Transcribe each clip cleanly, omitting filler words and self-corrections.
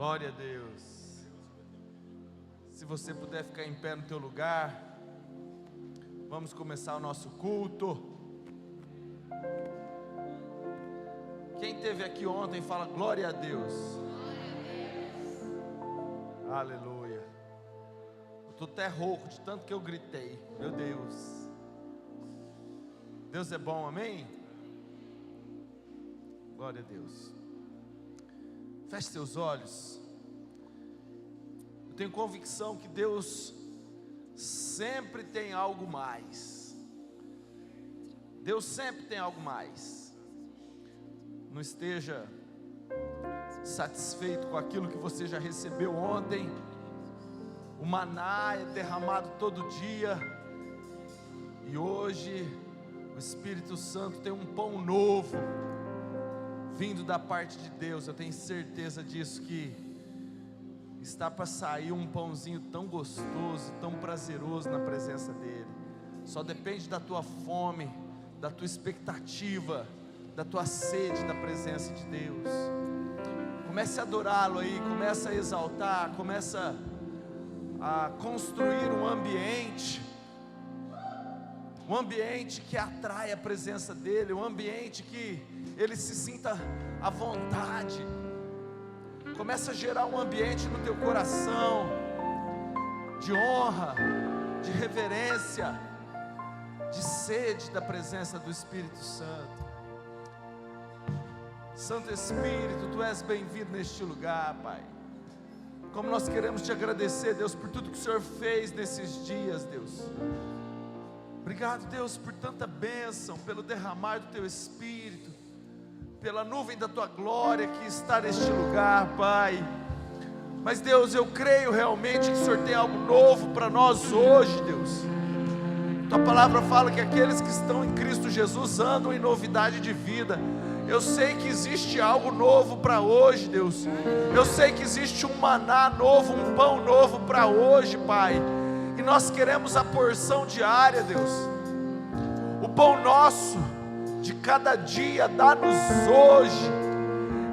Glória a Deus. Se você puder ficar em pé no teu lugar, vamos começar o nosso culto. Quem esteve aqui ontem fala glória a Deus. Aleluia. Eu estou até rouco de tanto que eu gritei. Meu Deus. Deus é bom, amém? Glória a Deus. Feche seus olhos. Eu tenho convicção que Deus sempre tem algo mais. Deus sempre tem algo mais. Não esteja satisfeito com aquilo que você já recebeu ontem. O maná é derramado todo dia. E hoje o Espírito Santo tem um pão novo vindo da parte de Deus. Eu tenho certeza disso, que está para sair um pãozinho tão gostoso, tão prazeroso na presença dEle. Só depende da tua fome, da tua expectativa, da tua sede da presença de Deus. Comece a adorá-lo aí, comece a exaltar, começa a construir um ambiente que atrai a presença dEle, um ambiente que Ele se sinta à vontade. Começa a gerar um ambiente no teu coração de honra, de reverência, de sede da presença do Espírito Santo. Santo Espírito, Tu és bem-vindo neste lugar, Pai. Como nós queremos Te agradecer, Deus, por tudo que o Senhor fez nesses dias, Deus. Obrigado, Deus, por tanta bênção, pelo derramar do Teu Espírito, pela nuvem da Tua glória que está neste lugar, Pai. Mas Deus, eu creio realmente que o Senhor tem algo novo para nós hoje, Deus. Tua palavra fala que aqueles que estão em Cristo Jesus andam em novidade de vida. Eu sei que existe algo novo para hoje, Deus. Eu sei que existe um maná novo, um pão novo para hoje, Pai. E nós queremos a porção diária, Deus. O pão nosso de cada dia, dá-nos hoje.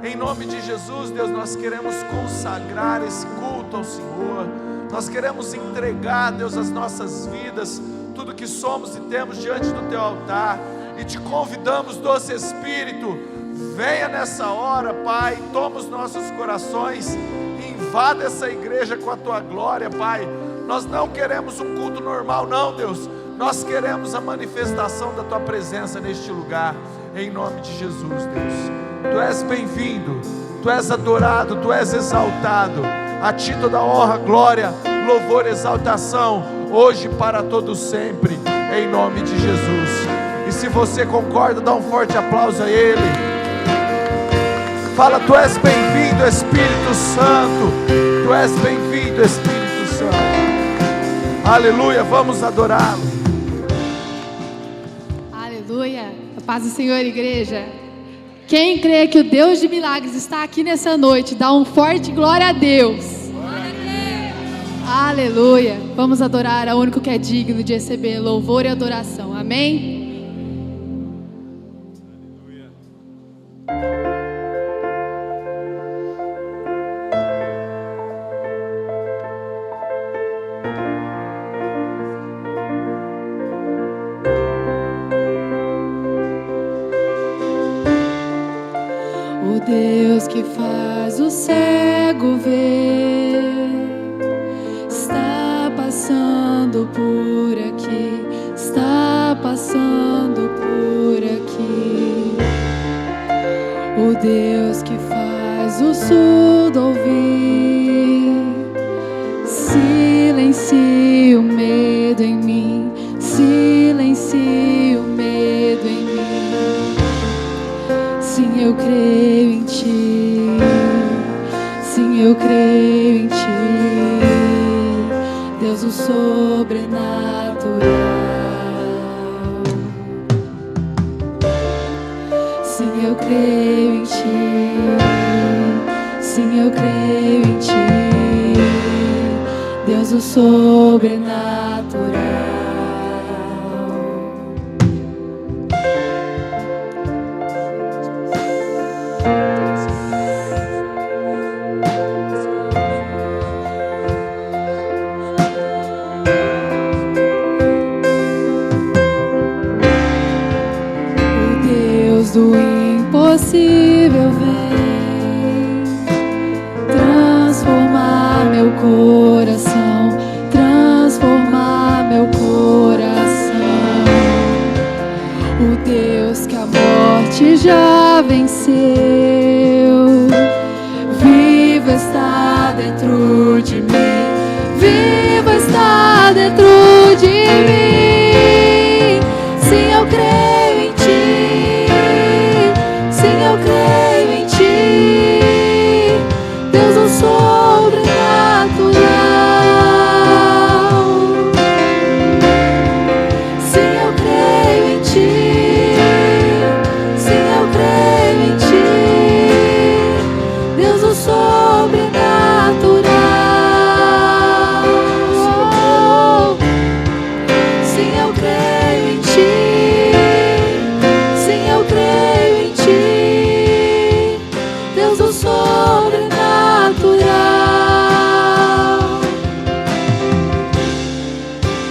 Em nome de Jesus, Deus, nós queremos consagrar esse culto ao Senhor. Nós queremos entregar, Deus, as nossas vidas, tudo que somos e temos diante do Teu altar. E Te convidamos, doce Espírito, venha nessa hora, Pai, toma os nossos corações e invada essa igreja com a Tua glória, Pai. Nós não queremos um culto normal, não, Deus. Nós queremos a manifestação da Tua presença neste lugar, em nome de Jesus, Deus. Tu és bem-vindo, Tu és adorado, Tu és exaltado. A Ti toda honra, glória, louvor, exaltação, hoje e para todo sempre, em nome de Jesus. E se você concorda, dá um forte aplauso a Ele. Fala, Tu és bem-vindo, Espírito Santo. Tu és bem-vindo, Espírito Santo. Aleluia, vamos adorá-lo. Aleluia, a paz do Senhor, igreja. Quem crê que o Deus de milagres está aqui nessa noite, dá um forte glória a Deus. Glória a Deus. Aleluia, vamos adorar ao único que é digno de receber louvor e adoração, amém? Deus que faz o cego ver, está passando por aqui, está passando por aqui. O Deus que faz o surdo ouvir, silencia o medo em mim, silencia o medo em mim. Sim, eu creio em Ti, sim, eu creio em Ti, Deus o sobrenatural. Sim, eu creio em Ti, sim, eu creio em Ti, Deus o sobrenatural. coração, transformar meu coração. O Deus que a morte já venceu, vivo está dentro de mim, vivo está dentro de mim. Sim, eu creio em ti, sim, eu creio em ti, Deus é sobrenatural. Sim, eu creio em ti, sim, eu creio em ti, Deus é sobrenatural. Sim, eu creio em ti, sim, eu creio em ti, Deus é sobrenatural.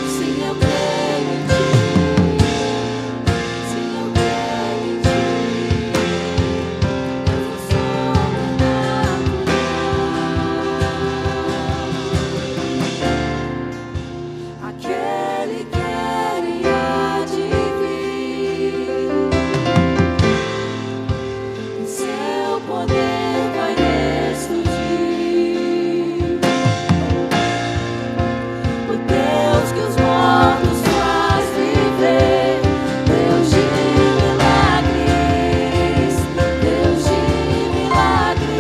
Sim, eu creio em ti, sim, eu creio em ti, Deus é sobrenatural. Aquele que era e há de vir, em seu poder vai ressurgir. O Deus que os mortos faz viver, Deus de milagres, Deus de milagres.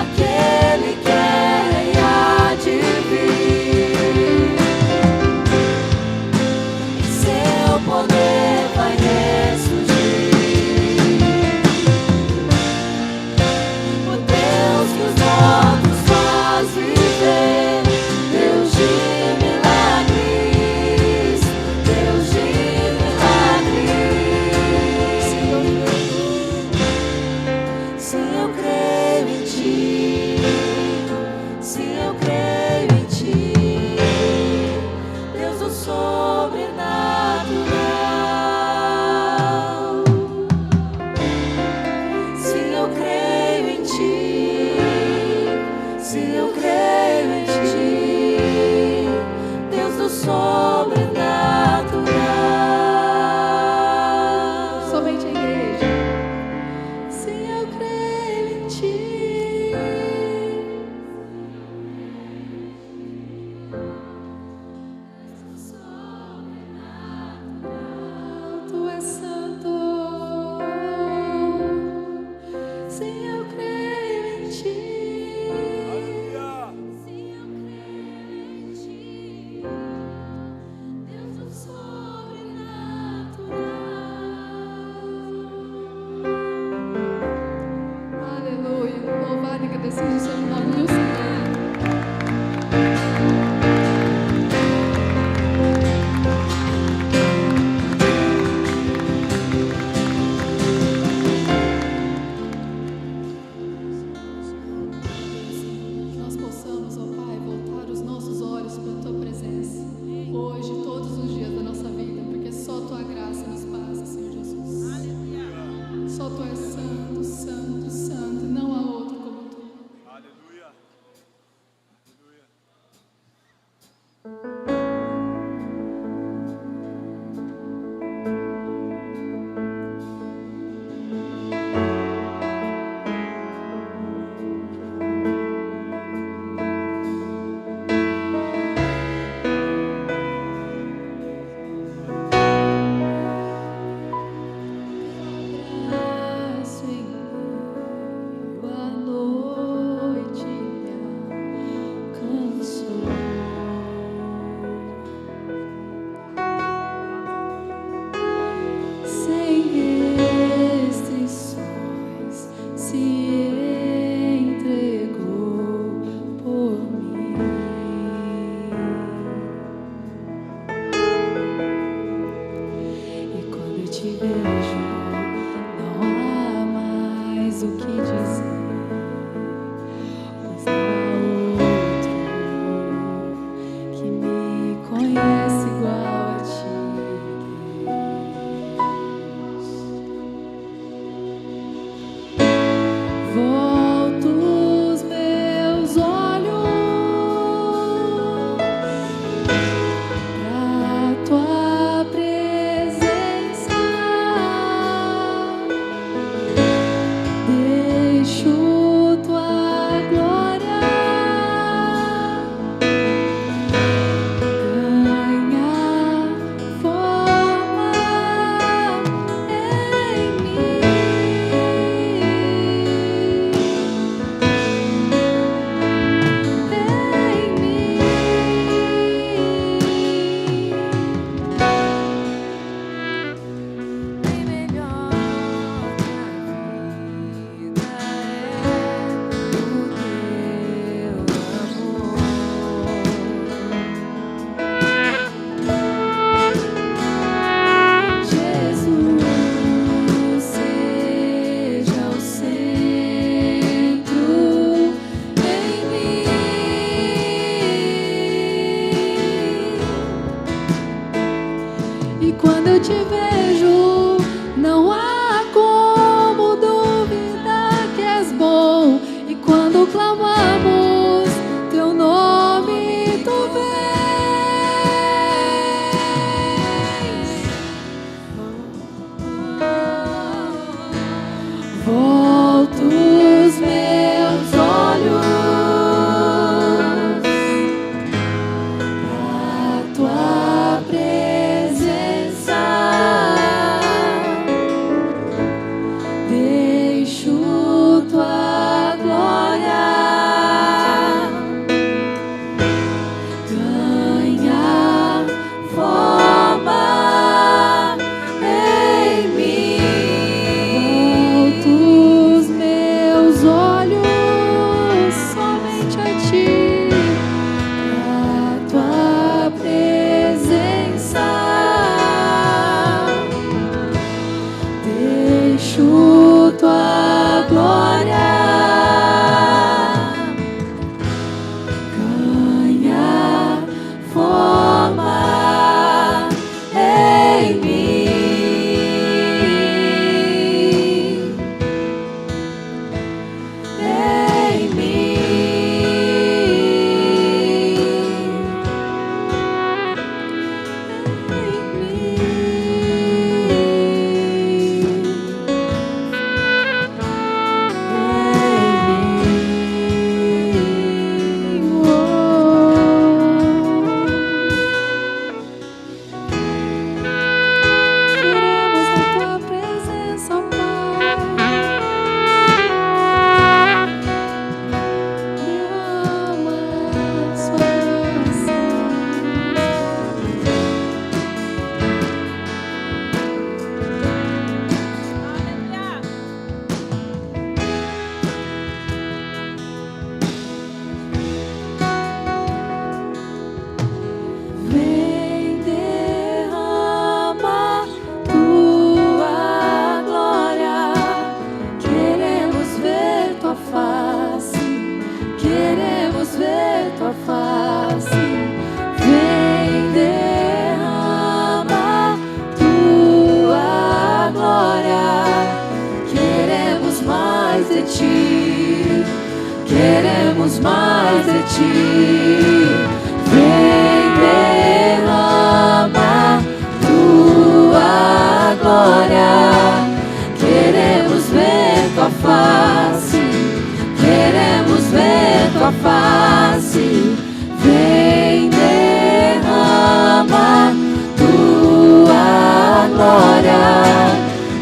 Aquele que era e há de vir, em seu poder vai ressurgir. O Deus que os mortos faz viver, Deus de milagres, Deus de milagres. Sim, eu creio em ti, sim, eu creio em ti, Deus do sobrenatural. Sim, eu creio em ti, sim, eu creio em ti, Deus do sobrenatural. Somente a igreja. Sim, eu creio em ti. Tu és santo. Sim, eu creio em ti. Sim, eu creio em ti, Deus do sobrenatural. Aleluia. Louvado e agradecido seja o nome do Senhor. Que nós possamos, ó Pai, voltar os nossos olhos para a Tua presença, hoje, todos os dias da nossa vida, porque só Tua graça nos passa, Senhor Jesus. Só Tu és santo, santo, santo, não há outro como Tu. Aleluia. Abraço em meio à noite me alcançou. Sem restrições se entregou por mim. E quando eu te vejo, não há mais o que dizer, pois não há outro que me conhece igual a ti, Deus. de ti, queremos mais de ti. Vem, derrama tua glória, queremos ver tua face, queremos ver tua face. Vem, derrama tua glória,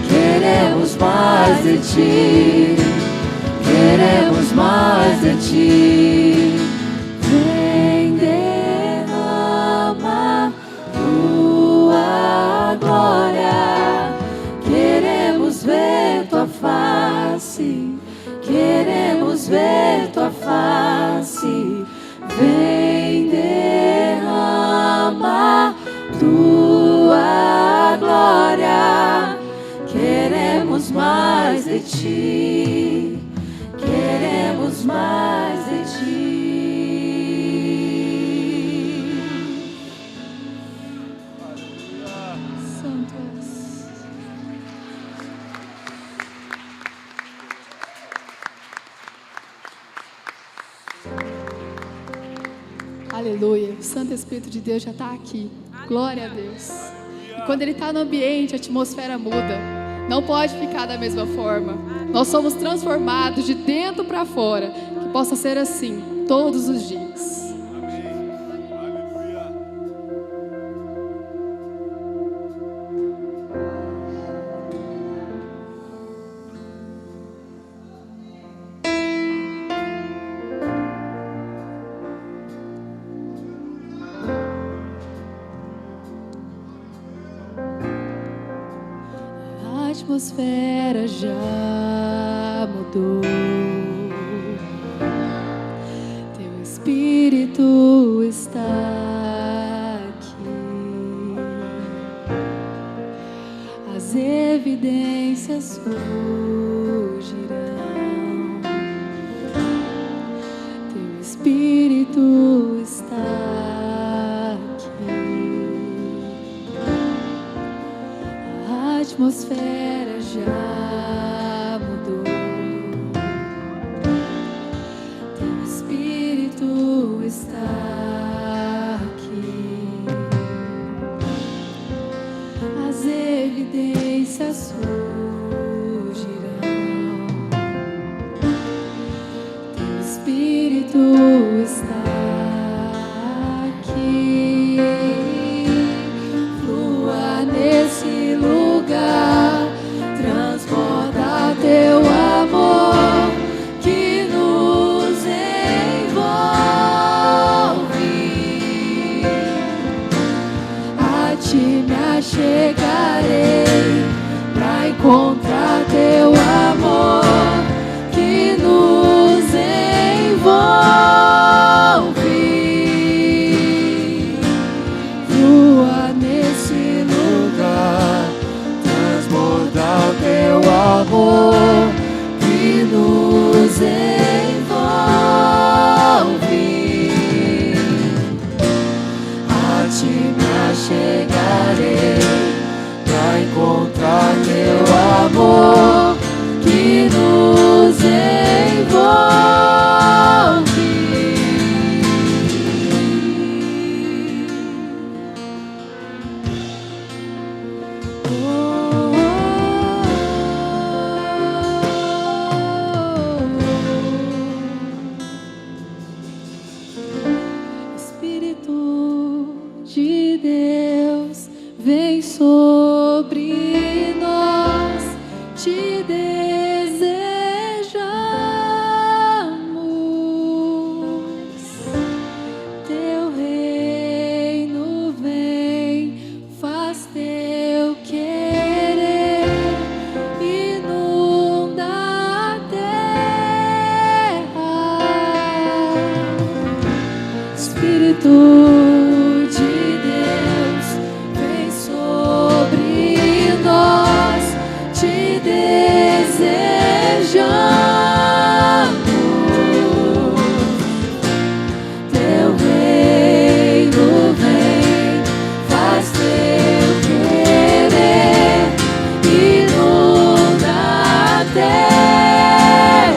queremos mais de ti, queremos mais de ti. Vem, derrama tua glória, queremos ver tua face, queremos ver tua face. Vem, derrama tua glória, queremos mais de ti, queremos mais de ti. Santo és. Aleluia. O Santo Espírito de Deus já está aqui. Glória a Deus. E quando Ele está no ambiente, a atmosfera muda. Não pode ficar da mesma forma. Nós somos transformados de dentro para fora. Que possa ser assim todos os dias. A atmosfera já mudou. Teu Espírito está aqui. As evidências fugirão. Teu Espírito está aqui. A atmosfera já mudou. Teu Espírito está aqui. As evidências fugirão. Teu Espírito está aqui. Flua nesse lugar, transborda teu amor que nos envolve. A ti me achegarei pra encontrar teu amor que nos envolve. Flua nesse lugar, transborda o teu amor que nos envolve. A ti me achegarei pra encontrar teu amor que nos envolve. Espírito de Deus, vem sobre nós, te desejamos. Teu reino vem, faz teu querer, inunda a terra. Espírito de Deus, vem sobre nós, te desejamos. Teu reino vem, faz teu querer, inunda a terra.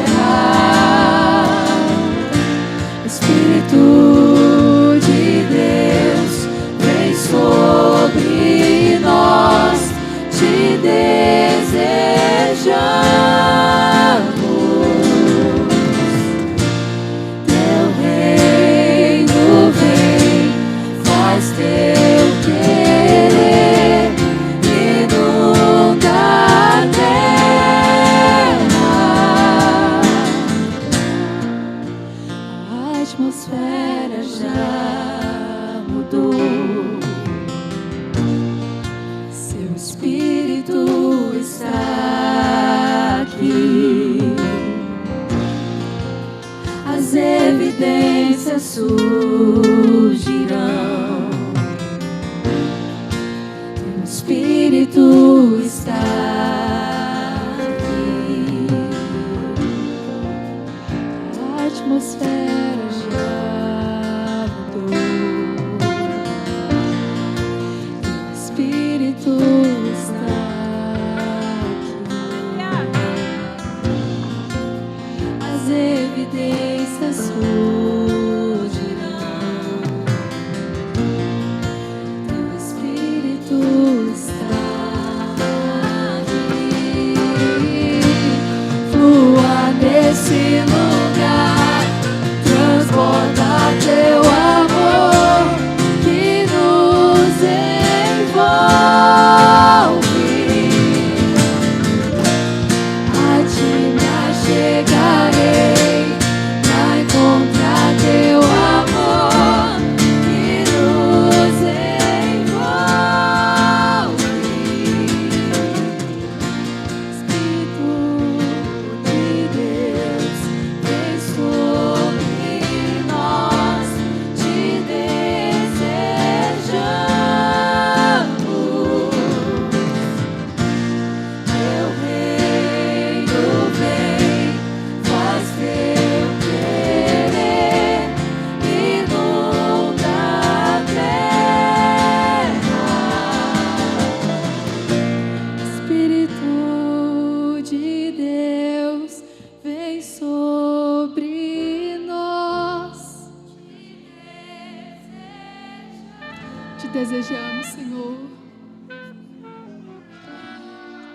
incêndios surgirão. Teu Espírito está aqui. A atmosfera já mudou. Teu Espírito está aqui. As evidências surgirão. Teu Espírito está aqui. Flua nesse lugar, transborda teu amor que nos envolve. A ti me achegarei pra encontrar teu amor que nos envolve. Espírito de Deus, vem sobre nós, te desejamos. Teu reino vem, faz teu querer, inunda a terra. Espírito de Deus, vem sobre nós. Te desejamos, Senhor.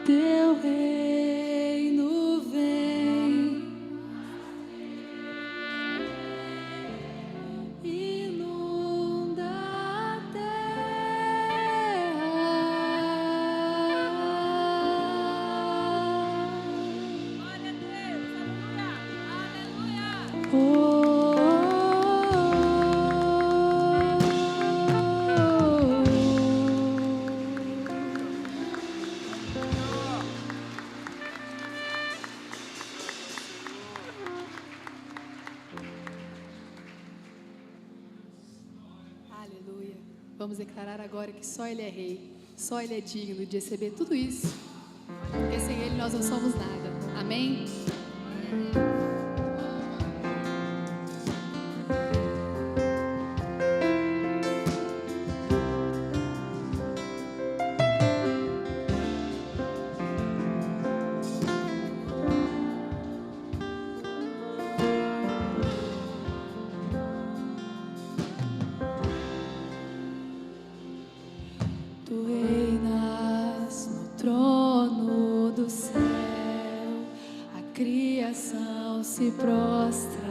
Teu reino vem, inunda a terra. Glória a Deus, Aleluia. Vamos declarar agora que só Ele é Rei, só Ele é digno de receber tudo isso, porque sem Ele nós não somos nada. Amém? Tu reinas no trono do céu, a criação se prostra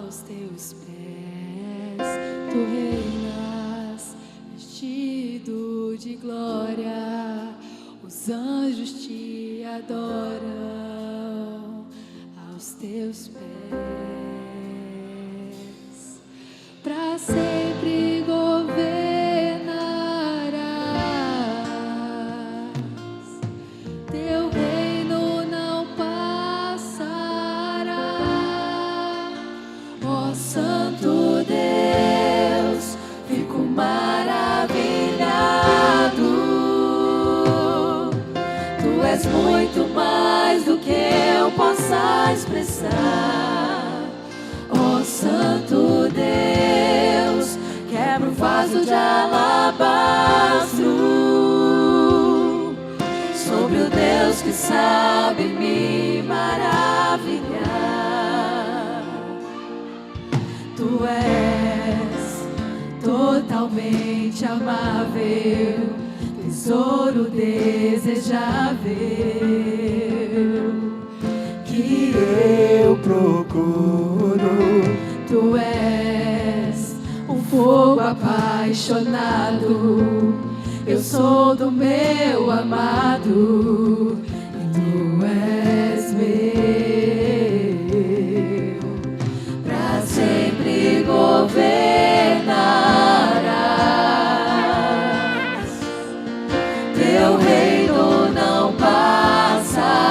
aos teus pés. Tu reinas vestido de glória, os anjos te adoram aos teus pés. Para sempre governarás, teu reino não passará. Ó Santo Deus, fico maravilhado. Tu és muito mais do que eu possa expressar. Ó Santo Deus, quebra o vaso de alabastro sobre o Deus que sabe me maravilhar. Tu és totalmente amável, tesouro desejável que eu procuro. Tu és um fogo apaixonado, eu sou do meu amado e tu és meu. Pra sempre governarás, teu reino não passará.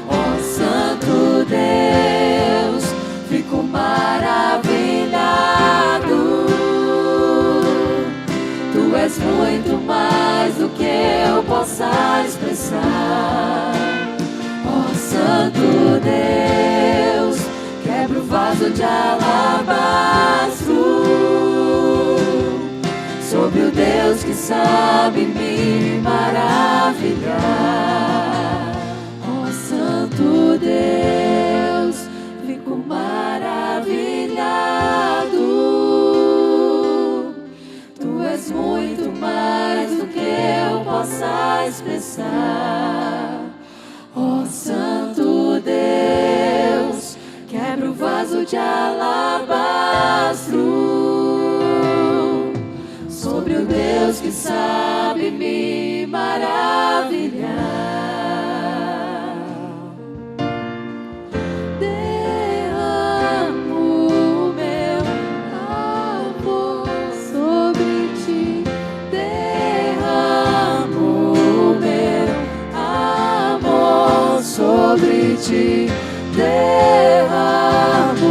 Ó Santo vaso de alabastro, sobre o Deus que sabe me maravilhar. Ó Santo Deus, fico maravilhado. Tu és muito mais do que eu possa expressar. Ó Santo Deus, quebra o vaso de alabastro, sobre o Deus que sabe me maravilhar. Derramo o meu amor sobre ti, derramo o meu amor sobre ti, derramo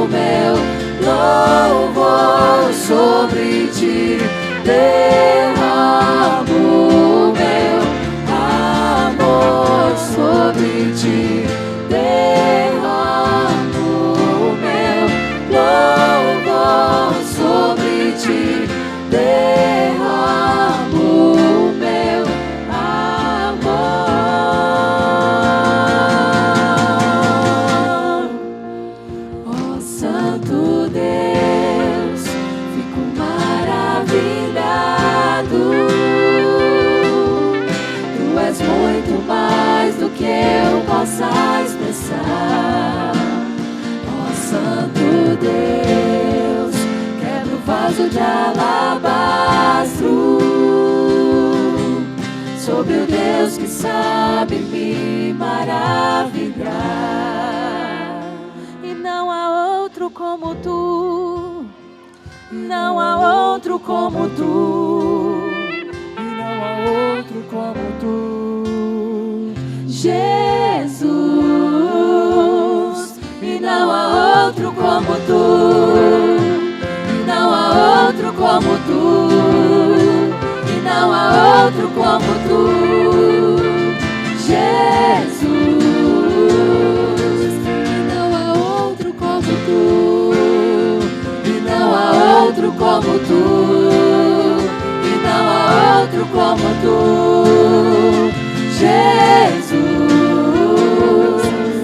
o meu louvor sobre ti, derramo o meu amor sobre ti, derramo o meu louvor sobre ti, derramo o meu amor. Ó Santo Deus, fico maravilhado. Tu és muito mais do que eu possa expressar. Ó Santo Deus, quebra o vaso de alabastro, sobre o Deus que sabe me maravilhar. E não há outro como tu, não há outro como tu, E não há outro como tu, Jesus. E não há outro como tu, e não há outro como tu, e não há outro como tu, Jesus. E não há outro como tu, e não há outro como tu, e não há outro como tu, Jesus.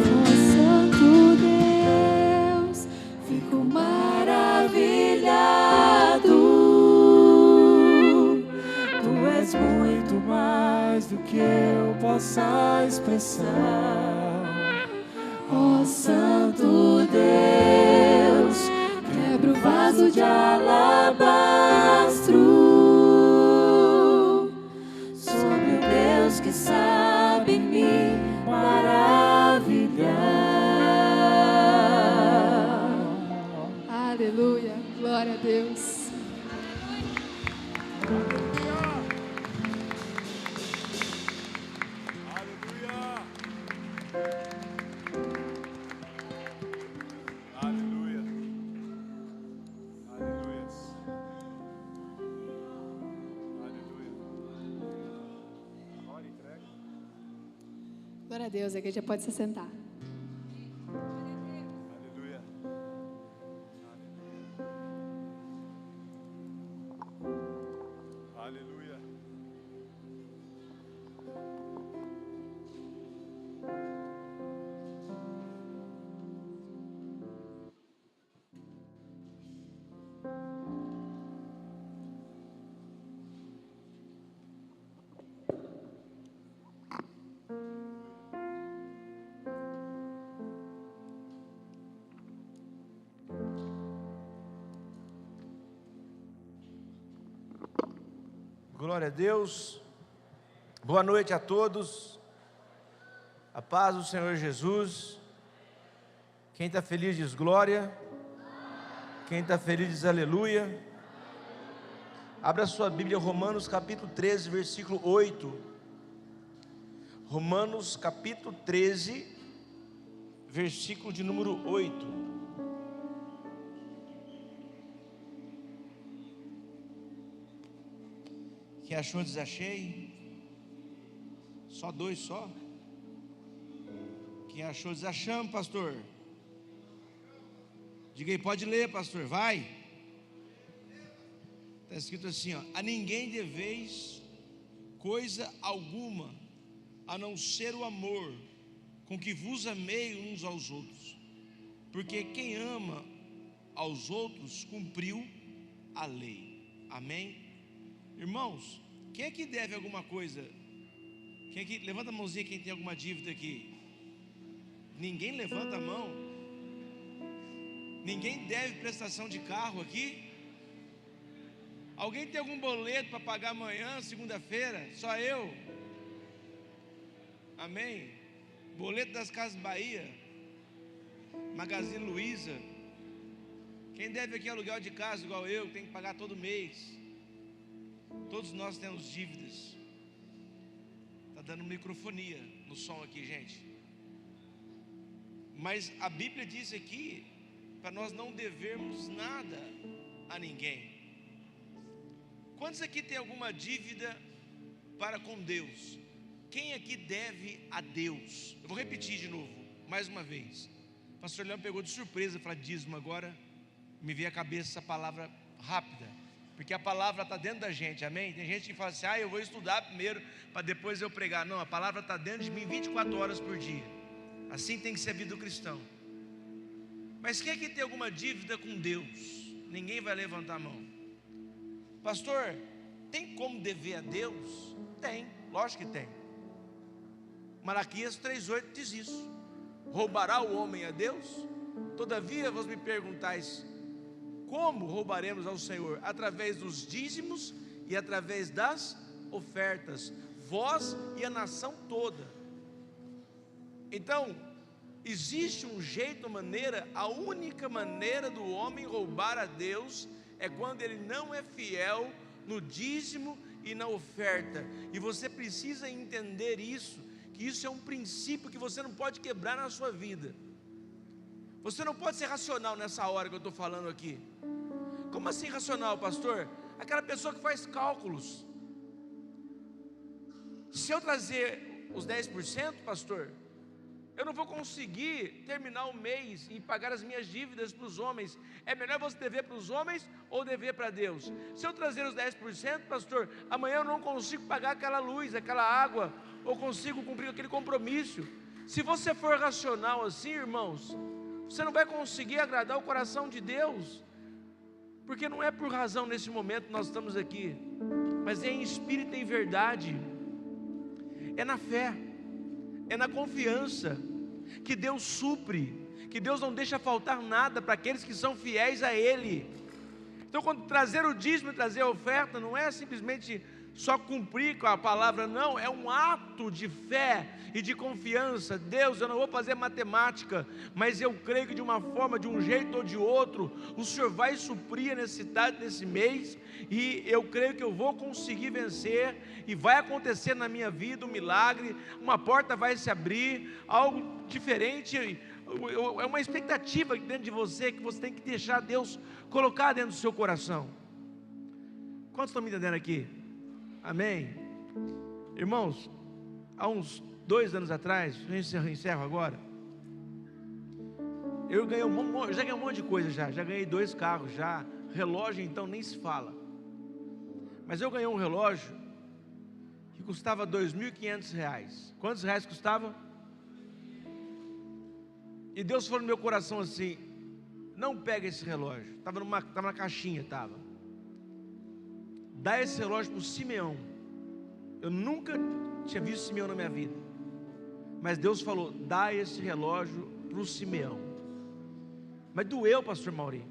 Ó Santo Deus, fico maravilhado. Tu és muito mais do que eu possa expressar. Ó Santo Deus, quebra o vaso de alabastro, sobre o Deus que sabe me maravilhar. Aleluia, glória a Deus. aleluia, aleluia, aleluia. Agora entrega. Glória a Deus, a igreja pode se sentar. Aleluia. Aleluia. Glória a Deus, boa noite a todos, a paz do Senhor Jesus. Quem está feliz diz glória, quem está feliz diz aleluia. Abra sua Bíblia, Romanos capítulo 13, versículo 8. Romanos capítulo 13, versículo de número 8. Quem achou, diz achei. Só dois só. Quem achou, diz achamos, pastor. Diga aí, pode ler, pastor, vai. Está escrito assim, ó: a ninguém deveis coisa alguma, a não ser o amor, com que vos amei uns aos outros, porque quem ama aos outros cumpriu a lei. Amém? Irmãos, quem é que deve alguma coisa? Quem é que, levanta a mãozinha quem tem alguma dívida aqui. Ninguém levanta a mão. Ninguém deve prestação de carro aqui. Alguém tem algum boleto para pagar amanhã, segunda-feira? Só eu. Amém? Boleto das Casas Bahia, Magazine Luiza. Quem deve aqui aluguel de casa igual eu, tem que pagar todo mês. Todos nós temos dívidas. Está dando microfonia no som aqui, gente. Mas a Bíblia diz aqui para nós não devermos nada a ninguém. Quantos aqui tem alguma dívida para com Deus? Quem aqui deve a Deus? Eu vou repetir de novo, mais uma vez. O pastor Leão pegou de surpresa falar dízimo agora. Me veio à cabeça essa palavra rápida, porque a palavra está dentro da gente, amém? Tem gente que fala assim, eu vou estudar primeiro para depois eu pregar. Não, a palavra está dentro de mim 24 horas por dia. Assim tem que ser a vida do cristão. Mas quem é que tem alguma dívida com Deus? Ninguém vai levantar a mão. Pastor, tem como dever a Deus? Tem, lógico que tem. Malaquias 3,8 diz isso. Roubará o homem a Deus? Todavia vos me perguntais, como roubaremos ao Senhor? Através dos dízimos e através das ofertas, vós e a nação toda. Então, existe um jeito, maneira, a única maneira do homem roubar a Deus é quando ele não é fiel no dízimo e na oferta. E você precisa entender isso, que isso é um princípio que você não pode quebrar na sua vida. Você não pode ser racional nessa hora que eu estou falando aqui. Como assim racional, pastor? Aquela pessoa que faz cálculos. Se eu trazer os 10%, pastor, eu não vou conseguir terminar o mês e pagar as minhas dívidas para os homens. É melhor você dever para os homens ou dever para Deus? Se eu trazer os 10%, pastor, amanhã eu não consigo pagar aquela luz, aquela água, ou consigo cumprir aquele compromisso. Se você for racional assim, irmãos, você não vai conseguir agradar o coração de Deus, porque não é por razão nesse momento que nós estamos aqui, mas é em espírito e em verdade, é na fé, é na confiança, que Deus supre, que Deus não deixa faltar nada para aqueles que são fiéis a Ele. Então, quando trazer o dízimo e trazer a oferta, não é simplesmente só cumprir com a palavra, não, é um ato de fé e de confiança. Deus, eu não vou fazer matemática, mas eu creio que de uma forma, de um jeito ou de outro, o Senhor vai suprir a necessidade desse mês, e eu creio que eu vou conseguir vencer, e vai acontecer na minha vida um milagre, uma porta vai se abrir, algo diferente, é uma expectativa dentro de você, que você tem que deixar Deus colocar dentro do seu coração. Quantos estão me entendendo aqui? Amém? Irmãos, há uns 2 anos atrás, eu encerro agora, eu já ganhei um monte de coisa, já ganhei 2 carros, já, relógio então nem se fala, mas eu ganhei um relógio que custava R$2.500, quantos reais custava? E Deus falou no meu coração assim, não pega esse relógio, estava na caixinha, dá esse relógio para o Simeão. Eu nunca tinha visto Simeão na minha vida, mas Deus falou, dá esse relógio para o Simeão. Mas doeu, pastor Mauri,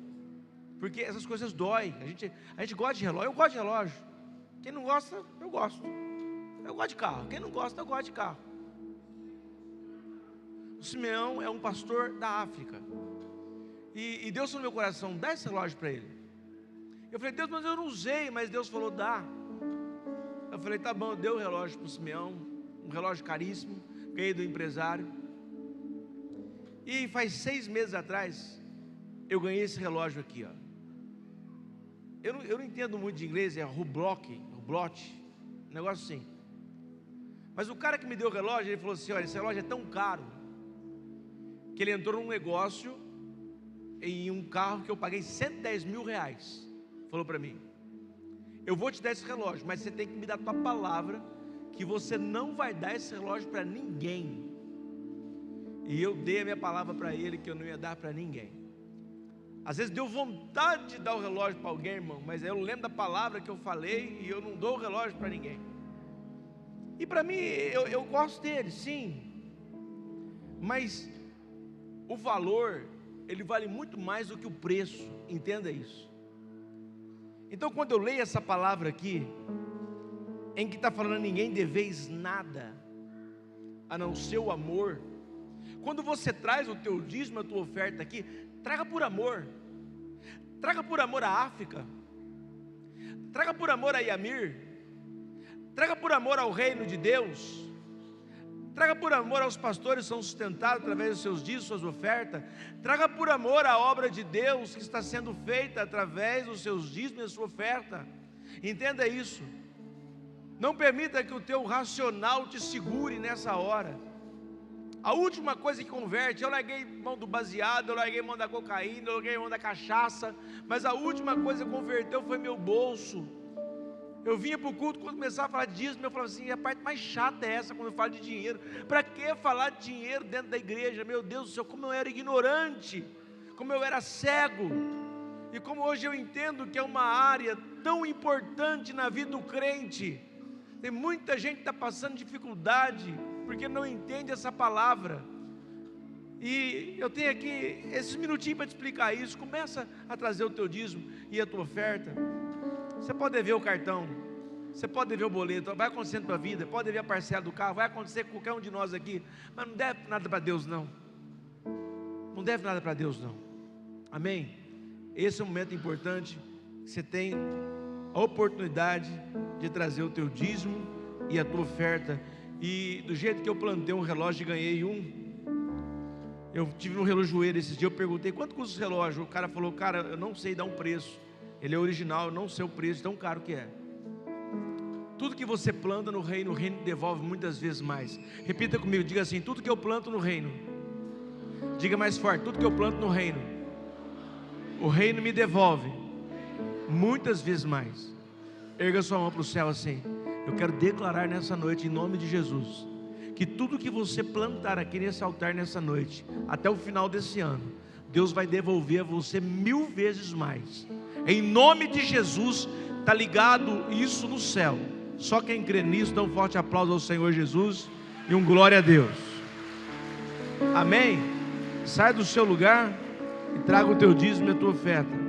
porque essas coisas doem. A gente gosta de relógio, eu gosto de relógio. Quem não gosta, eu gosto. Eu gosto de carro, quem não gosta, eu gosto de carro. O Simeão é um pastor da África, e Deus falou no meu coração, dá esse relógio para ele. Eu falei, Deus, mas eu não usei, mas Deus falou, dá. Eu falei, tá bom, deu o relógio para o Simeão, um relógio caríssimo, ganhei do empresário. E faz 6 meses atrás, eu ganhei esse relógio aqui, ó. Eu não entendo muito de inglês, é Hublot, um negócio assim. Mas o cara que me deu o relógio, ele falou assim, olha, esse relógio é tão caro, que ele entrou num negócio, em um carro que eu paguei 110 mil reais. Falou para mim: eu vou te dar esse relógio, mas você tem que me dar a tua palavra que você não vai dar esse relógio para ninguém. E eu dei a minha palavra para ele que eu não ia dar para ninguém. Às vezes deu vontade de dar o relógio para alguém, irmão, mas eu lembro da palavra que eu falei e eu não dou o relógio para ninguém. E para mim, eu gosto dele, sim, mas o valor, ele vale muito mais do que o preço, entenda isso. Então quando eu leio essa palavra aqui, em que está falando: ninguém deveis nada, a não ser o amor. Quando você traz o teu dízimo, a tua oferta aqui, traga por amor. Traga por amor a África, traga por amor a Iamir, traga por amor ao reino de Deus, traga por amor aos pastores que são sustentados através dos seus dízimos, suas ofertas. Traga por amor à obra de Deus que está sendo feita através dos seus dízimos e da sua oferta. Entenda isso. Não permita que o teu racional te segure nessa hora. A última coisa que converte, eu larguei mão do baseado, eu larguei mão da cocaína, eu larguei mão da cachaça, mas a última coisa que converteu foi meu bolso. Eu vinha para o culto, quando começava a falar de dízimo, eu falava assim: a parte mais chata é essa quando eu falo de dinheiro. Para que falar de dinheiro dentro da igreja? Meu Deus do céu, como eu era ignorante, como eu era cego, e como hoje eu entendo que é uma área tão importante na vida do crente. Tem muita gente que está passando dificuldade, porque não entende essa palavra. E eu tenho aqui esses minutinhos para te explicar isso. Começa a trazer o teu dízimo e a tua oferta. Você pode ver o cartão, você pode ver o boleto, vai acontecendo na tua vida, pode ver a parcela do carro, vai acontecer com qualquer um de nós aqui, mas não deve nada para Deus não. Não deve nada para Deus não. Amém? Esse é um momento importante, que você tem a oportunidade de trazer o teu dízimo e a tua oferta. E do jeito que eu plantei um relógio e ganhei um, eu tive um relojoeiro esses dias, eu perguntei: quanto custa o relógio? O cara falou: cara, eu não sei dar um preço, ele é original, eu não sei o preço, tão caro que é. Tudo que você planta no reino, o reino devolve muitas vezes mais. Repita comigo, diga assim: tudo que eu planto no reino, diga mais forte, tudo que eu planto no reino, o reino me devolve muitas vezes mais. Erga sua mão para o céu assim: eu quero declarar nessa noite, em nome de Jesus, que tudo que você plantar aqui nesse altar nessa noite, até o final desse ano, Deus vai devolver a você 1000 vezes mais. Em nome de Jesus, está ligado isso no céu. Só quem crê nisso, dá um forte aplauso ao Senhor Jesus e um glória a Deus. Amém? Sai do seu lugar e traga o teu dízimo e a tua oferta.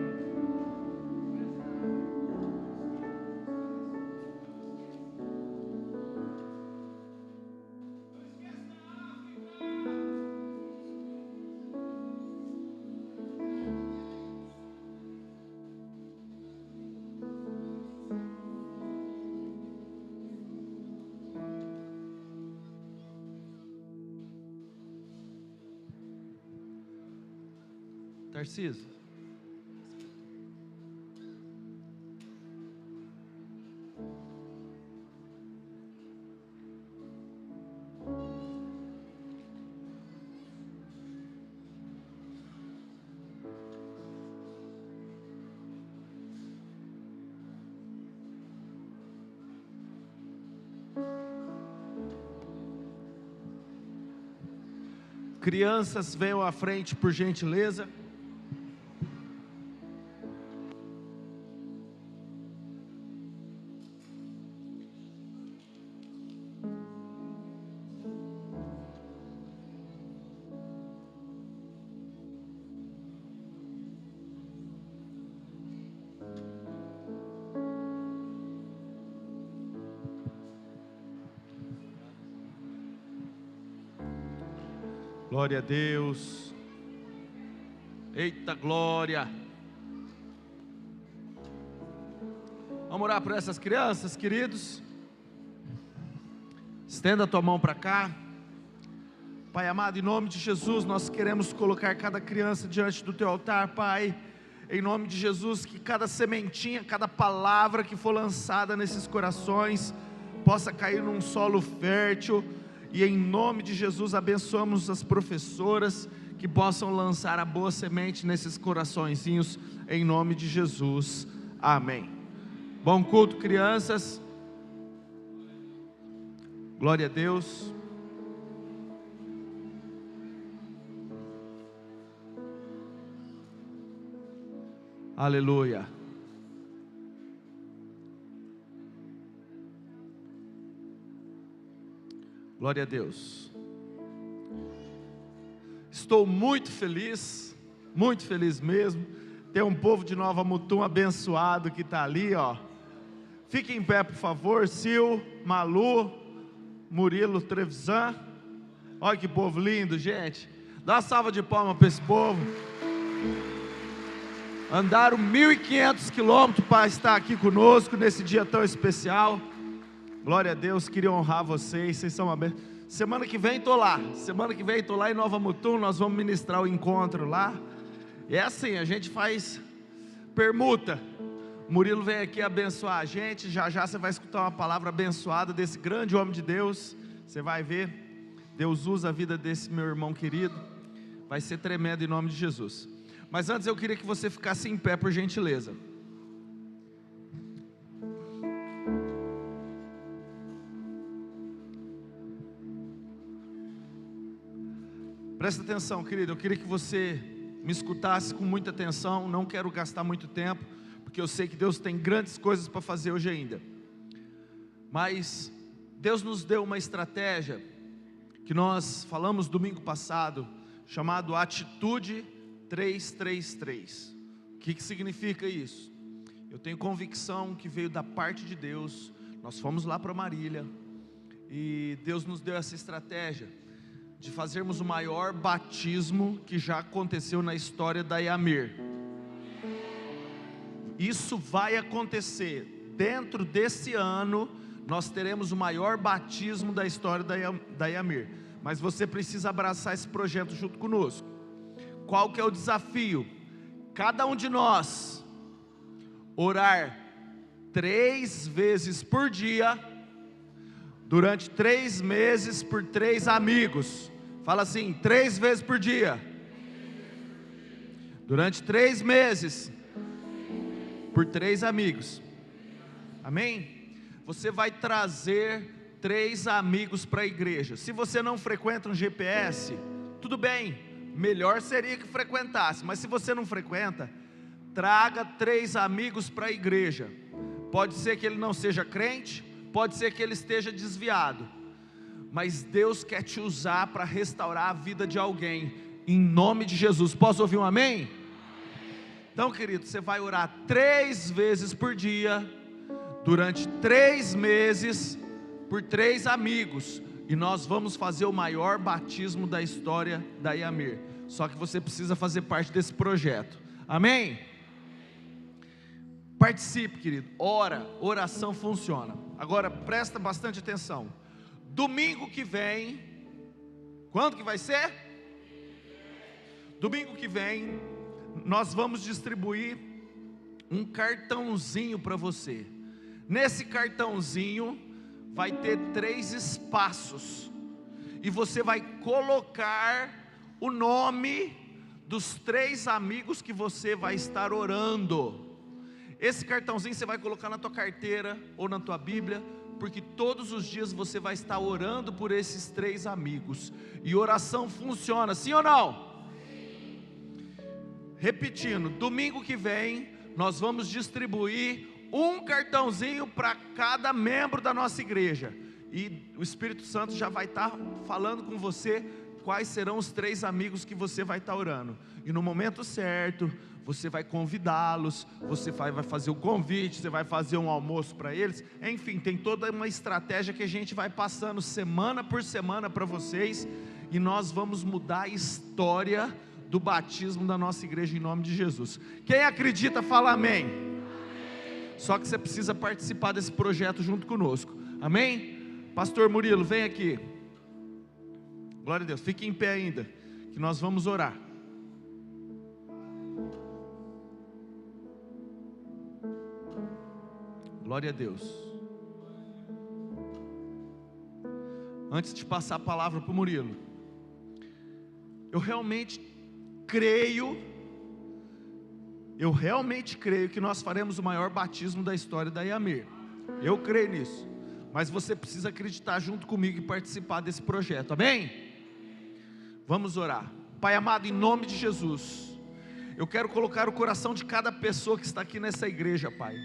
Tarcísio, crianças, venham à frente por gentileza. Glória a Deus. Eita glória. Vamos orar por essas crianças, queridos. Estenda a tua mão para cá. Pai amado, em nome de Jesus, nós queremos colocar cada criança diante do teu altar, Pai. Em nome de Jesus, que cada sementinha, cada palavra que for lançada nesses corações possa cair num solo fértil. E em nome de Jesus abençoamos as professoras que possam lançar a boa semente nesses coraçõezinhos, em nome de Jesus, amém. Bom culto, crianças, glória a Deus. Aleluia. Glória a Deus. Estou muito feliz mesmo. Tem um povo de Nova Mutum abençoado que está ali, ó. Fique em pé, por favor. Sil, Malu, Murilo, Trevisan. Olha que povo lindo, gente. Dá uma salva de palmas para esse povo. Andaram 1.500 quilômetros para estar aqui conosco nesse dia tão especial. Glória a Deus, queria honrar vocês. Vocês são abençoados. Semana que vem estou lá. Semana que vem estou lá em Nova Mutum. Nós vamos ministrar o encontro lá. É assim, a gente faz permuta. O Murilo vem aqui abençoar a gente. Já já você vai escutar uma palavra abençoada desse grande homem de Deus. Você vai ver. Deus usa a vida desse meu irmão querido. Vai ser tremendo em nome de Jesus. Mas antes eu queria que você ficasse em pé, por gentileza. Presta atenção, querido. Eu queria que você me escutasse com muita atenção. Não quero gastar muito tempo, porque eu sei que Deus tem grandes coisas para fazer hoje ainda. Mas Deus nos deu uma estratégia que nós falamos domingo passado, chamado Atitude 333. O que significa isso? Eu tenho convicção que veio da parte de Deus. Nós fomos lá para Marília e Deus nos deu essa estratégia de fazermos o maior batismo que já aconteceu na história da Yamir. Isso vai acontecer dentro desse ano. Nós teremos o maior batismo da história da Yamir. Mas você precisa abraçar esse projeto junto conosco. Qual que é o desafio? Cada um de nós orar 3 vezes por dia, durante 3 meses, por 3 amigos. Fala assim, 3 vezes por dia. Durante 3 meses, por 3 amigos. Amém? Você vai trazer 3 amigos para a igreja. Se você não frequenta um GPS, tudo bem, melhor seria que frequentasse. Mas se você não frequenta, traga 3 amigos para a igreja. Pode ser que ele não seja crente, pode ser que ele esteja desviado, mas Deus quer te usar para restaurar a vida de alguém, em nome de Jesus. Posso ouvir um amém? Então, querido, você vai orar 3 vezes por dia, durante 3 meses, por 3 amigos, e nós vamos fazer o maior batismo da história da Yamir. Só que você precisa fazer parte desse projeto, amém? Participe, querido, oração funciona. Agora presta bastante atenção. Domingo que vem, quando que vai ser? Domingo que vem, nós vamos distribuir um cartãozinho para você. Nesse cartãozinho vai ter 3 espaços, e você vai colocar o nome dos 3 amigos que você vai estar orando. Esse cartãozinho você vai colocar na tua carteira ou na tua Bíblia, porque todos os dias você vai estar orando por esses 3 amigos. E oração funciona, sim ou não? Sim. Repetindo, domingo que vem nós vamos distribuir um cartãozinho para cada membro da nossa igreja. E o Espírito Santo já vai estar falando com você quais serão os 3 amigos que você vai estar orando. E no momento certo, você vai convidá-los, você vai fazer o convite, você vai fazer um almoço para eles. Enfim, tem toda uma estratégia que a gente vai passando semana por semana para vocês. E nós vamos mudar a história do batismo da nossa igreja em nome de Jesus. Quem acredita, fala amém. Só que você precisa participar desse projeto junto conosco, amém? Pastor Murilo, vem aqui. Glória a Deus, fique em pé ainda, que nós vamos orar. Glória a Deus. Antes de passar a palavra para o Murilo, eu realmente creio que nós faremos o maior batismo da história da Iamir. Eu creio nisso, mas você precisa acreditar junto comigo e participar desse projeto, amém? Vamos orar. Pai amado, em nome de Jesus, eu quero colocar o coração de cada pessoa que está aqui nessa igreja, Pai.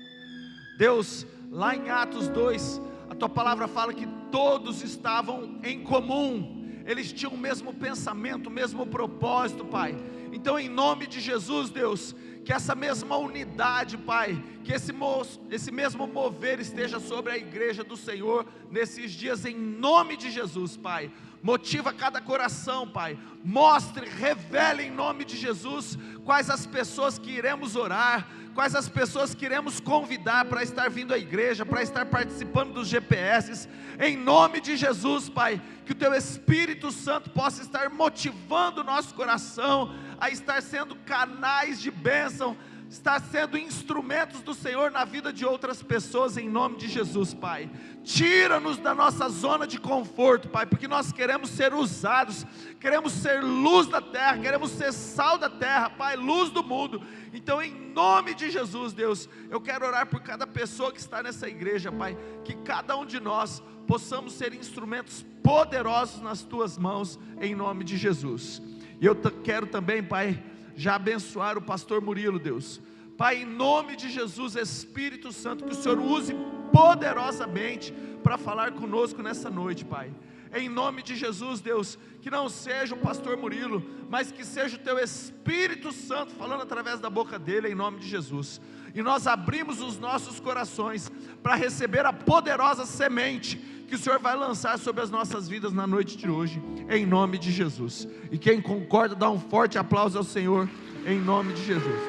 Deus, lá em Atos 2, a Tua palavra fala que todos estavam em comum, eles tinham o mesmo pensamento, o mesmo propósito, Pai. Então, em nome de Jesus, Deus, que essa mesma unidade, Pai, que esse mesmo mover esteja sobre a igreja do Senhor nesses dias, em nome de Jesus, Pai. Motiva cada coração, Pai. Mostre, revele em nome de Jesus quais as pessoas que iremos orar, quais as pessoas que iremos convidar para estar vindo à igreja, para estar participando dos GPS, em nome de Jesus, Pai, que o Teu Espírito Santo possa estar motivando o nosso coração a estar sendo canais de bênção, estar sendo instrumentos do Senhor na vida de outras pessoas, em nome de Jesus, Pai. Tira-nos da nossa zona de conforto, Pai, porque nós queremos ser usados, queremos ser luz da terra, queremos ser sal da terra, Pai, luz do mundo. Então, em nome de Jesus, Deus, eu quero orar por cada pessoa que está nessa igreja, Pai, que cada um de nós possamos ser instrumentos poderosos nas Tuas mãos, em nome de Jesus. E eu quero também, Pai, já abençoar o pastor Murilo, Deus. Pai, em nome de Jesus, Espírito Santo, que o Senhor use poderosamente para falar conosco nessa noite, Pai. Em nome de Jesus, Deus, que não seja o pastor Murilo, mas que seja o Teu Espírito Santo falando através da boca dele, em nome de Jesus. E nós abrimos os nossos corações para receber a poderosa semente que o Senhor vai lançar sobre as nossas vidas na noite de hoje, em nome de Jesus. E quem concorda, dá um forte aplauso ao Senhor, em nome de Jesus.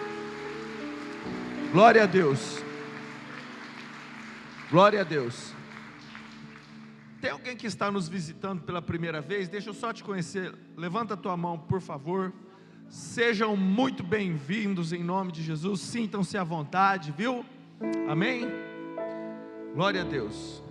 Glória a Deus. Glória a Deus. Tem alguém que está nos visitando pela primeira vez? Deixa eu só te conhecer. Levanta a tua mão, por favor. Sejam muito bem-vindos em nome de Jesus. Sintam-se à vontade, viu? Amém? Glória a Deus.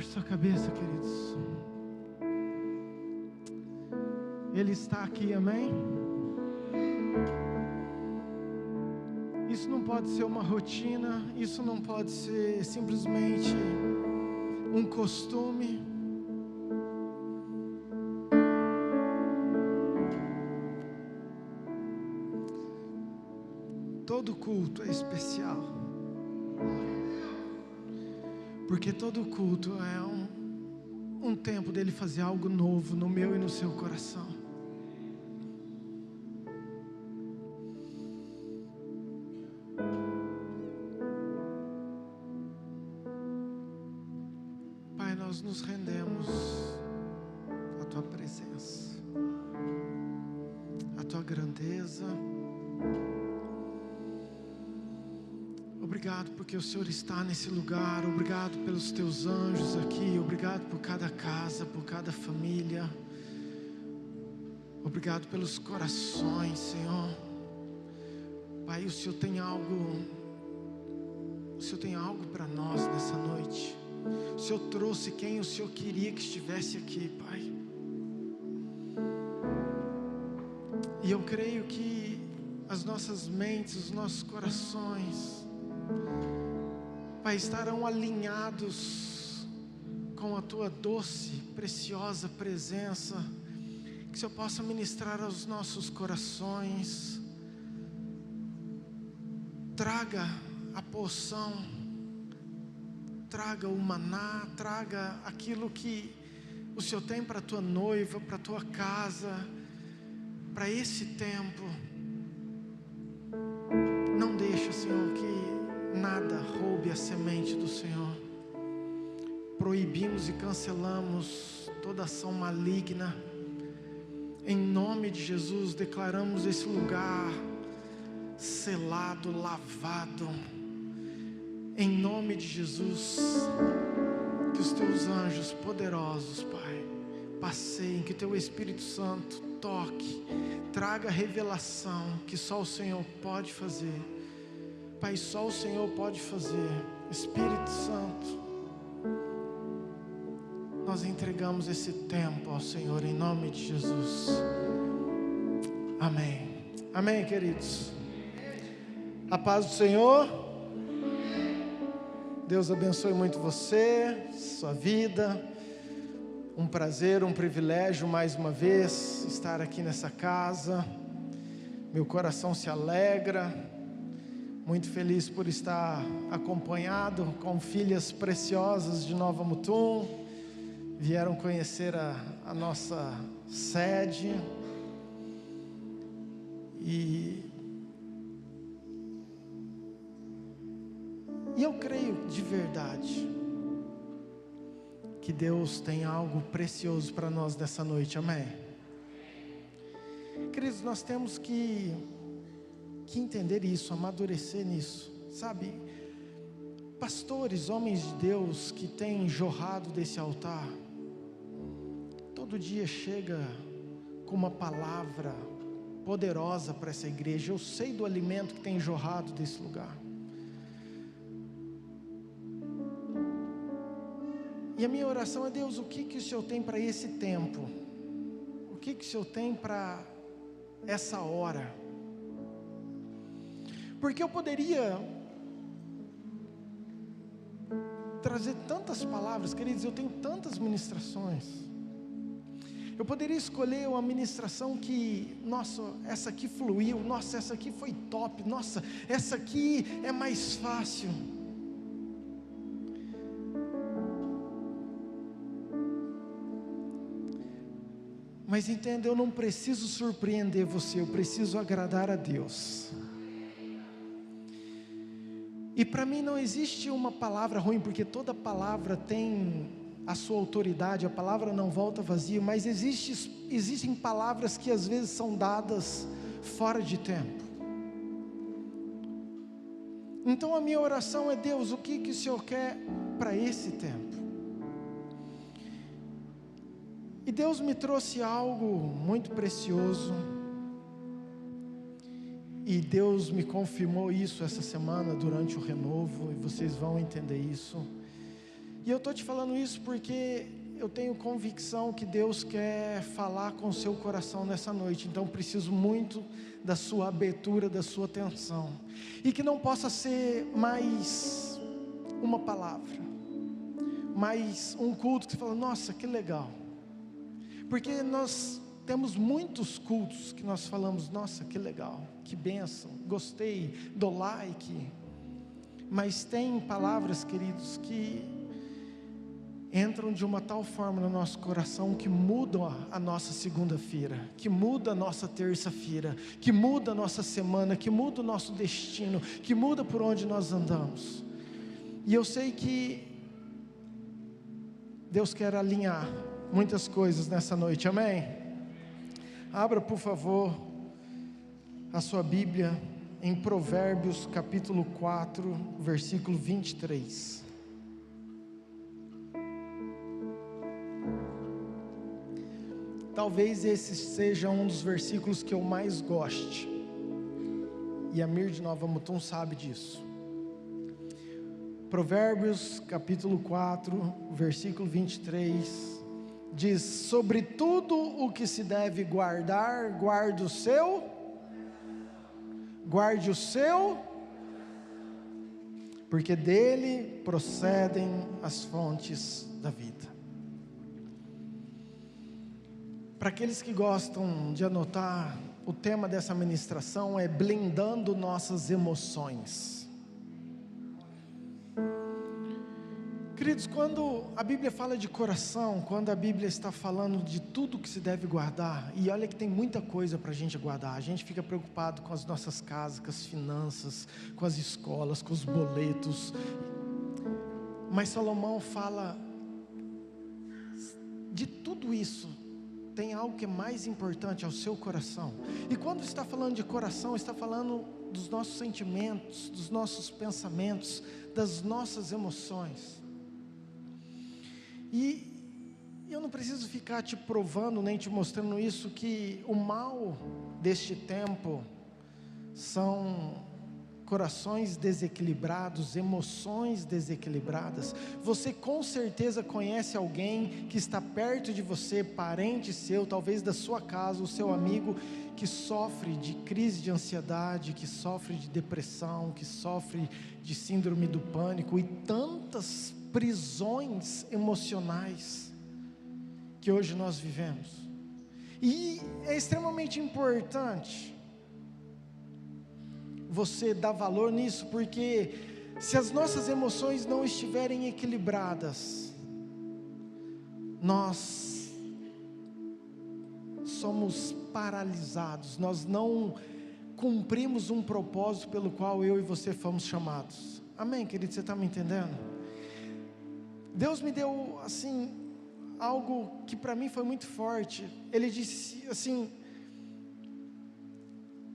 Sua cabeça, queridos. Ele está aqui, amém? Isso não pode ser uma rotina, isso não pode ser simplesmente um costume. Todo culto é especial. Porque todo culto é um tempo dele fazer algo novo no meu e no seu coração. Pai, nós nos rendemos à Tua presença, à Tua grandeza. Obrigado porque o Senhor está nesse lugar. Obrigado pelos Teus anjos aqui. Obrigado por cada casa, por cada família. Obrigado pelos corações, Senhor. Pai, o Senhor tem algo para nós nessa noite. O Senhor trouxe quem o Senhor queria que estivesse aqui, Pai. E eu creio que as nossas mentes, os nossos corações, Pai, estarão alinhados com a Tua doce, preciosa presença. Que o Senhor possa ministrar aos nossos corações. Traga a porção, traga o maná, traga aquilo que o Senhor tem para a Tua noiva, para a Tua casa, para esse tempo. Não deixa, Senhor, que nada roube a semente do Senhor. Proibimos e cancelamos toda ação maligna Em nome de Jesus, declaramos esse lugar selado, lavado. Em nome de Jesus, que os teus anjos poderosos, Pai, passeiem, que o teu Espírito Santo toque, traga revelação que só o Senhor pode fazer. Pai, só o Senhor pode fazer. Espírito Santo, nós entregamos esse tempo ao Senhor em nome de Jesus. Amém. Amém, queridos. A paz do Senhor. Deus abençoe muito você, sua vida. Um prazer, um privilégio mais uma vez estar aqui nessa casa. Meu coração se alegra. Muito feliz por estar acompanhado com filhas preciosas de Nova Mutum. Vieram conhecer a nossa sede. E eu creio de verdade que Deus tem algo precioso para nós nessa noite, amém? Queridos, nós temos que entender isso, amadurecer nisso, sabe? Pastores, homens de Deus que têm jorrado desse altar, todo dia chega com uma palavra poderosa para essa igreja. Eu sei do alimento que tem jorrado desse lugar. E a minha oração é: Deus, o que o Senhor tem para esse tempo? O que o Senhor tem para essa hora? Porque eu poderia trazer tantas palavras, queridos, eu tenho tantas ministrações. Eu poderia escolher uma ministração que, nossa, essa aqui fluiu, nossa, essa aqui foi top, nossa, essa aqui é mais fácil. Mas entenda, eu não preciso surpreender você, eu preciso agradar a Deus. E para mim não existe uma palavra ruim, porque toda palavra tem a sua autoridade, a palavra não volta vazia, mas existem palavras que às vezes são dadas fora de tempo. Então a minha oração é: Deus, o que o Senhor quer para esse tempo? E Deus me trouxe algo muito precioso, e Deus me confirmou isso essa semana durante o renovo, e vocês vão entender isso. E eu estou te falando isso porque eu tenho convicção que Deus quer falar com o seu coração nessa noite. Então preciso muito da sua abertura, da sua atenção, e que não possa ser mais uma palavra, mais um culto que você fala: nossa, que legal. Porque nós temos muitos cultos que nós falamos: nossa, que legal, que bênção, gostei, dou like. Mas tem palavras, queridos, que entram de uma tal forma no nosso coração que mudam a nossa segunda-feira, que muda a nossa terça-feira, que muda a nossa semana, que muda o nosso destino, que muda por onde nós andamos. E eu sei que Deus quer alinhar muitas coisas nessa noite, amém? Abra, por favor, a sua Bíblia em Provérbios capítulo 4, versículo 23. Talvez esse seja um dos versículos que eu mais goste, e a Mir de Nova Mutum sabe disso. Provérbios capítulo 4, versículo 23, diz: sobre tudo o que se deve guardar, guarde o seu, porque dele procedem as fontes da vida. Para aqueles que gostam de anotar, o tema dessa ministração é blindando nossas emoções. Queridos, quando a Bíblia fala de coração, quando a Bíblia está falando de tudo que se deve guardar, e olha que tem muita coisa para a gente guardar, a gente fica preocupado com as nossas casas, com as finanças, com as escolas, com os boletos, mas Salomão fala de tudo isso, tem algo que é mais importante ao seu coração. E quando está falando de coração, está falando dos nossos sentimentos, dos nossos pensamentos, das nossas emoções. E eu não preciso ficar te provando, nem te mostrando isso, que o mal deste tempo são corações desequilibrados, emoções desequilibradas. Você com certeza conhece alguém que está perto de você, parente seu, talvez da sua casa, o seu amigo, que sofre de crise de ansiedade, que sofre de depressão, que sofre de síndrome do pânico e tantas prisões emocionais que hoje nós vivemos. E é extremamente importante você dar valor nisso, porque se as nossas emoções não estiverem equilibradas, nós somos paralisados, nós não cumprimos um propósito pelo qual eu e você fomos chamados. Amém, querido? Você está me entendendo? Deus me deu assim algo que para mim foi muito forte. Ele disse assim: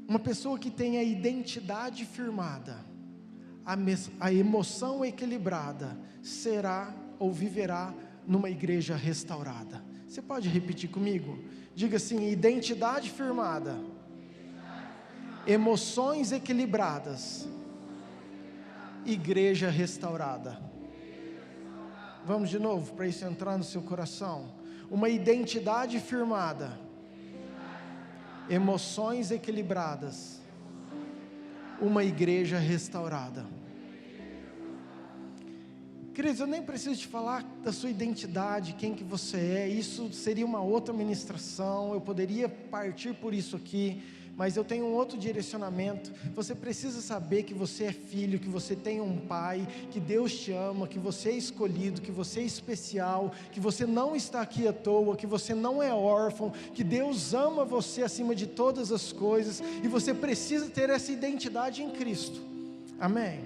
uma pessoa que tem a identidade firmada, a emoção equilibrada, será ou viverá numa igreja restaurada. Você pode repetir comigo? Diga assim: identidade firmada, emoções equilibradas, igreja restaurada. Vamos de novo, para isso entrar no seu coração. Uma identidade firmada, emoções equilibradas, uma igreja restaurada. Queridos, eu nem preciso te falar da sua identidade, quem que você é, isso seria uma outra ministração, eu poderia partir por isso aqui, mas eu tenho um outro direcionamento. Você precisa saber que você é filho, que você tem um pai, que Deus te ama, que você é escolhido, que você é especial, que você não está aqui à toa, que você não é órfão, que Deus ama você acima de todas as coisas, e você precisa ter essa identidade em Cristo. Amém?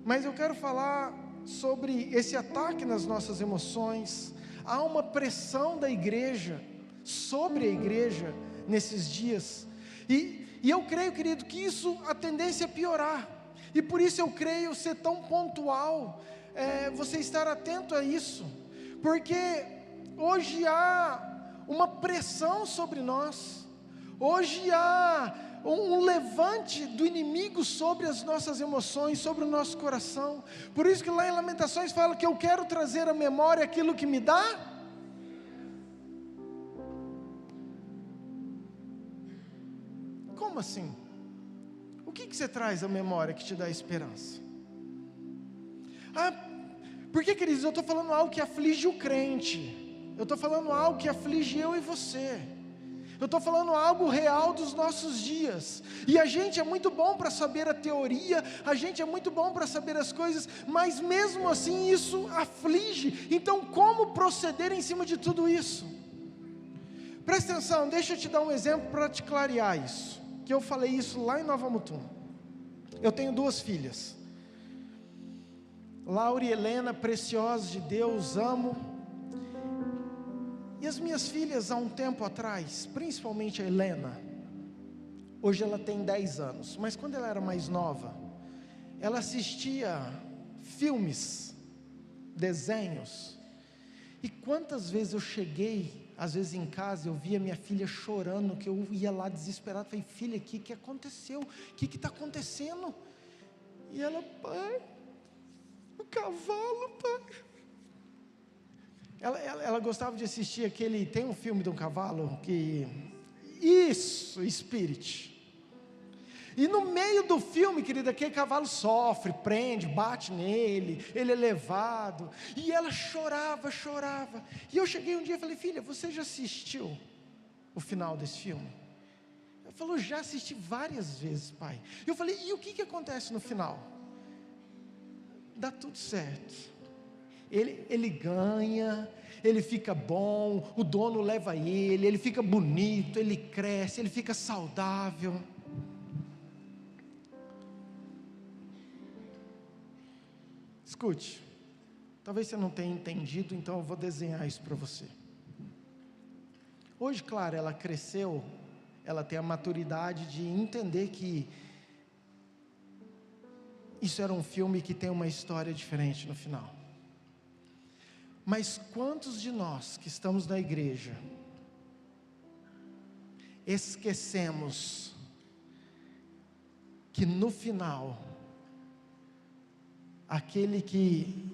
Mas eu quero falar sobre esse ataque nas nossas emoções. Há uma pressão da igreja sobre a igreja nesses dias, e eu creio, querido, que isso, a tendência é piorar, e por isso eu creio ser tão pontual, você estar atento a isso, porque hoje há uma pressão sobre nós, hoje há um levante do inimigo sobre as nossas emoções, sobre o nosso coração. Por isso que lá em Lamentações fala que eu quero trazer à memória aquilo que me dá. Como assim? O que você traz à memória que te dá esperança? Porque, queridos, eu estou falando algo que aflige o crente, eu estou falando algo que aflige eu e você, eu estou falando algo real dos nossos dias, e a gente é muito bom para saber a teoria, a gente é muito bom para saber as coisas, mas mesmo assim isso aflige. Então como proceder em cima de tudo isso? Presta atenção, deixa eu te dar um exemplo para te clarear isso, que eu falei isso lá em Nova Mutum. Eu tenho 2 filhas, Laura e Helena, preciosas de Deus, amo. E as minhas filhas, há um tempo atrás, principalmente a Helena, hoje ela tem 10 anos, mas quando ela era mais nova, ela assistia filmes, desenhos, e quantas vezes eu cheguei, às vezes em casa, eu via minha filha chorando, que eu ia lá desesperado, falei: filha, o que aconteceu? O que está acontecendo? E ela: pai, o cavalo, pai. Ela gostava de assistir aquele, tem um filme de um cavalo, Spirit. E no meio do filme, querida, aquele cavalo sofre, prende, bate nele, ele é levado, e ela chorava, e eu cheguei um dia e falei: filha, você já assistiu o final desse filme? Ela falou: já assisti várias vezes, pai. Eu falei: e o que acontece no final? Dá tudo certo, ele ganha, ele fica bom, o dono leva ele fica bonito, ele cresce, ele fica saudável. Escute, talvez você não tenha entendido, então eu vou desenhar isso para você. Hoje, claro, ela cresceu, ela tem a maturidade de entender que isso era um filme que tem uma história diferente no final. Mas quantos de nós que estamos na igreja esquecemos que no final, aquele que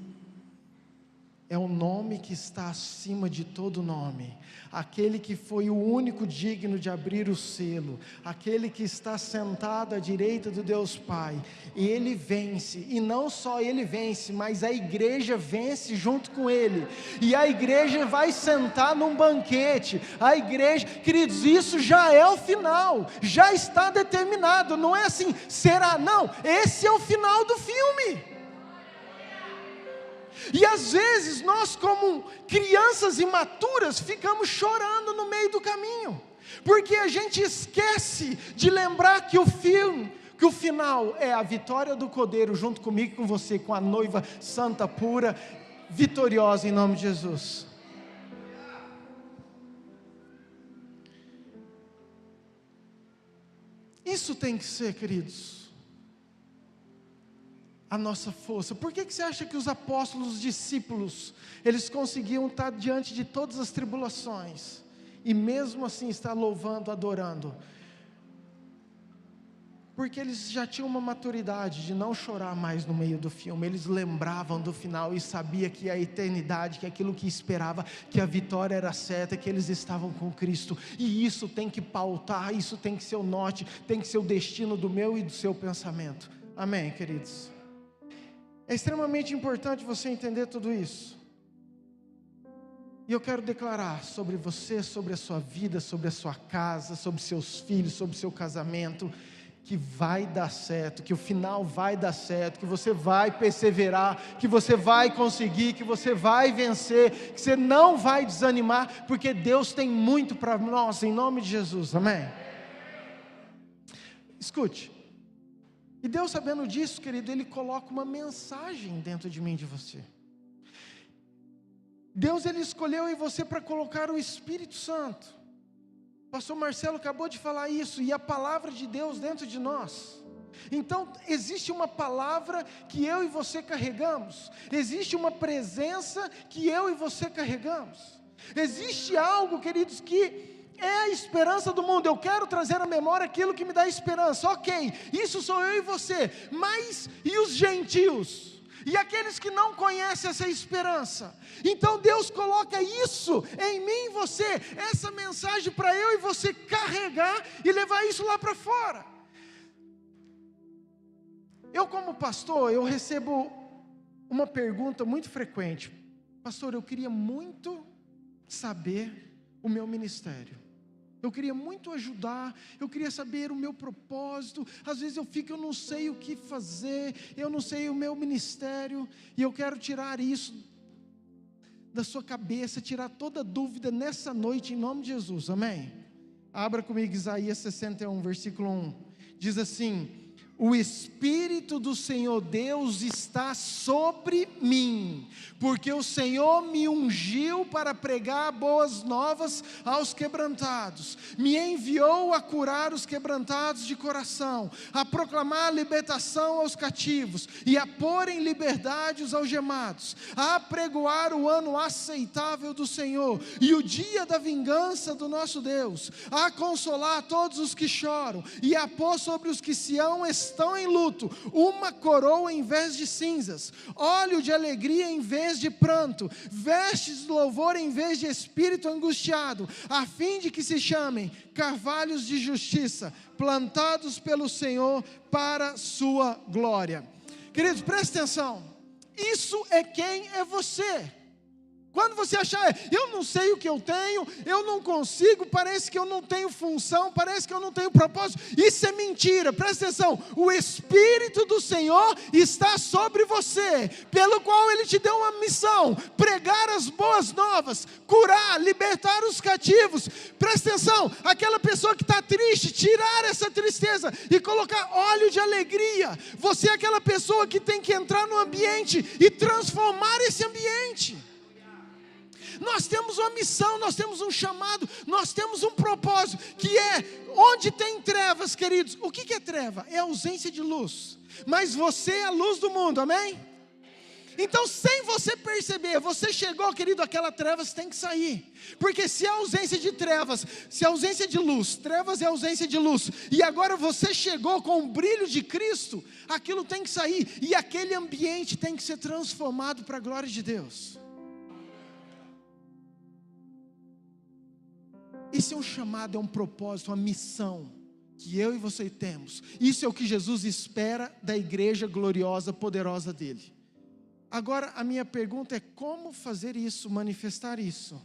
é o nome que está acima de todo nome, aquele que foi o único digno de abrir o selo, aquele que está sentado à direita do Deus Pai, ele vence, e não só ele vence, mas a igreja vence junto com ele, e a igreja vai sentar num banquete, a igreja, queridos, isso já é o final, já está determinado, não é assim, será, não, esse é o final do filme. E às vezes nós, como crianças imaturas, ficamos chorando no meio do caminho, porque a gente esquece de lembrar que o final é a vitória do Cordeiro junto comigo e com você, com a noiva santa, pura, vitoriosa em nome de Jesus. Isso tem que ser, queridos, a nossa força. Por que você acha que os apóstolos, os discípulos, eles conseguiam estar diante de todas as tribulações, e mesmo assim estar louvando, adorando? Porque eles já tinham uma maturidade de não chorar mais no meio do filme, eles lembravam do final, e sabia que a eternidade, que aquilo que esperava, que a vitória era certa, que eles estavam com Cristo, e isso tem que pautar, isso tem que ser o norte, tem que ser o destino do meu e do seu pensamento. Amém, queridos? É extremamente importante você entender tudo isso. E eu quero declarar sobre você, sobre a sua vida, sobre a sua casa, sobre seus filhos, sobre o seu casamento, que vai dar certo, que o final vai dar certo, que você vai perseverar, que você vai conseguir, que você vai vencer, que você não vai desanimar, porque Deus tem muito para nós, em nome de Jesus, amém? Escute. E Deus, sabendo disso, querido, Ele coloca uma mensagem dentro de mim e de você. Deus, Ele escolheu em você para colocar o Espírito Santo. O pastor Marcelo acabou de falar isso, e a palavra de Deus dentro de nós. Então, existe uma palavra que eu e você carregamos, existe uma presença que eu e você carregamos, existe algo, queridos, que é a esperança do mundo. Eu quero trazer à memória aquilo que me dá esperança, ok, isso sou eu e você, mas e os gentios? E aqueles que não conhecem essa esperança? Então Deus coloca isso em mim e você, essa mensagem para eu e você carregar e levar isso lá para fora. Eu, como pastor, eu recebo uma pergunta muito frequente: pastor, eu queria muito saber o meu ministério, eu queria muito ajudar, eu queria saber o meu propósito, às vezes eu não sei o que fazer, eu não sei o meu ministério, e eu quero tirar isso da sua cabeça, tirar toda dúvida nessa noite, em nome de Jesus, amém? Abra comigo Isaías 61, versículo 1, diz assim: o Espírito do Senhor Deus está sobre mim, porque o Senhor me ungiu para pregar boas novas aos quebrantados, me enviou a curar os quebrantados de coração, a proclamar a libertação aos cativos, e a pôr em liberdade os algemados, a apregoar o ano aceitável do Senhor, e o dia da vingança do nosso Deus, a consolar todos os que choram, e a pôr sobre os que Sião estão em luto uma coroa em vez de cinzas, óleo de alegria em vez de pranto, vestes de louvor em vez de espírito angustiado, a fim de que se chamem carvalhos de justiça, plantados pelo Senhor para sua glória. Queridos, presta atenção, isso é quem é você. Quando você achar, eu não sei o que eu tenho, eu não consigo, parece que eu não tenho função, parece que eu não tenho propósito, isso é mentira, presta atenção, o Espírito do Senhor está sobre você, pelo qual Ele te deu uma missão, pregar as boas novas, curar, libertar os cativos. Presta atenção, aquela pessoa que está triste, tirar essa tristeza e colocar óleo de alegria. Você é aquela pessoa que tem que entrar no ambiente e transformar esse ambiente. Nós temos uma missão, nós temos um chamado, nós temos um propósito, que é, onde tem trevas, queridos, o que é treva? É a ausência de luz, mas você é a luz do mundo, amém? Então, sem você perceber, você chegou, querido, aquela trevas tem que sair, porque se a ausência de trevas, se a ausência de luz, trevas é ausência de luz, e agora você chegou com o brilho de Cristo, aquilo tem que sair, e aquele ambiente tem que ser transformado para a glória de Deus. Esse é um chamado, é um propósito, uma missão, que eu e você temos. Isso é o que Jesus espera da igreja gloriosa, poderosa dele. Agora, a minha pergunta é: como fazer isso, manifestar isso,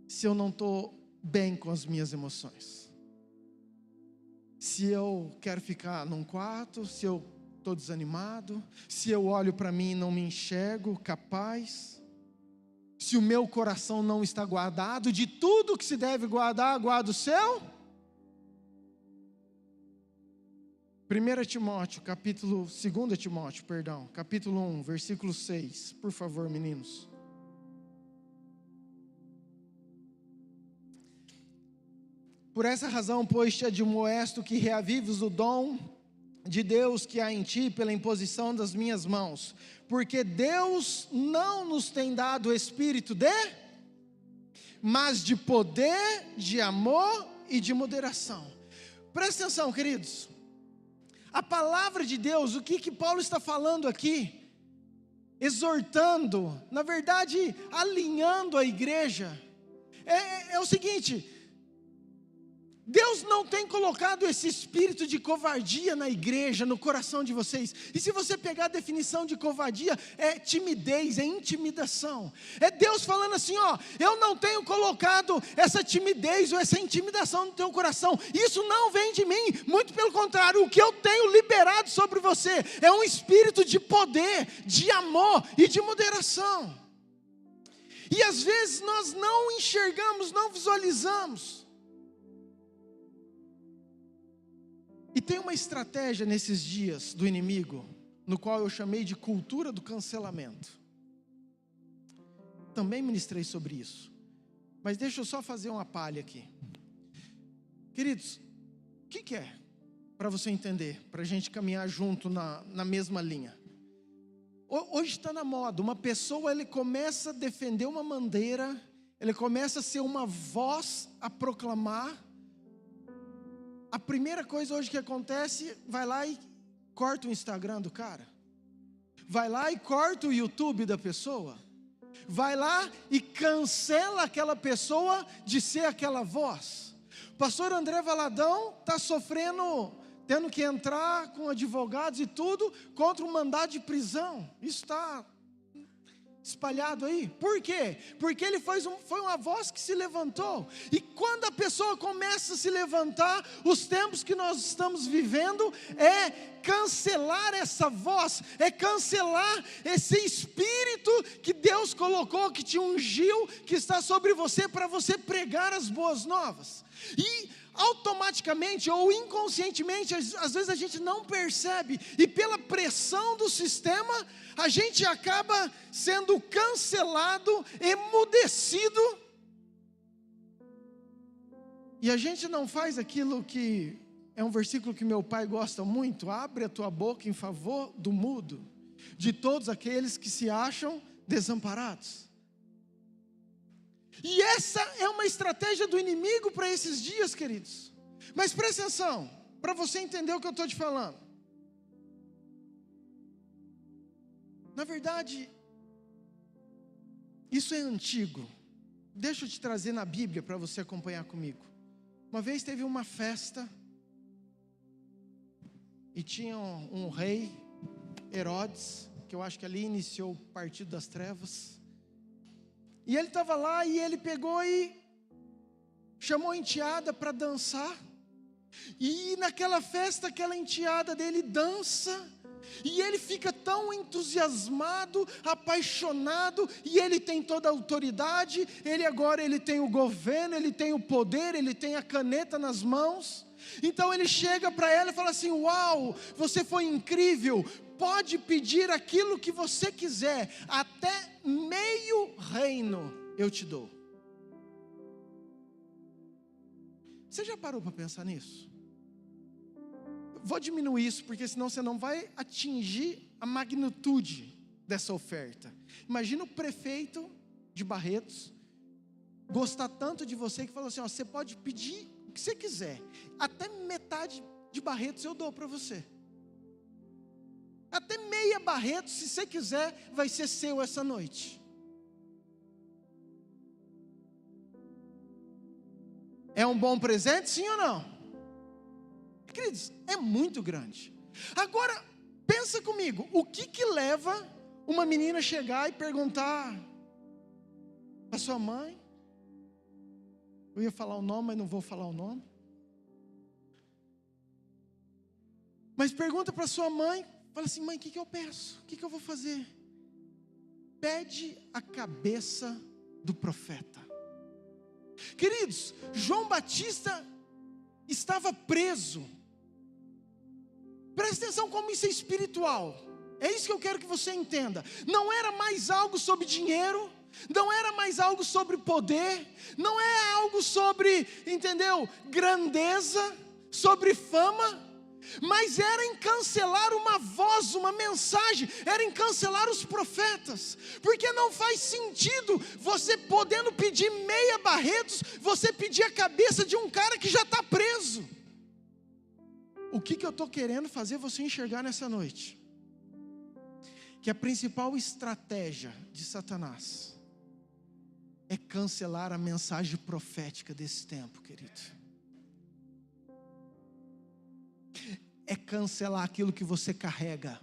se eu não estou bem com as minhas emoções? Se eu quero ficar num quarto, se eu estou desanimado, se eu olho para mim e não me enxergo capaz, se o meu coração não está guardado, de tudo que se deve guardar, guarda o seu? 2 Timóteo, capítulo 1, versículo 6, por favor, meninos. Por essa razão, pois, te admoesto que reavives o dom de Deus que há em ti pela imposição das minhas mãos, porque Deus não nos tem dado espírito mas de poder, de amor e de moderação. Presta atenção, queridos. A palavra de Deus, o que Paulo está falando aqui? Exortando, na verdade, alinhando a igreja. É o seguinte: Deus não tem colocado esse espírito de covardia na igreja, no coração de vocês. E se você pegar a definição de covardia, é timidez, é intimidação. É Deus falando assim, ó: eu não tenho colocado essa timidez ou essa intimidação no teu coração. Isso não vem de mim, muito pelo contrário, o que eu tenho liberado sobre você é um espírito de poder, de amor e de moderação. E às vezes nós não enxergamos, não visualizamos. E tem uma estratégia nesses dias do inimigo, no qual eu chamei de cultura do cancelamento. Também ministrei sobre isso, mas deixa eu só fazer uma palha aqui. Queridos, o que é? Para você entender, para a gente caminhar junto na mesma linha. Hoje está na moda, uma pessoa, ele começa a defender uma bandeira, ele começa a ser uma voz a proclamar. A primeira coisa hoje que acontece, vai lá e corta o Instagram do cara, vai lá e corta o YouTube da pessoa, vai lá e cancela aquela pessoa de ser aquela voz. Pastor André Valadão está sofrendo, tendo que entrar com advogados e tudo, contra um mandado de prisão. Isso está espalhado aí. Por quê? Porque ele foi uma voz que se levantou. E quando a pessoa começa a se levantar, os tempos que nós estamos vivendo é cancelar essa voz, é cancelar esse espírito que Deus colocou, que te ungiu, que está sobre você, para você pregar as boas novas. E automaticamente ou inconscientemente, às vezes a gente não percebe, e pela pressão do sistema, a gente acaba sendo cancelado, emudecido, e a gente não faz aquilo que é um versículo que meu pai gosta muito: abre a tua boca em favor do mudo, de todos aqueles que se acham desamparados. E essa é uma estratégia do inimigo para esses dias, queridos. Mas presta atenção, para você entender o que eu estou te falando. Na verdade, isso é antigo. Deixa eu te trazer na Bíblia para você acompanhar comigo. Uma vez teve uma festa, e tinha um rei, Herodes, que eu acho que ali iniciou o partido das trevas. E ele estava lá e ele pegou e chamou a enteada para dançar. E naquela festa, aquela enteada dele dança. E ele fica tão entusiasmado, apaixonado. E ele tem toda a autoridade. Ele tem o governo, ele tem o poder, ele tem a caneta nas mãos. Então ele chega para ela e fala assim: uau, você foi incrível. Pode pedir aquilo que você quiser, até meio reino eu te dou. Você já parou para pensar nisso? Vou diminuir isso, porque senão você não vai atingir a magnitude dessa oferta. Imagina o prefeito de Barretos gostar tanto de você que falou assim: ó, você pode pedir o que você quiser, até metade de Barretos eu dou para você, até meia Barretos, se você quiser, vai ser seu essa noite. É um bom presente, sim ou não? Queridos, é muito grande. Agora, pensa comigo, o que leva uma menina chegar e perguntar para sua mãe? Eu ia falar o nome, mas não vou falar o nome. Mas pergunta para sua mãe, fala assim: mãe, o que eu peço? O que eu vou fazer? Pede a cabeça do profeta. Queridos, João Batista estava preso. Presta atenção como isso é espiritual. É isso que eu quero que você entenda. Não era mais algo sobre dinheiro, não era mais algo sobre poder, não é algo sobre, entendeu, grandeza, sobre fama, mas era em cancelar uma voz, uma mensagem, era em cancelar os profetas, porque não faz sentido você podendo pedir meia Barretos, você pedir a cabeça de um cara que já está preso. O que eu estou querendo fazer você enxergar nessa noite? Que a principal estratégia de Satanás é cancelar a mensagem profética desse tempo, querido. É cancelar aquilo que você carrega.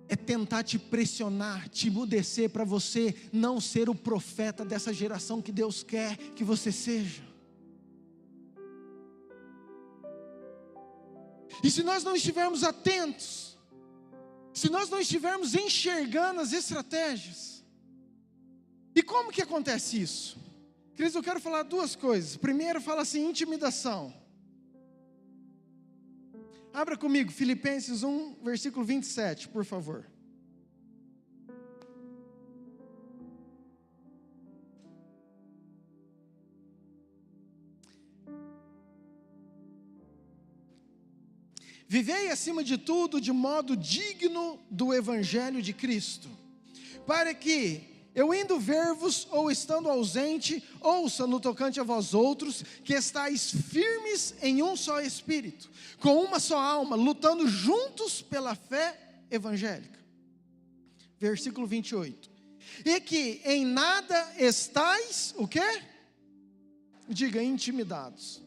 É tentar te pressionar, te emudecer para você não ser o profeta dessa geração que Deus quer que você seja. E se nós não estivermos atentos, se nós não estivermos enxergando as estratégias, e como que acontece isso? Queridos, eu quero falar duas coisas. Primeiro, fala assim, intimidação. Abra comigo, Filipenses 1, versículo 27, por favor. Vivei acima de tudo de modo digno do Evangelho de Cristo, para que, eu indo ver-vos ou estando ausente, ouça no tocante a vós outros, que estáis firmes em um só Espírito, com uma só alma, lutando juntos pela fé evangélica. Versículo 28. E que em nada estáis, o quê? Diga, intimidados.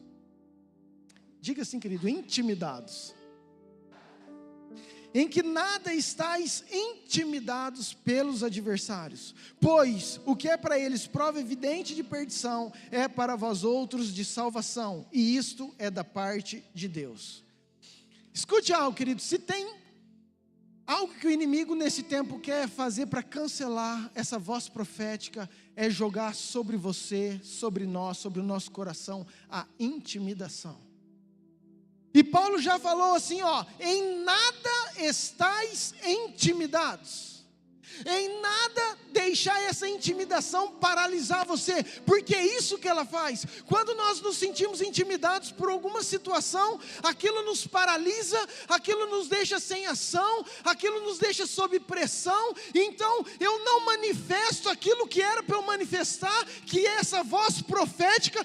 Diga assim, querido, intimidados. Em que nada estáis intimidados pelos adversários, pois o que é para eles prova evidente de perdição, é para vós outros de salvação, e isto é da parte de Deus. Escute algo, querido, se tem algo que o inimigo nesse tempo quer fazer para cancelar essa voz profética, é jogar sobre você, sobre nós, sobre o nosso coração, a intimidação. E Paulo já falou assim, ó, em nada estáis intimidados. Em nada deixar essa intimidação paralisar você, porque é isso que ela faz. Quando nós nos sentimos intimidados por alguma situação, aquilo nos paralisa, aquilo nos deixa sem ação, aquilo nos deixa sob pressão. Então eu não manifesto aquilo que era para eu manifestar, que é essa voz profética,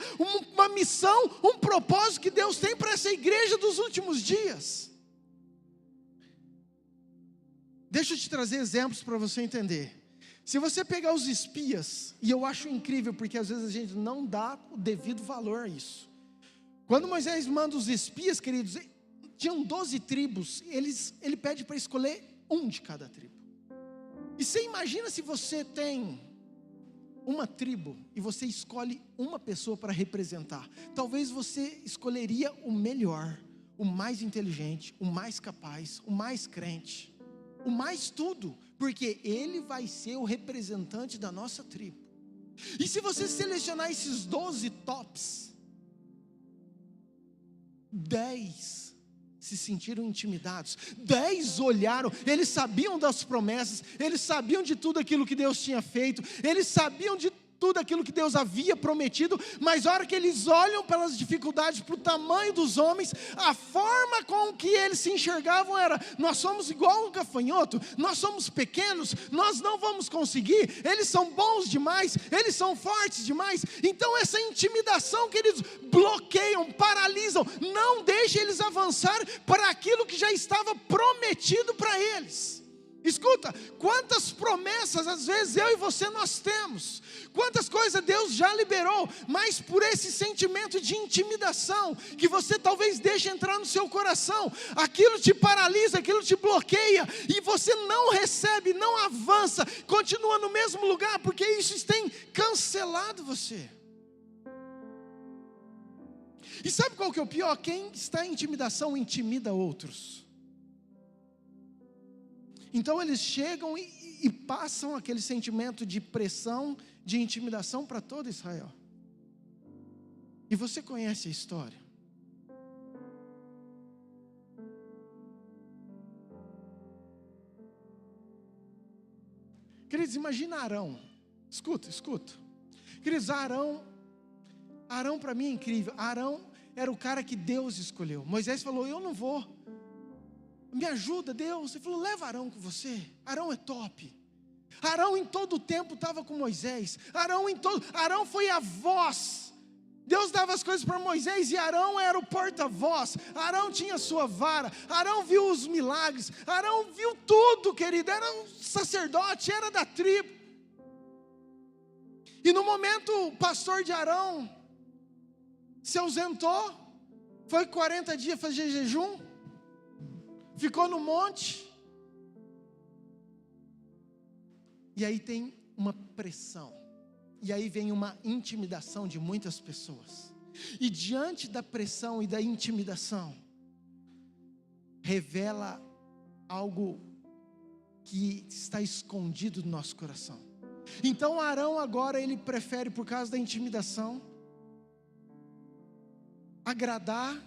uma missão, um propósito que Deus tem para essa igreja dos últimos dias. Deixa eu te trazer exemplos para você entender. Se você pegar os espias, e eu acho incrível, porque às vezes a gente não dá o devido valor a isso. Quando Moisés manda os espias, queridos, tinham 12 tribos, ele pede para escolher um de cada tribo. E você imagina se você tem uma tribo, e você escolhe uma pessoa para representar. Talvez você escolheria o melhor, o mais inteligente, o mais capaz, o mais crente, o mais tudo, porque ele vai ser o representante da nossa tribo. E se você selecionar esses 12 tops, 10 se sentiram intimidados. 10 olharam, eles sabiam das promessas, eles sabiam de tudo aquilo que Deus tinha feito, eles sabiam de tudo aquilo que Deus havia prometido, mas a hora que eles olham pelas dificuldades, para o tamanho dos homens, a forma com que eles se enxergavam era: nós somos igual um gafanhoto, nós somos pequenos, nós não vamos conseguir, eles são bons demais, eles são fortes demais. Então essa intimidação que eles bloqueiam, paralisam, não deixa eles avançar para aquilo que já estava prometido para eles. Escuta, quantas promessas às vezes eu e você nós temos, quantas coisas Deus já liberou, mas por esse sentimento de intimidação, que você talvez deixe entrar no seu coração, aquilo te paralisa, aquilo te bloqueia, e você não recebe, não avança, continua no mesmo lugar, porque isso tem cancelado você. E sabe qual que é o pior? Quem está em intimidação intimida outros. Então eles chegam e passam aquele sentimento de pressão, de intimidação para todo Israel. E você conhece a história. Queridos, imagina Arão. Escuta. Queridos, Arão para mim é incrível. Arão era o cara que Deus escolheu. Moisés falou: eu não vou. Me ajuda, Deus. Ele falou: leva Arão com você. Arão é top. Arão em todo o tempo estava com Moisés. Arão foi a voz. Deus dava as coisas para Moisés e Arão era o porta-voz. Arão tinha sua vara. Arão viu os milagres. Arão viu tudo, querido. Era um sacerdote, era da tribo. E no momento o pastor de Arão se ausentou. Foi 40 dias fazer jejum. Ficou no monte, e aí tem uma pressão, e aí vem uma intimidação de muitas pessoas, e diante da pressão e da intimidação, revela algo que está escondido no nosso coração. Então Arão agora ele prefere, por causa da intimidação, agradar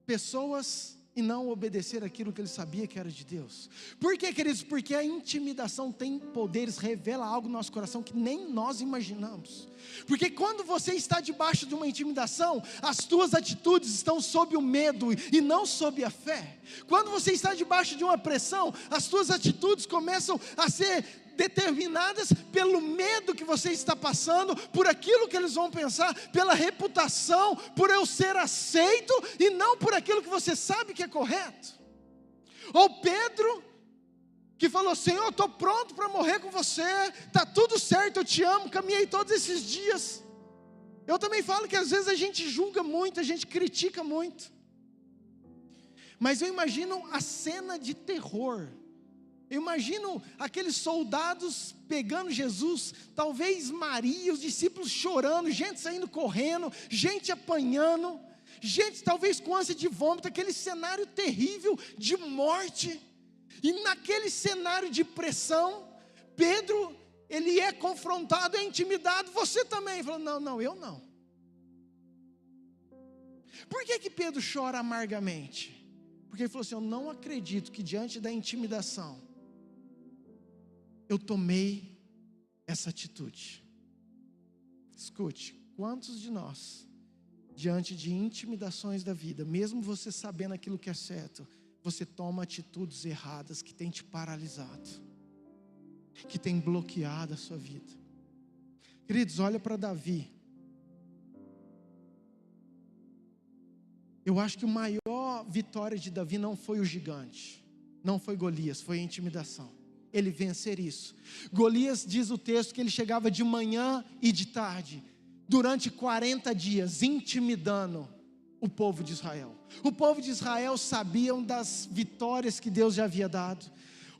pessoas e não obedecer aquilo que ele sabia que era de Deus. Por quê, queridos? Porque a intimidação tem poderes, revela algo no nosso coração que nem nós imaginamos. Porque quando você está debaixo de uma intimidação, as tuas atitudes estão sob o medo e não sob a fé. Quando você está debaixo de uma pressão, as tuas atitudes começam a ser determinadas pelo medo que você está passando, por aquilo que eles vão pensar, pela reputação, por eu ser aceito, e não por aquilo que você sabe que é correto. Ou Pedro, que falou: Senhor, estou pronto para morrer com você, está tudo certo, eu te amo, caminhei todos esses dias. Eu também falo que às vezes a gente julga muito, a gente critica muito, mas eu imagino a cena de terror. Eu imagino aqueles soldados pegando Jesus, talvez Maria, os discípulos chorando, gente saindo correndo, gente apanhando, gente talvez com ânsia de vômito, aquele cenário terrível de morte. E naquele cenário de pressão, Pedro, ele é confrontado, é intimidado. Você também. Ele falou: não, eu não. Por que Pedro chora amargamente? Porque ele falou assim: eu não acredito que diante da intimidação eu tomei essa atitude. Escute, quantos de nós, diante de intimidações da vida, mesmo você sabendo aquilo que é certo, você toma atitudes erradas que tem te paralisado, que tem bloqueado a sua vida? Queridos, olha para Davi. Eu acho que a maior vitória de Davi não foi o gigante, não foi Golias, foi a intimidação. Ele vencer isso. Golias, diz o texto, que ele chegava de manhã e de tarde, durante 40 dias, intimidando o povo de Israel. O povo de Israel sabiam das vitórias que Deus já havia dado.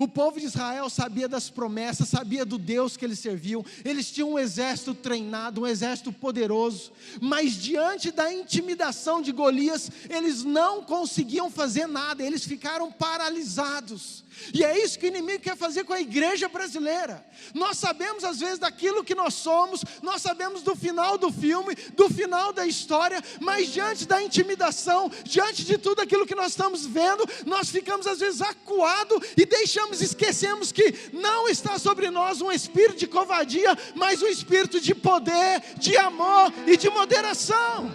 O povo de Israel sabia das promessas, sabia do Deus que eles serviam, eles tinham um exército treinado, um exército poderoso, mas diante da intimidação de Golias, eles não conseguiam fazer nada, eles ficaram paralisados. E é isso que o inimigo quer fazer com a igreja brasileira. Nós sabemos às vezes daquilo que nós somos, nós sabemos do final do filme, do final da história, mas diante da intimidação, diante de tudo aquilo que nós estamos vendo, nós ficamos às vezes acuados e esquecemos que não está sobre nós um espírito de covardia, mas um espírito de poder, de amor e de moderação.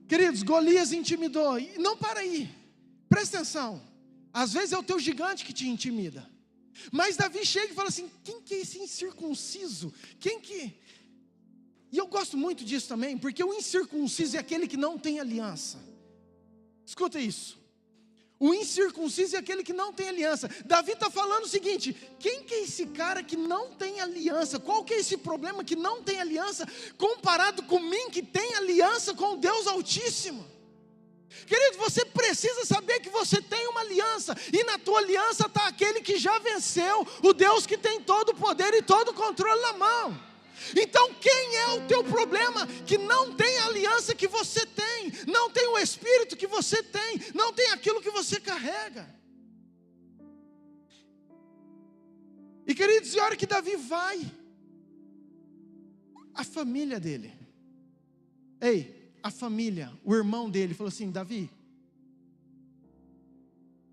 Queridos, Golias intimidou, e não para aí, presta atenção, às vezes é o teu gigante que te intimida, mas Davi chega e fala assim: quem que é esse incircunciso? E eu gosto muito disso também, porque o incircunciso é aquele que não tem aliança. Escuta isso, o incircunciso é aquele que não tem aliança. Davi está falando o seguinte: quem que é esse cara que não tem aliança? Qual que é esse problema que não tem aliança, comparado com mim que tem aliança com o Deus Altíssimo? Querido, você precisa saber que você tem uma aliança, e na tua aliança está aquele que já venceu, o Deus que tem todo o poder e todo o controle na mão. Então quem é o teu problema que não tem a aliança que você tem, não tem o espírito que você tem, não tem aquilo que você carrega? E queridos, e a hora que Davi vai, a família dele, a família, o irmão dele falou assim: Davi,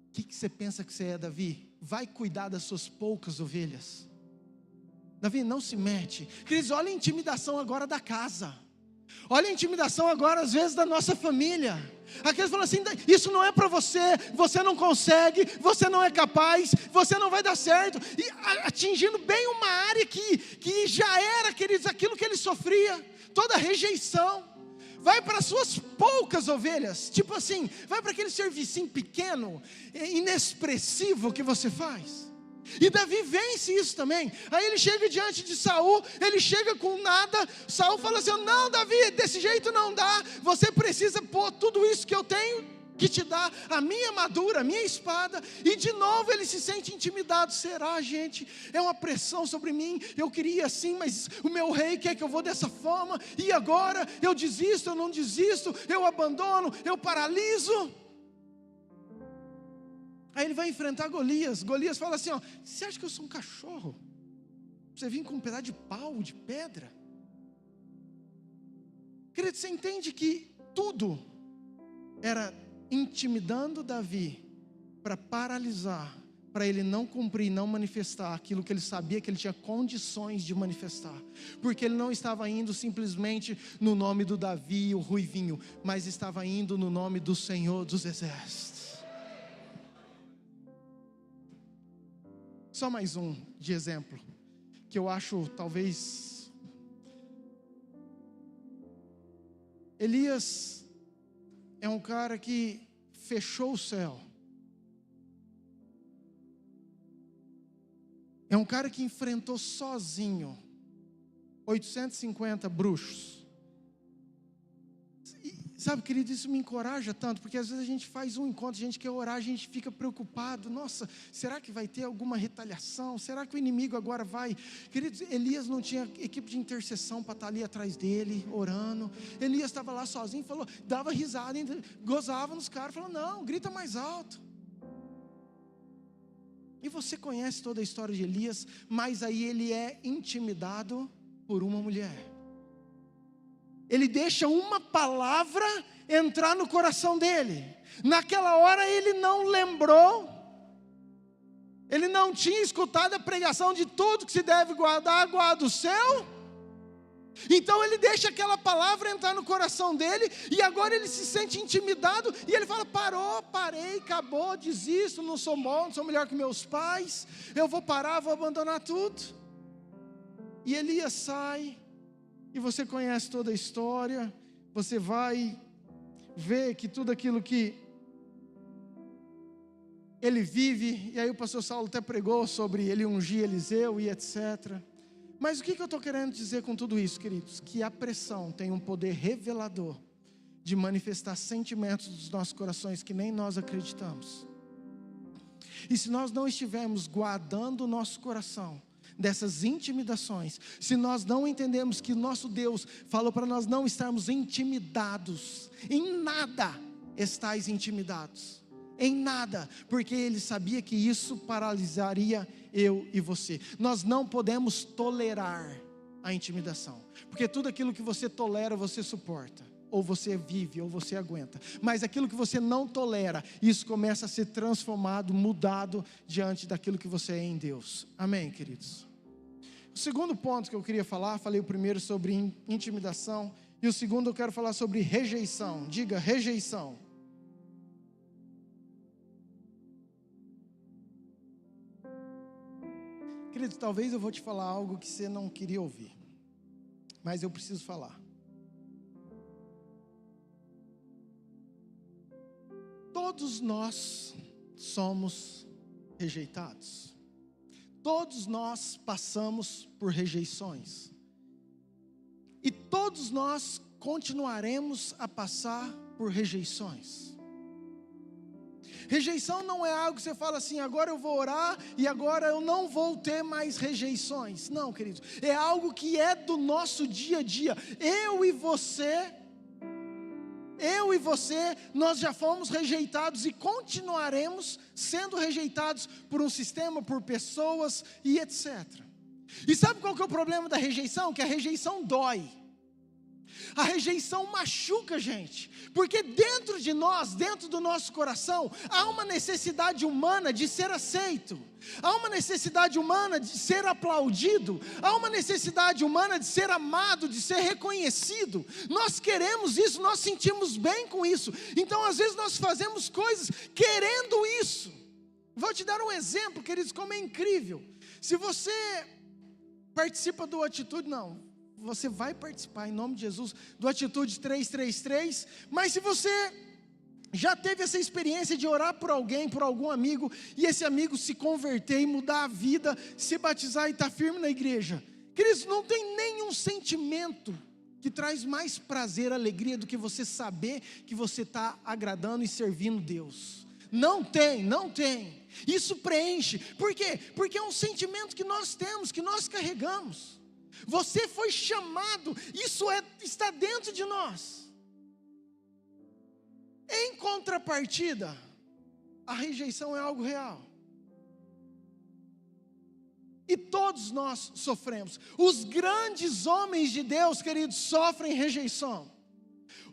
o que você pensa que você é, Davi? Vai cuidar das suas poucas ovelhas. Davi, não se mete. Queridos, olha a intimidação agora da casa. Olha a intimidação agora às vezes da nossa família. Aqueles falam assim: isso não é para você, você não consegue, você não é capaz, você não vai dar certo. E atingindo bem uma área que já era, queridos, aquilo que ele sofria, toda a rejeição. Vai para as suas poucas ovelhas, tipo assim, vai para aquele servicinho pequeno, inexpressivo que você faz. E Davi vence isso também. Aí ele chega diante de Saul, ele chega com nada. Saul fala assim: não, Davi, desse jeito não dá, você precisa pôr tudo isso que eu tenho que te dá, a minha armadura, a minha espada. E de novo ele se sente intimidado. Será, gente? É uma pressão sobre mim. Eu queria assim, mas o meu rei quer que eu vou dessa forma. E agora eu desisto, eu não desisto, eu abandono, eu paraliso. Aí ele vai enfrentar Golias. Golias fala assim: ó, você acha que eu sou um cachorro? Você vem com um pedaço de pau, de pedra? Querido, você entende que tudo era intimidando Davi para paralisar, para ele não cumprir, não manifestar aquilo que ele sabia que ele tinha condições de manifestar, porque ele não estava indo simplesmente no nome do Davi, o Ruivinho, mas estava indo no nome do Senhor dos Exércitos. Só mais um de exemplo, que eu acho talvez... Elias é um cara que fechou o céu. É um cara que enfrentou sozinho 850 bruxos. Sabe, querido, isso me encoraja tanto, porque às vezes a gente faz um encontro, a gente quer orar, a gente fica preocupado. Nossa, será que vai ter alguma retaliação? Será que o inimigo agora vai? Queridos, Elias não tinha equipe de intercessão para estar ali atrás dele, orando. Elias estava lá sozinho, falou, dava risada, gozava nos caras, falou: não, grita mais alto. E você conhece toda a história de Elias, mas aí ele é intimidado por uma mulher. Ele deixa uma palavra entrar no coração dele. Naquela hora ele não lembrou, ele não tinha escutado a pregação de tudo que se deve guardar, guarda o seu. Então ele deixa aquela palavra entrar no coração dele, e agora ele se sente intimidado, e ele fala: parei, acabou, desisto, não sou bom, não sou melhor que meus pais, eu vou parar, vou abandonar tudo. E Elias sai. E você conhece toda a história, você vai ver que tudo aquilo que ele vive, e aí o pastor Saulo até pregou sobre ele ungir Eliseu e etc. Mas o que eu estou querendo dizer com tudo isso, queridos? Que a pressão tem um poder revelador de manifestar sentimentos dos nossos corações que nem nós acreditamos. E se nós não estivermos guardando o nosso coração dessas intimidações, se nós não entendemos que o nosso Deus falou para nós não estarmos intimidados, em nada estáis intimidados, em nada, porque Ele sabia que isso paralisaria eu e você. Nós não podemos tolerar a intimidação, porque tudo aquilo que você tolera, você suporta, ou você vive, ou você aguenta. Mas aquilo que você não tolera, isso começa a ser transformado, mudado diante daquilo que você é em Deus. Amém, queridos? O segundo ponto que eu queria falar, falei o primeiro sobre intimidação, e o segundo eu quero falar sobre rejeição. Diga, rejeição. Queridos, talvez eu vou te falar algo que você não queria ouvir, mas eu preciso falar. Todos nós somos rejeitados. Todos nós passamos por rejeições. E todos nós continuaremos a passar por rejeições. Rejeição não é algo que você fala assim, agora eu vou orar e agora eu não vou ter mais rejeições. Não, queridos, é algo que é do nosso dia a dia. Eu e você, nós já fomos rejeitados e continuaremos sendo rejeitados por um sistema, por pessoas e etc. E sabe qual que é o problema da rejeição? Que a rejeição dói. A rejeição machuca a gente, porque dentro de nós, dentro do nosso coração, há uma necessidade humana de ser aceito, há uma necessidade humana de ser aplaudido, há uma necessidade humana de ser amado, de ser reconhecido. Nós queremos isso, nós sentimos bem com isso, então às vezes nós fazemos coisas querendo isso. Vou te dar um exemplo, queridos, como é incrível. Se você participa do Atitude, você vai participar em nome de Jesus do Atitude 333, mas se você já teve essa experiência de orar por alguém, por algum amigo, e esse amigo se converter e mudar a vida, se batizar e estar firme na igreja, queridos, não tem nenhum sentimento que traz mais prazer, alegria do que você saber que você está agradando e servindo Deus. Não tem, isso preenche. Por quê? Porque é um sentimento que nós temos, que nós carregamos. Você foi chamado, isso está dentro de nós. Em contrapartida, a rejeição é algo real. E todos nós sofremos. Os grandes homens de Deus, queridos, sofrem rejeição.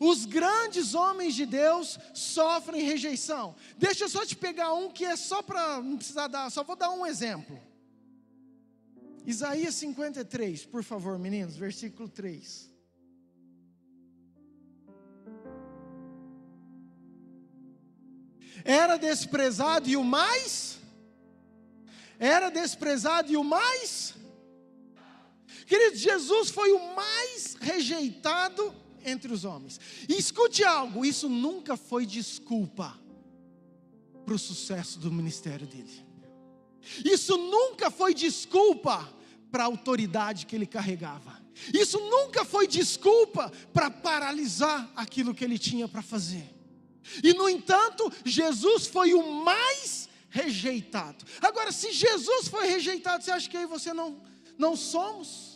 Os grandes homens de Deus sofrem rejeição. Deixa eu só te pegar um que é só para, não precisar dar, só vou dar um exemplo. Isaías 53, por favor, meninos, versículo 3. Era desprezado e o mais? Queridos, Jesus foi o mais rejeitado entre os homens. E escute algo, isso nunca foi desculpa para o sucesso do ministério dele. Isso nunca foi desculpa para a autoridade que ele carregava. Isso nunca foi desculpa para paralisar aquilo que ele tinha para fazer. E no entanto, Jesus foi o mais rejeitado. Agora, se Jesus foi rejeitado, você acha que eu e você não somos?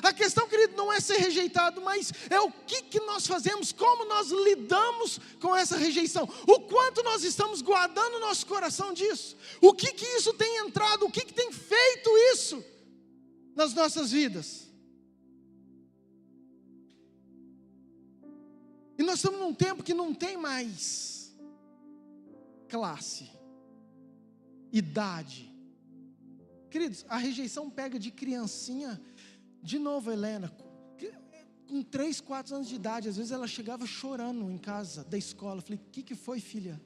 A questão, querido, não é ser rejeitado, mas é o que nós fazemos, como nós lidamos com essa rejeição, o quanto nós estamos guardando o nosso coração disso, o que isso tem entrado, o que tem feito isso nas nossas vidas. E nós estamos num tempo que não tem mais classe, idade. Queridos, a rejeição pega de criancinha. De novo, Helena, com 3, 4 anos de idade, às vezes ela chegava chorando em casa da escola. Falei, o que foi, filha?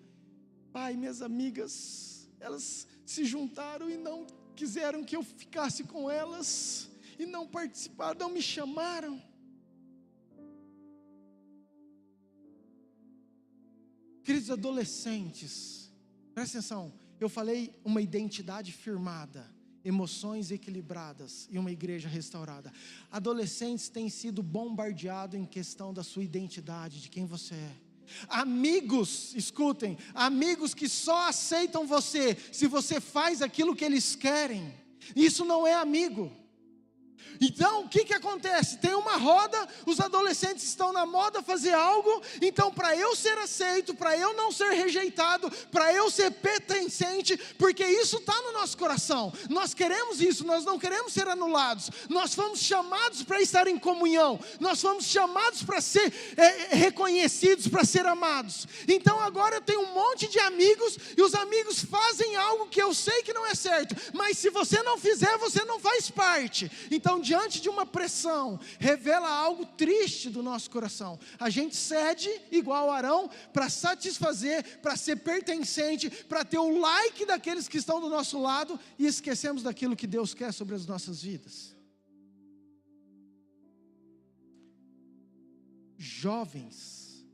Pai, minhas amigas, elas se juntaram e não quiseram que eu ficasse com elas, e não participaram, não me chamaram. Queridos adolescentes, presta atenção, eu falei uma identidade firmada. emoções equilibradas e uma igreja restaurada. Adolescentes têm sido bombardeados em questão da sua identidade, de quem você é. Amigos, escutem, amigos que só aceitam você se você faz aquilo que eles querem. Isso não é amigo. Então o que acontece? Tem uma roda, os adolescentes estão na moda fazer algo. Então para eu ser aceito, para eu não ser rejeitado, para eu ser pertencente, porque isso está no nosso coração, nós queremos isso, nós não queremos ser anulados. Nós fomos chamados para estar em comunhão, nós fomos chamados para ser reconhecidos, para ser amados. Então agora eu tenho um monte de amigos, e os amigos fazem algo que eu sei que não é certo, mas se você não fizer, você não faz parte. Então diante de uma pressão, revela algo triste do nosso coração. A gente cede igual Arão para satisfazer, para ser pertencente, para ter o like daqueles que estão do nosso lado, e esquecemos daquilo que Deus quer sobre as nossas vidas. Jovens,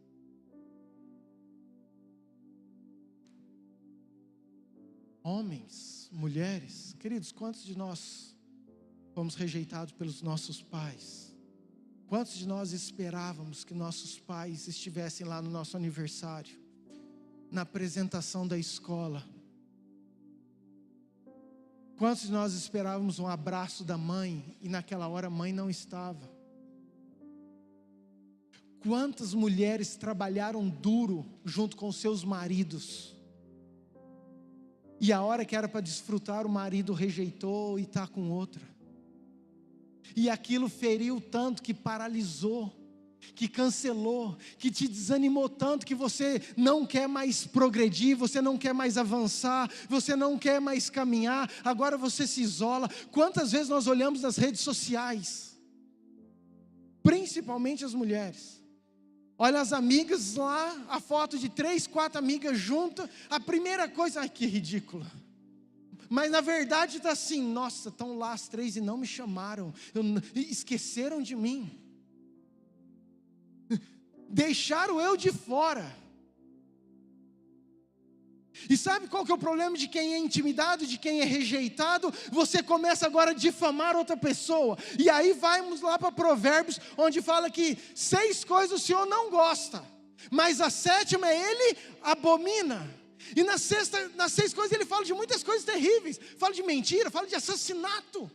homens, mulheres, queridos, quantos de nós fomos rejeitados pelos nossos pais? Quantos de nós esperávamos que nossos pais estivessem lá no nosso aniversário, na apresentação da escola? Quantos de nós esperávamos um abraço da mãe e naquela hora a mãe não estava? Quantas mulheres trabalharam duro junto com seus maridos, e a hora que era para desfrutar, o marido rejeitou e está com outra? E aquilo feriu tanto que paralisou, que cancelou, que te desanimou tanto que você não quer mais progredir, você não quer mais avançar, você não quer mais caminhar, agora você se isola. Quantas vezes nós olhamos nas redes sociais, principalmente as mulheres, olha as amigas lá, a foto de 3, 4 amigas juntas, a primeira coisa, ai que ridícula. Mas na verdade está assim: nossa, estão lá as 3 e não me chamaram, esqueceram de mim, deixaram eu de fora. E sabe qual que é o problema de quem é intimidado, de quem é rejeitado? Você começa agora a difamar outra pessoa. E aí vamos lá para Provérbios, onde fala que 6 coisas o Senhor não gosta, mas a 7ª ele abomina. E nas 6 coisas ele fala de muitas coisas terríveis. Fala de mentira, fala de assassinato.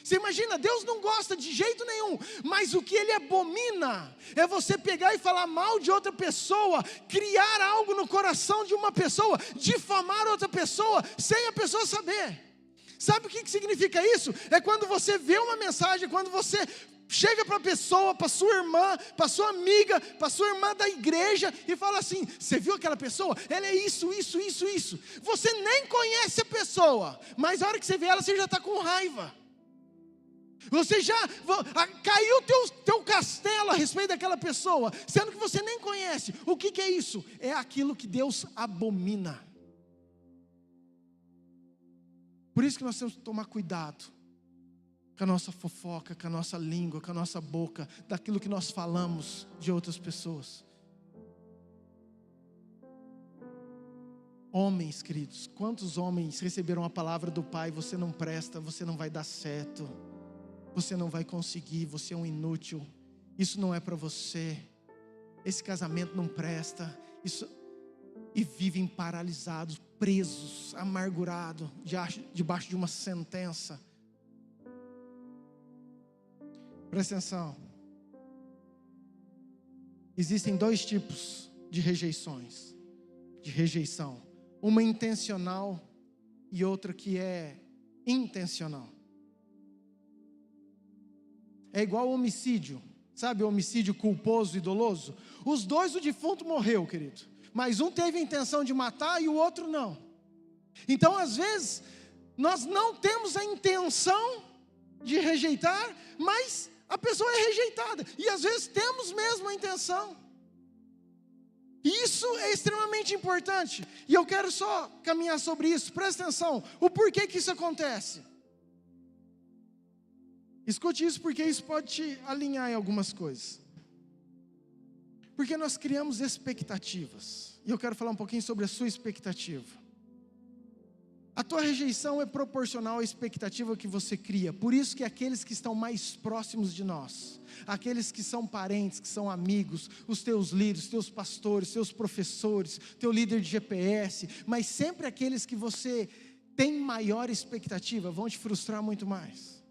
Você imagina, Deus não gosta de jeito nenhum, mas o que ele abomina é você pegar e falar mal de outra pessoa, criar algo no coração de uma pessoa, difamar outra pessoa, sem a pessoa saber. Sabe o que significa isso? É quando você vê uma mensagem, quando você chega para a pessoa, para sua irmã, para sua amiga, para sua irmã da igreja, e fala assim: você viu aquela pessoa? Ela é isso. Você nem conhece a pessoa, mas a hora que você vê ela, você já está com raiva. Você já caiu teu castelo a respeito daquela pessoa, sendo que você nem conhece. O que é isso? É aquilo que Deus abomina. Por isso que nós temos que tomar cuidado com a nossa fofoca, com a nossa língua, com a nossa boca, daquilo que nós falamos de outras pessoas. Homens, queridos, quantos homens receberam a palavra do Pai: você não presta, você não vai dar certo, você não vai conseguir, você é um inútil, isso não é para você, esse casamento não presta, isso, e vivem paralisados, presos, amargurados, debaixo de uma sentença. Presta atenção. Existem 2 tipos de rejeição. Uma intencional e outra que é intencional. É igual ao homicídio. Sabe o homicídio culposo e doloso? Os 2, o defunto morreu, querido, mas um teve a intenção de matar e o outro não. Então às vezes nós não temos a intenção de rejeitar, mas a pessoa é rejeitada, e às vezes temos mesmo a intenção. Isso é extremamente importante, e eu quero só caminhar sobre isso. Presta atenção, o porquê que isso acontece. Escute isso, porque isso pode te alinhar em algumas coisas. Porque nós criamos expectativas, e eu quero falar um pouquinho sobre a sua expectativa. A tua rejeição é proporcional à expectativa que você cria. Por isso que aqueles que estão mais próximos de nós, aqueles que são parentes, que são amigos, os teus líderes, os teus pastores, seus professores, teu líder de GPS, mas sempre aqueles que você tem maior expectativa, vão te frustrar muito mais.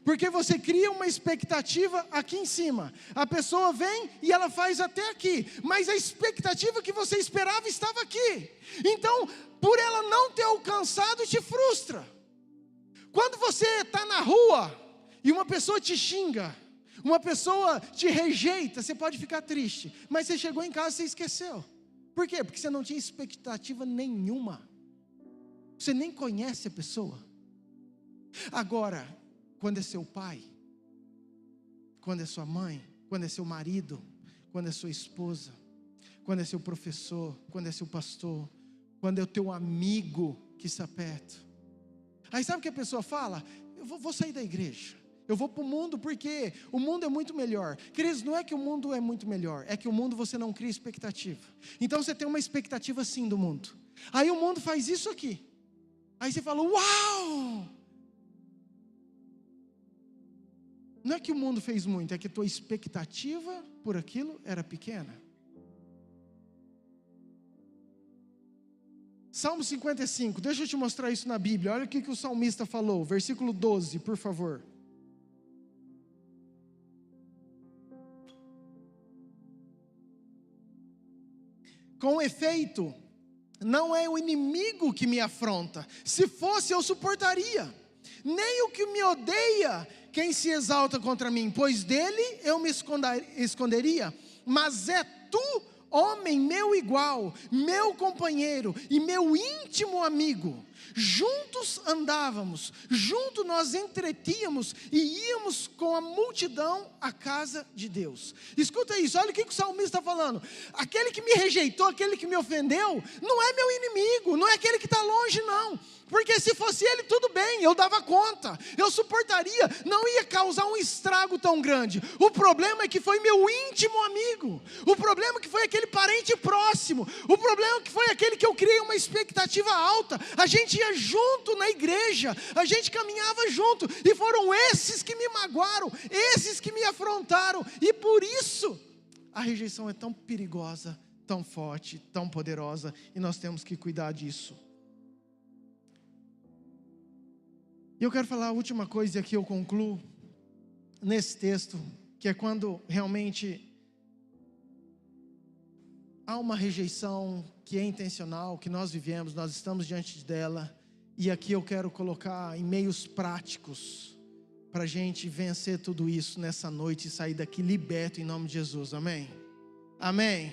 Porque você cria uma expectativa aqui em cima, a pessoa vem e ela faz até aqui, mas a expectativa que você esperava estava aqui. Então, por ela não ter alcançado, te frustra. Quando você está na rua e uma pessoa te xinga, uma pessoa te rejeita, você pode ficar triste, mas você chegou em casa e você esqueceu. Por quê? Porque você não tinha expectativa nenhuma. Você nem conhece a pessoa. Agora, quando é seu pai, quando é sua mãe, quando é seu marido, quando é sua esposa, quando é seu professor, quando é seu pastor, quando é o teu amigo que está perto. Aí sabe o que a pessoa fala? Eu vou sair da igreja, eu vou para o mundo porque o mundo é muito melhor. Queridos, não é que o mundo é muito melhor, é que o mundo você não cria expectativa. Então você tem uma expectativa sim do mundo. Aí o mundo faz isso aqui. Aí você fala, uau! Não é que o mundo fez muito, é que a tua expectativa por aquilo era pequena. Salmo 55, deixa eu te mostrar isso na Bíblia. Olha o que o salmista falou, versículo 12, por favor. Com efeito, não é o inimigo que me afronta, se fosse eu suportaria, nem o que me odeia quem se exalta contra mim, pois dele eu me esconderia, mas é tu, homem meu igual, meu companheiro e meu íntimo amigo. Juntos andávamos, juntos nós entretínhamos e íamos com a multidão à casa de Deus. Escuta isso, olha o que o salmista está falando. Aquele que me rejeitou, aquele que me ofendeu, não é meu inimigo, não é aquele que está longe não. Porque se fosse ele, tudo bem, eu dava conta, eu suportaria, não ia causar um estrago tão grande. O problema é que foi meu íntimo amigo, o problema é que foi aquele parente próximo, o problema é que foi aquele que eu criei uma expectativa alta. A gente ia junto na igreja, a gente caminhava junto, e foram esses que me magoaram, esses que me afrontaram, e por isso a rejeição é tão perigosa, tão forte, tão poderosa, e nós temos que cuidar disso. E eu quero falar a última coisa, e aqui eu concluo, nesse texto, que é quando realmente há uma rejeição que é intencional, que nós vivemos, nós estamos diante dela, e aqui eu quero colocar em meios práticos, para a gente vencer tudo isso nessa noite, e sair daqui liberto em nome de Jesus, amém? Amém?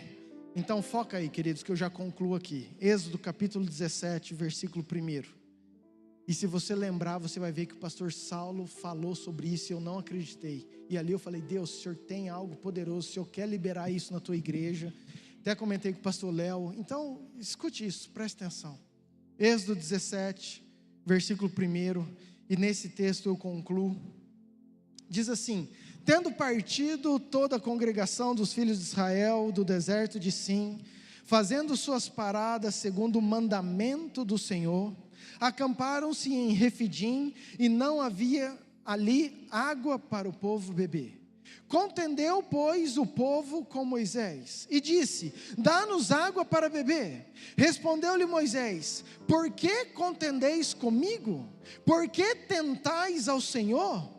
Então foca aí, queridos, que eu já concluo aqui, Êxodo capítulo 17, versículo 1. E se você lembrar, você vai ver que o pastor Saulo falou sobre isso e eu não acreditei. E ali eu falei, Deus, o Senhor tem algo poderoso, o Senhor quer liberar isso na tua igreja. Até comentei com o pastor Léo. Então, escute isso, preste atenção. Êxodo 17, versículo 1. E nesse texto eu concluo. Diz assim: tendo partido toda a congregação dos filhos de Israel do deserto de Sim, fazendo suas paradas segundo o mandamento do Senhor, acamparam-se em Refidim, e não havia ali água para o povo beber. Contendeu, pois, o povo com Moisés, e disse: dá-nos água para beber. Respondeu-lhe Moisés: por que contendeis comigo? Por que tentais ao Senhor?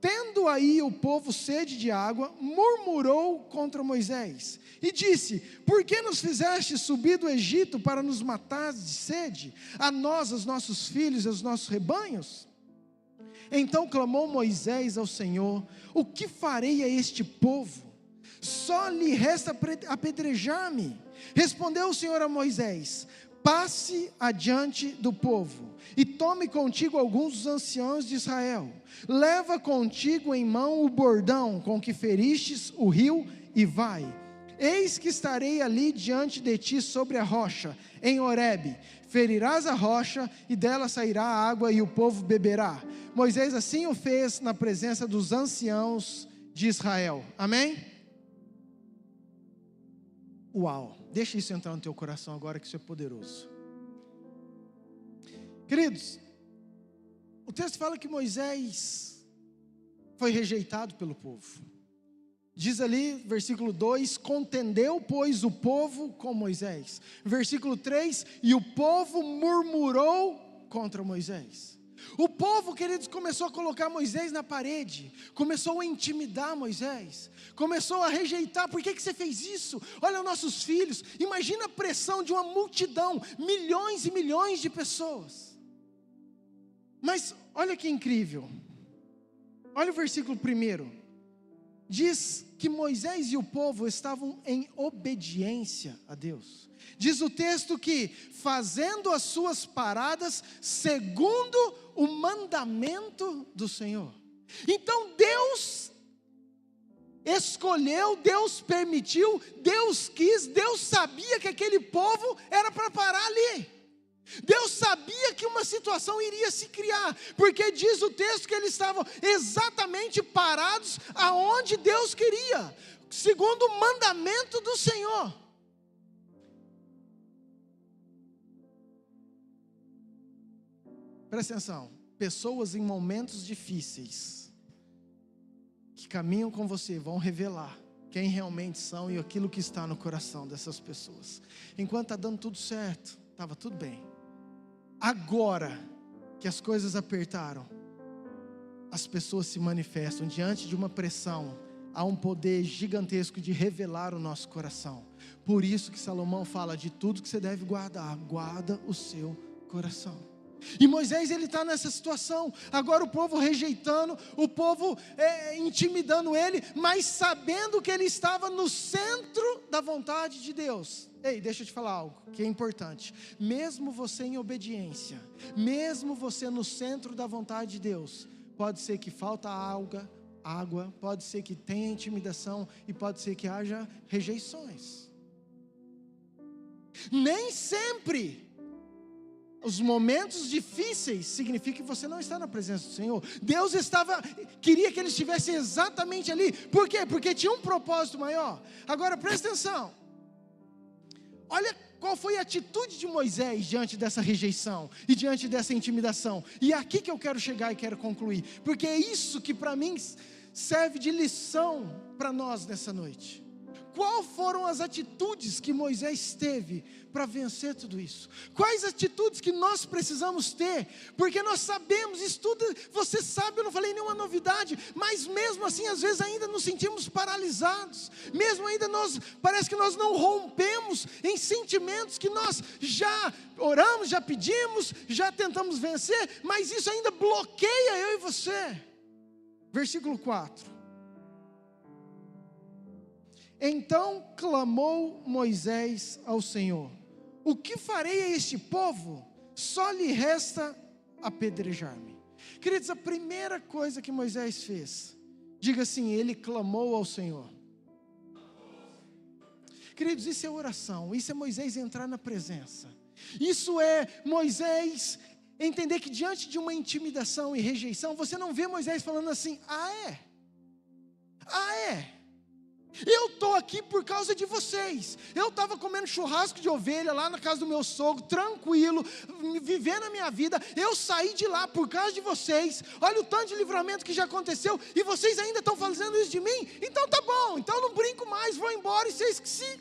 Tendo aí o povo sede de água, murmurou contra Moisés, e disse: por que nos fizeste subir do Egito para nos matar de sede, a nós, aos nossos filhos e aos nossos rebanhos? Então clamou Moisés ao Senhor: o que farei a este povo? Só lhe resta apedrejar-me. Respondeu o Senhor a Moisés: passe adiante do povo, e tome contigo alguns dos anciãos de Israel. Leva contigo em mão o bordão com que feristes o rio, e vai. Eis que estarei ali diante de ti sobre a rocha, em Horebe. Ferirás a rocha, e dela sairá a água, e o povo beberá. Moisés assim o fez na presença dos anciãos de Israel. Amém? Uau, deixa isso entrar no teu coração agora, que isso é poderoso. Queridos, o texto fala que Moisés foi rejeitado pelo povo. Diz ali, versículo 2, contendeu, pois, o povo com Moisés. Versículo 3, e o povo murmurou contra Moisés. O povo, queridos, começou a colocar Moisés na parede, começou a intimidar Moisés, começou a rejeitar. Por que você fez isso? Olha os nossos filhos. Imagina a pressão de uma multidão, milhões e milhões de pessoas. Mas olha que incrível, olha o versículo 1, diz que Moisés e o povo estavam em obediência a Deus. Diz o texto que, fazendo as suas paradas, segundo o mandamento do Senhor. Então Deus escolheu, Deus permitiu, Deus quis, Deus sabia que aquele povo era para parar ali. Deus sabia que uma situação iria se criar, porque diz o texto que eles estavam exatamente parados aonde Deus queria, segundo o mandamento do Senhor. Presta atenção, pessoas em momentos difíceis, que caminham com você, vão revelar quem realmente são e aquilo que está no coração dessas pessoas. Enquanto está dando tudo certo, estava tudo bem. Agora que as coisas apertaram, as pessoas se manifestam diante de uma pressão. Há um poder gigantesco de revelar o nosso coração. Por isso que Salomão fala, de tudo que você deve guardar, guarda o seu coração. E Moisés, ele está nessa situação. Agora o povo rejeitando, o povo intimidando ele, mas sabendo que ele estava no centro da vontade de Deus. Ei, deixa eu te falar algo que é importante. Mesmo você em obediência, mesmo você no centro da vontade de Deus, pode ser que falta água, pode ser que tenha intimidação e pode ser que haja rejeições. Nem sempre os momentos difíceis significa que você não está na presença do Senhor. Deus queria que eles estivessem exatamente ali. Por quê? Porque tinha um propósito maior. Agora presta atenção. Olha qual foi a atitude de Moisés diante dessa rejeição e diante dessa intimidação. E é aqui que eu quero chegar e quero concluir, porque é isso que para mim serve de lição para nós nessa noite. Quais foram as atitudes que Moisés teve para vencer tudo isso? Quais atitudes que nós precisamos ter? Porque nós sabemos, isso tudo, você sabe, eu não falei nenhuma novidade, mas mesmo assim, às vezes ainda nos sentimos paralisados, mesmo ainda parece que nós não rompemos em sentimentos que nós já oramos, já pedimos, já tentamos vencer, mas isso ainda bloqueia eu e você. Versículo 4. Então clamou Moisés ao Senhor: o que farei a este povo? Só lhe resta apedrejar-me. Queridos, a primeira coisa que Moisés fez, diga assim, ele clamou ao Senhor. Queridos, isso é oração, isso é Moisés entrar na presença, isso é Moisés entender que diante de uma intimidação e rejeição, você não vê Moisés falando assim, eu estou aqui por causa de vocês. Eu estava comendo churrasco de ovelha lá na casa do meu sogro, tranquilo, vivendo a minha vida. Eu saí de lá por causa de vocês. Olha o tanto de livramento que já aconteceu, e vocês ainda estão fazendo isso de mim? Então tá bom, então eu não brinco mais, vou embora e vocês que se...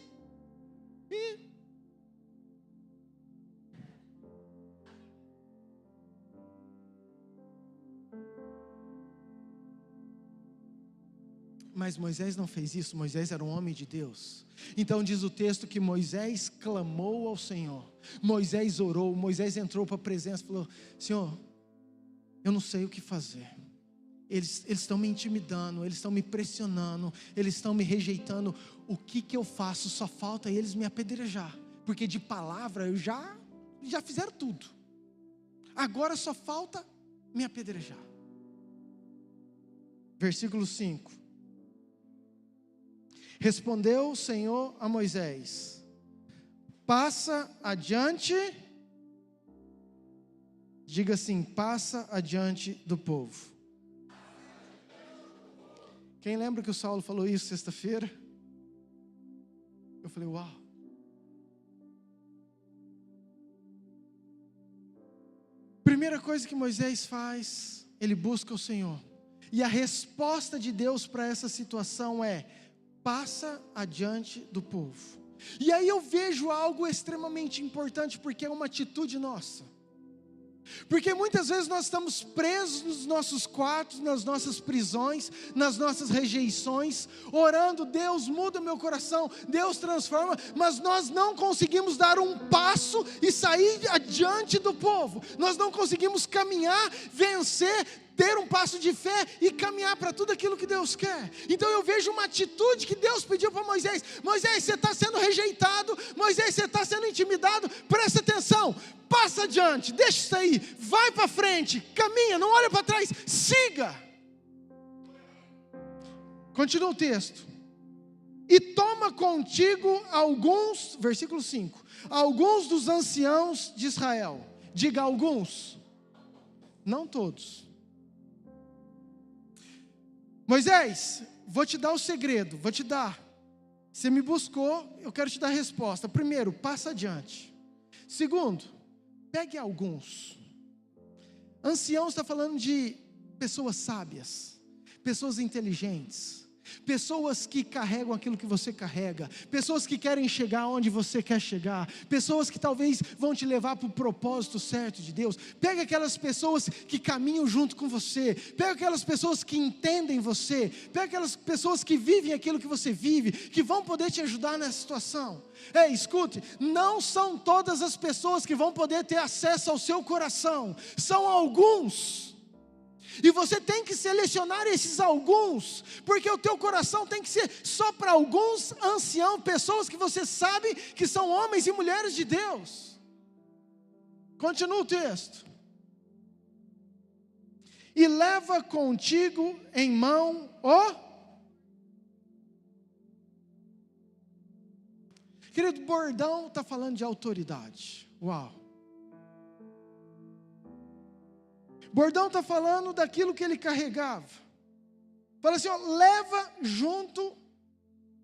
Mas Moisés não fez isso. Moisés era um homem de Deus. Então diz o texto que Moisés clamou ao Senhor. Moisés orou, Moisés entrou para a presença e falou: Senhor, eu não sei o que fazer. Eles estão me intimidando, eles estão me pressionando, eles estão me rejeitando. O que eu faço? Só falta eles me apedrejar, porque de palavra eu já fizeram tudo. Agora só falta me apedrejar. Versículo 5. Respondeu o Senhor a Moisés: passa adiante, diga assim, passa adiante do povo. Quem lembra que o Saulo falou isso sexta-feira? Eu falei, uau. Primeira coisa que Moisés faz, ele busca o Senhor. E a resposta de Deus para essa situação é: passa adiante do povo. E aí eu vejo algo extremamente importante, porque é uma atitude nossa. Porque muitas vezes nós estamos presos nos nossos quartos, nas nossas prisões, nas nossas rejeições, orando: Deus muda meu coração, Deus transforma, mas nós não conseguimos dar um passo e sair adiante do povo. Nós não conseguimos caminhar, vencer, ter um passo de fé e caminhar para tudo aquilo que Deus quer. Então eu vejo uma atitude que Deus pediu para Moisés: Moisés, você está sendo rejeitado, Moisés, você está sendo intimidado, presta atenção, passa adiante, deixa isso aí, vai para frente, caminha, não olha para trás, siga. Continua o texto: e toma contigo alguns, versículo 5, alguns dos anciãos de Israel. Diga alguns, não todos. Moisés, vou te dar o segredo, vou te dar. Você me buscou, eu quero te dar a resposta. Primeiro, passa adiante. Segundo, pegue alguns. Ancião está falando de pessoas sábias, pessoas inteligentes, pessoas que carregam aquilo que você carrega, pessoas que querem chegar onde você quer chegar, pessoas que talvez vão te levar para o propósito certo de Deus. Pega aquelas pessoas que caminham junto com você, pega aquelas pessoas que entendem você, pega aquelas pessoas que vivem aquilo que você vive, que vão poder te ajudar nessa situação. Ei, escute, não são todas as pessoas que vão poder ter acesso ao seu coração, são alguns. E você tem que selecionar esses alguns, porque o teu coração tem que ser só para alguns anciãos, pessoas que você sabe que são homens e mulheres de Deus. Continua o texto: e leva contigo em mão o... Querido, bordão está falando de autoridade. Uau! Bordão está falando daquilo que ele carregava. Fala assim, ó, leva junto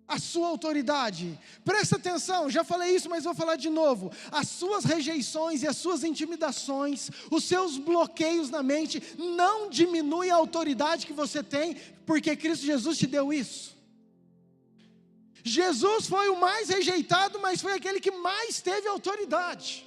a sua autoridade. Presta atenção, já falei isso, mas vou falar de novo. As suas rejeições e as suas intimidações, os seus bloqueios na mente, não diminuem a autoridade que você tem, porque Cristo Jesus te deu isso. Jesus foi o mais rejeitado, mas foi aquele que mais teve autoridade.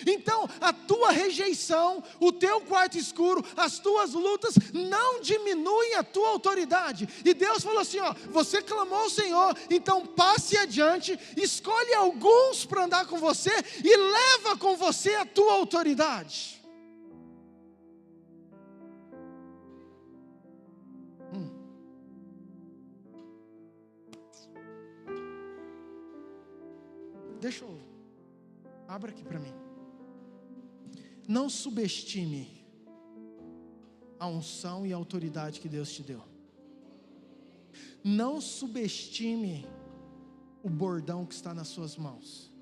Então, a tua rejeição, o teu quarto escuro, as tuas lutas não diminuem a tua autoridade. E Deus falou assim, ó, você clamou ao Senhor, então passe adiante, escolhe alguns para andar com você e leva com você a tua autoridade. Deixa eu... Abra aqui para mim. Não subestime a unção e a autoridade que Deus te deu. Não subestime o bordão que está nas suas mãos.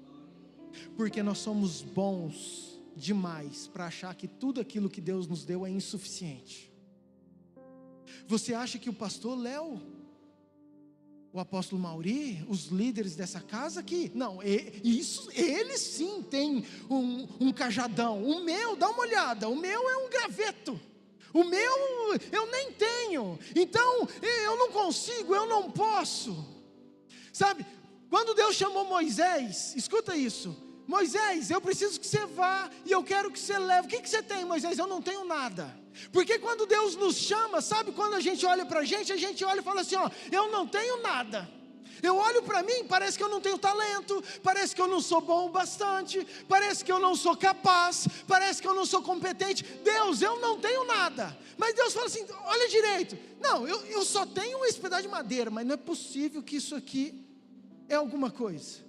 Porque nós somos bons demais para achar que tudo aquilo que Deus nos deu é insuficiente. Você acha que o pastor Léo, o apóstolo Mauri, os líderes dessa casa aqui, não, eles sim têm um cajadão. O meu, dá uma olhada, o meu é um graveto. O meu, eu nem tenho. Então, eu não consigo, eu não posso. Sabe, quando Deus chamou Moisés, escuta isso. Moisés, eu preciso que você vá e eu quero que você leve. O que você tem, Moisés? Eu não tenho nada. Porque quando Deus nos chama, sabe, quando a gente olha para a gente olha e fala assim, ó, eu não tenho nada. Eu olho para mim, parece que eu não tenho talento, parece que eu não sou bom o bastante, parece que eu não sou capaz, parece que eu não sou competente. Deus, eu não tenho nada. Mas Deus fala assim, olha direito, não, eu só tenho esse pedaço de madeira, mas não é possível que isso aqui é alguma coisa.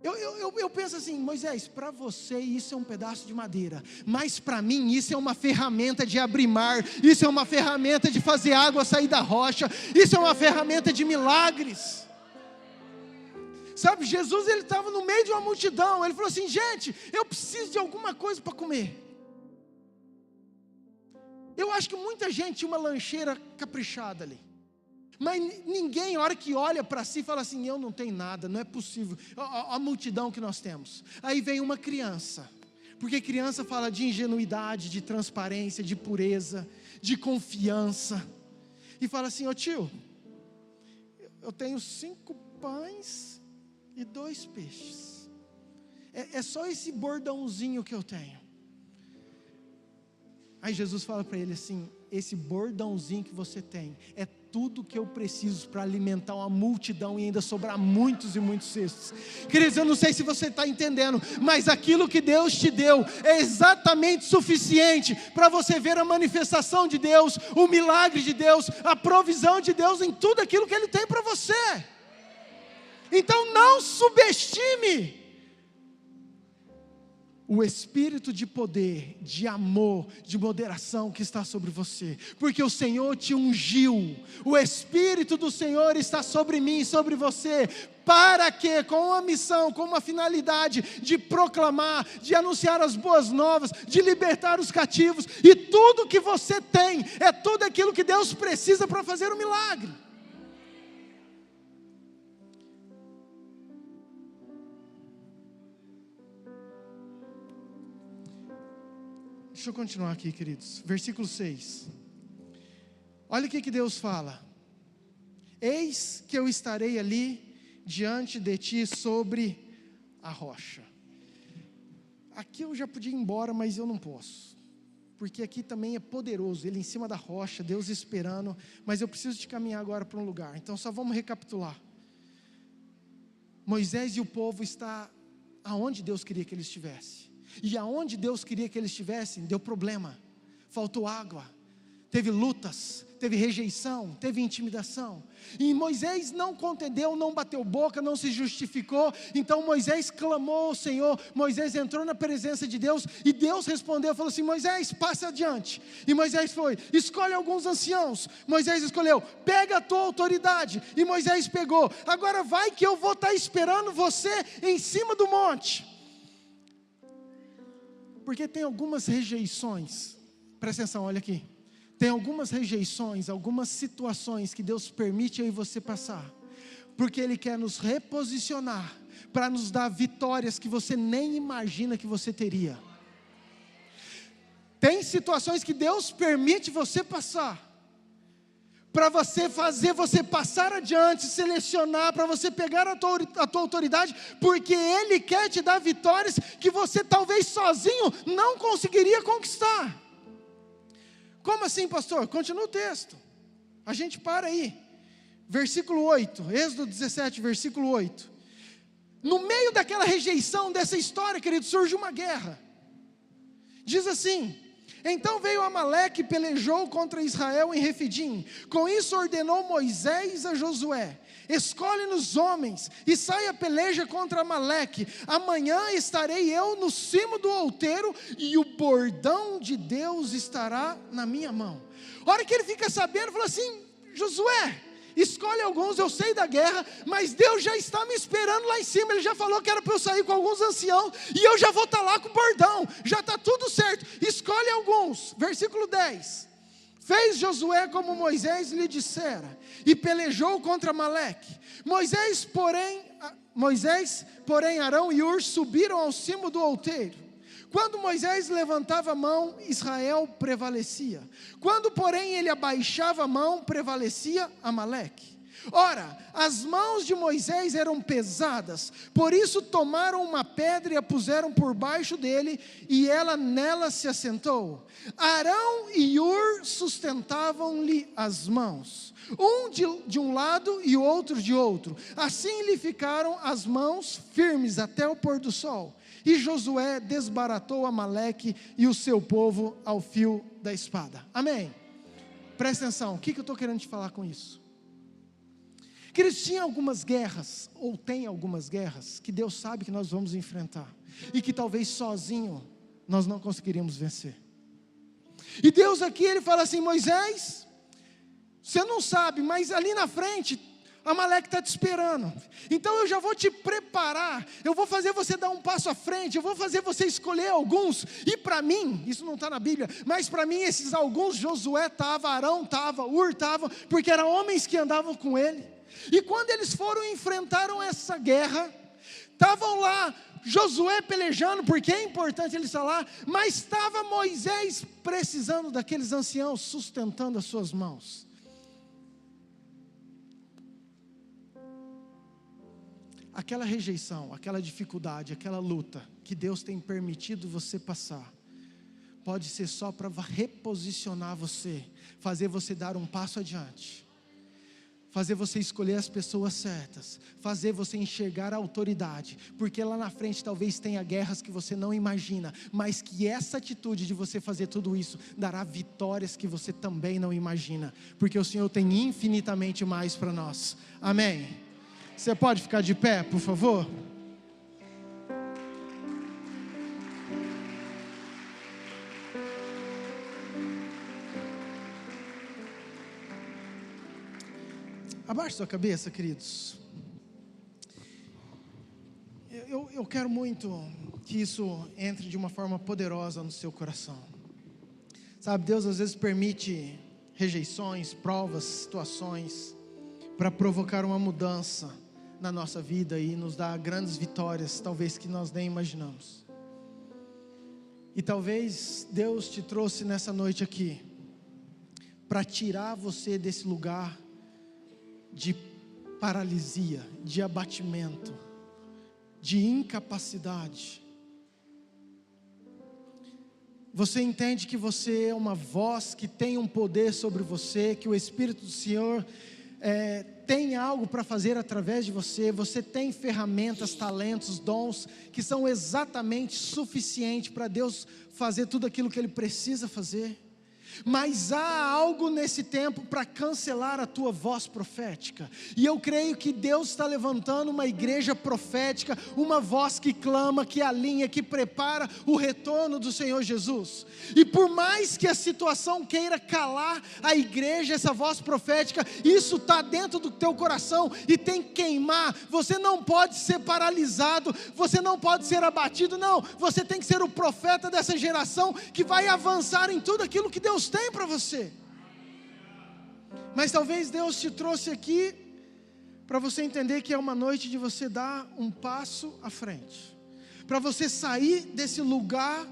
Eu penso assim, Moisés, para você isso é um pedaço de madeira, mas para mim isso é uma ferramenta de abrir mar, isso é uma ferramenta de fazer água sair da rocha, isso é uma ferramenta de milagres. Sabe, Jesus, ele estava no meio de uma multidão, ele falou assim, gente, eu preciso de alguma coisa para comer. Eu acho que muita gente tinha uma lancheira caprichada ali. Mas ninguém, a hora que olha para si, fala assim, eu não tenho nada, não é possível. A multidão que nós temos. Aí vem uma criança, Porque criança fala de ingenuidade, de transparência, de pureza, de confiança. E fala assim: ô tio, eu tenho 5 pães e 2 peixes. É só esse bordãozinho que eu tenho. Aí Jesus fala para ele assim: esse bordãozinho que você tem é tudo que eu preciso para alimentar uma multidão e ainda sobrar muitos e muitos cestos. Queridos, eu não sei se você está entendendo, mas aquilo que Deus te deu é exatamente suficiente para você ver a manifestação de Deus, o milagre de Deus, a provisão de Deus em tudo aquilo que Ele tem para você. Então não subestime o espírito de poder, de amor, de moderação que está sobre você, porque o Senhor te ungiu, o Espírito do Senhor está sobre mim e sobre você, para que, com uma missão, com uma finalidade de proclamar, de anunciar as boas novas, de libertar os cativos, e tudo que você tem, é tudo aquilo que Deus precisa para fazer o milagre. Deixa eu continuar aqui, queridos. Versículo 6. Olha o que Deus fala: eis que eu estarei ali diante de ti sobre a rocha. Aqui eu já podia ir embora, mas eu não posso, porque aqui também é poderoso, ele em cima da rocha, Deus esperando, mas eu preciso de caminhar agora para um lugar. Então só vamos recapitular. Moisés e o povo está aonde Deus queria que eles estivessem. E aonde Deus queria que eles estivessem, deu problema, faltou água, teve lutas, teve rejeição, teve intimidação. E Moisés não contendeu, não bateu boca, não se justificou. Então Moisés clamou ao Senhor, Moisés entrou na presença de Deus, e Deus respondeu, falou assim: Moisés, passa adiante. E Moisés foi, escolhe alguns anciãos. Moisés escolheu, pega a tua autoridade. E Moisés pegou, agora vai que eu vou estar esperando você em cima do monte. Porque tem algumas rejeições, presta atenção, olha aqui. Tem algumas rejeições, algumas situações que Deus permite eu e você passar, porque Ele quer nos reposicionar, para nos dar vitórias que você nem imagina que você teria. Tem situações que Deus permite você passar, para você fazer você passar adiante, selecionar, para você pegar a tua autoridade, porque Ele quer te dar vitórias que você talvez sozinho não conseguiria conquistar. Como assim, pastor? Continua o texto, a gente para aí, versículo 8, Êxodo 17, versículo 8. No meio daquela rejeição, dessa história, querido, surge uma guerra. Diz assim: então veio Amaleque e pelejou contra Israel em Refidim. Com isso ordenou Moisés a Josué: escolhe-nos homens e saia a peleja contra Amaleque. Amanhã estarei eu no cimo do outeiro e o bordão de Deus estará na minha mão. A hora que ele fica sabendo, falou assim: Josué, escolhe alguns, eu sei da guerra, mas Deus já está me esperando lá em cima. Ele já falou que era para eu sair com alguns anciãos, e eu já vou estar lá com o bordão, já está tudo certo, escolhe alguns. Versículo 10, fez Josué como Moisés lhe dissera, e pelejou contra Amaleque. Moisés, porém, Arão e Hur subiram ao cimo do outeiro. Quando Moisés levantava a mão, Israel prevalecia. Quando, porém, ele abaixava a mão, prevalecia Amaleque. Ora, as mãos de Moisés eram pesadas, por isso tomaram uma pedra e a puseram por baixo dele, e ela nela se assentou. Arão e Hur sustentavam-lhe as mãos, um de um lado e o outro de outro. Assim lhe ficaram as mãos firmes até o pôr do sol. E Josué desbaratou Amaleque e o seu povo ao fio da espada. Amém? Presta atenção, o que eu estou querendo te falar com isso? Queridos, tinha algumas guerras, ou tem algumas guerras, que Deus sabe que nós vamos enfrentar, e que talvez sozinho nós não conseguiríamos vencer. E Deus aqui, Ele fala assim: Moisés, você não sabe, mas ali na frente Amaleque está te esperando, então eu já vou te preparar, eu vou fazer você dar um passo à frente, eu vou fazer você escolher alguns, e para mim, isso não está na Bíblia, mas para mim esses alguns, Josué estava, Arão estava, Hur estava, porque eram homens que andavam com ele. E quando eles foram e enfrentaram essa guerra, estavam lá Josué pelejando, porque é importante ele estar lá, mas estava Moisés precisando daqueles anciãos sustentando as suas mãos. Aquela rejeição, aquela dificuldade, aquela luta que Deus tem permitido você passar, pode ser só para reposicionar você, fazer você dar um passo adiante, fazer você escolher as pessoas certas, fazer você enxergar a autoridade, porque lá na frente talvez tenha guerras que você não imagina, mas que essa atitude de você fazer tudo isso, dará vitórias que você também não imagina, porque o Senhor tem infinitamente mais para nós. Amém? Você pode ficar de pé, por favor? Abaixe sua cabeça, queridos. Eu quero muito que isso entre de uma forma poderosa no seu coração. Sabe, Deus às vezes permite rejeições, provas, situações, para provocar uma mudança na nossa vida e nos dar grandes vitórias, talvez que nós nem imaginamos. E talvez Deus te trouxe nessa noite aqui, para tirar você desse lugar de paralisia, de abatimento, de incapacidade. Você entende que você é uma voz que tem um poder sobre você, que o Espírito do Senhor tem algo para fazer através de você. Você tem ferramentas, talentos, dons que são exatamente suficientes para Deus fazer tudo aquilo que Ele precisa fazer. Mas há algo nesse tempo para cancelar a tua voz profética, e eu creio que Deus está levantando uma igreja profética, uma voz que clama, que alinha, que prepara o retorno do Senhor Jesus. E por mais que a situação queira calar a igreja, essa voz profética, isso está dentro do teu coração e tem que queimar. Você não pode ser paralisado, você não pode ser abatido, não, você tem que ser o profeta dessa geração, que vai avançar em tudo aquilo que Deus tem para você. Mas talvez Deus te trouxe aqui para você entender que é uma noite de você dar um passo à frente, para você sair desse lugar,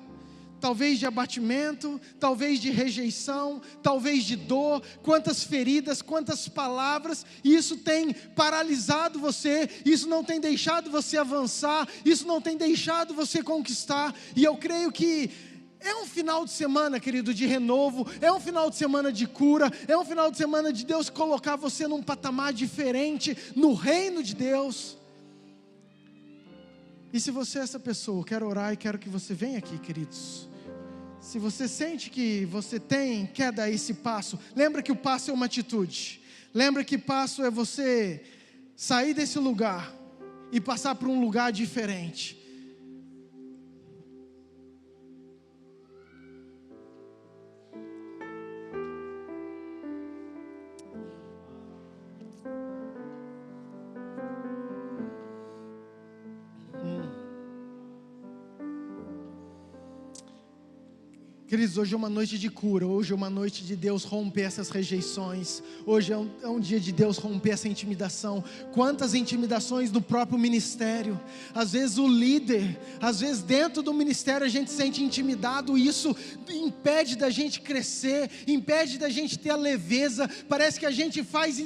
talvez de abatimento, talvez de rejeição, talvez de dor. Quantas feridas, quantas palavras, e isso tem paralisado você, isso não tem deixado você avançar, isso não tem deixado você conquistar. E eu creio que é um final de semana, querido, de renovo, é um final de semana de cura, é um final de semana de Deus colocar você num patamar diferente, no reino de Deus. E se você é essa pessoa, eu quero orar e quero que você venha aqui, queridos. Se você sente que você quer dar esse passo, lembra que o passo é uma atitude, lembra que passo é você sair desse lugar e passar para um lugar diferente. Queridos, hoje é uma noite de cura, hoje é uma noite de Deus romper essas rejeições, hoje é um dia de Deus romper essa intimidação. Quantas intimidações no próprio ministério, às vezes o líder, às vezes dentro do ministério a gente se sente intimidado, e isso impede da gente crescer, impede da gente ter a leveza, parece que a gente faz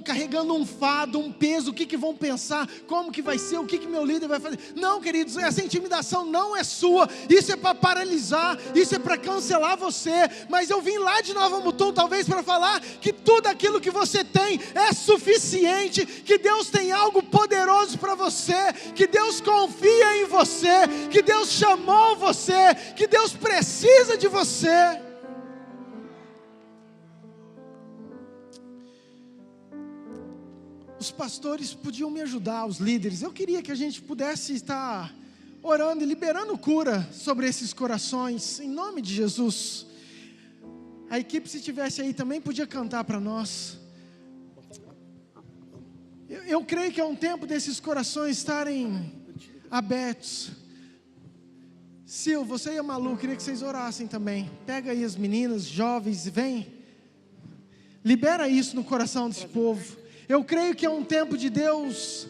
carregando um fardo, um peso, o que vão pensar, como que vai ser, o que meu líder vai fazer. Não, queridos, essa intimidação não é sua, isso é para paralisar, isso é para cancelar você. Mas eu vim lá de Nova Mutum talvez para falar que tudo aquilo que você tem é suficiente, que Deus tem algo poderoso para você, que Deus confia em você, que Deus chamou você, que Deus precisa de você. Os pastores podiam me ajudar, os líderes. Eu queria que a gente pudesse estar orando e liberando cura sobre esses corações, em nome de Jesus. A equipe, se estivesse aí também, podia cantar para nós. Eu creio que é um tempo desses corações estarem abertos. Sil, você e a Malu, queria que vocês orassem também. Pega aí as meninas, jovens, e vem. Libera isso no coração desse povo. Eu creio que é um tempo de Deus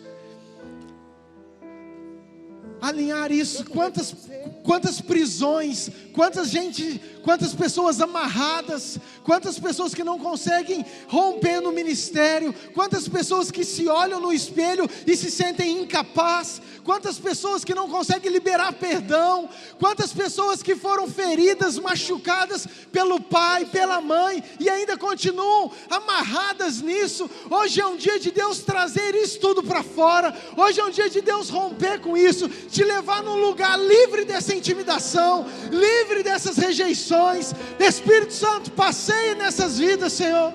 alinhar isso. Quantas prisões, quantas pessoas amarradas, quantas pessoas que não conseguem romper no ministério, quantas pessoas que se olham no espelho e se sentem incapazes, quantas pessoas que não conseguem liberar perdão, quantas pessoas que foram feridas, machucadas pelo pai, pela mãe, e ainda continuam amarradas nisso. Hoje é um dia de Deus trazer isso tudo para fora. Hoje é um dia de Deus romper com isso, te levar num lugar livre dessa intimidação, livre dessas rejeições. Espírito Santo, passeia nessas vidas, Senhor.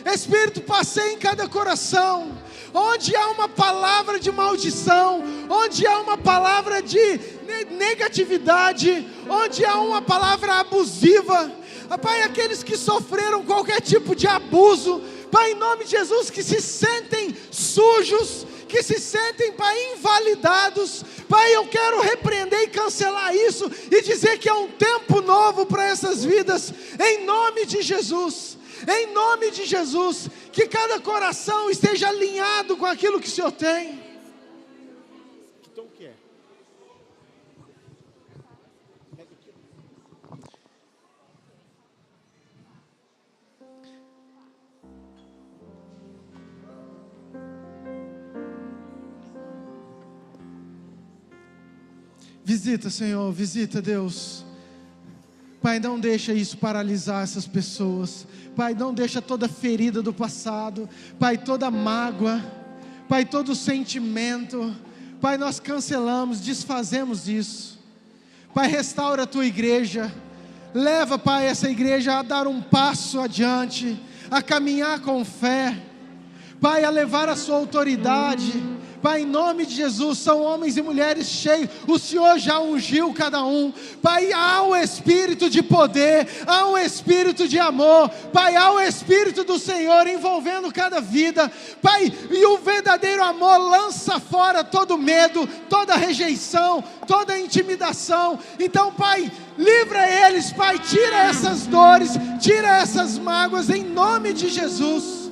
Espírito, passeia em cada coração. Onde há uma palavra de maldição, onde há uma palavra de negatividade, onde há uma palavra abusiva, Pai, aqueles que sofreram qualquer tipo de abuso, Pai, em nome de Jesus, que se sentem sujos, que se sentem, Pai, invalidados, Pai, eu quero repreender e cancelar isso, e dizer que é um tempo novo para essas vidas, em nome de Jesus. Em nome de Jesus, que cada coração esteja alinhado com aquilo que o Senhor tem. Que tom que é? Visita, Senhor, visita, Deus. Pai, não deixa isso paralisar essas pessoas. Pai, não deixa toda ferida do passado, Pai, toda mágoa, Pai, todo sentimento, Pai, nós cancelamos, desfazemos isso. Pai, restaura a Tua igreja, leva, Pai, essa igreja a dar um passo adiante, a caminhar com fé, Pai, a levar a Sua autoridade. Pai, em nome de Jesus, são homens e mulheres cheios, o Senhor já ungiu cada um, Pai, há um espírito de poder, há um espírito de amor, Pai, há um espírito do Senhor envolvendo cada vida, Pai, e o verdadeiro amor lança fora todo medo, toda rejeição, toda intimidação. Então, Pai, livra eles, Pai, tira essas dores, tira essas mágoas, em nome de Jesus.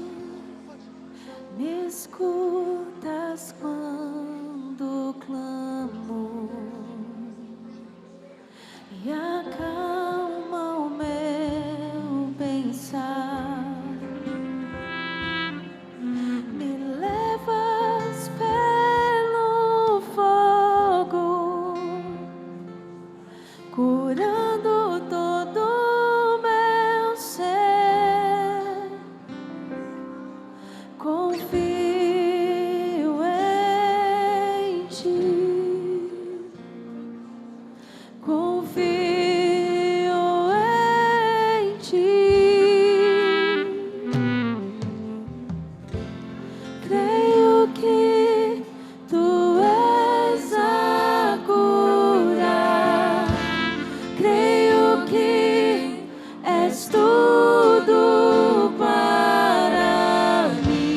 Me escutas quando clamo e acalma o meu pensar. Me levas pelo fogo, curando todo o meu ser. Confio em Ti, confio em Ti, creio que Tu és a cura, creio que és tudo para mim.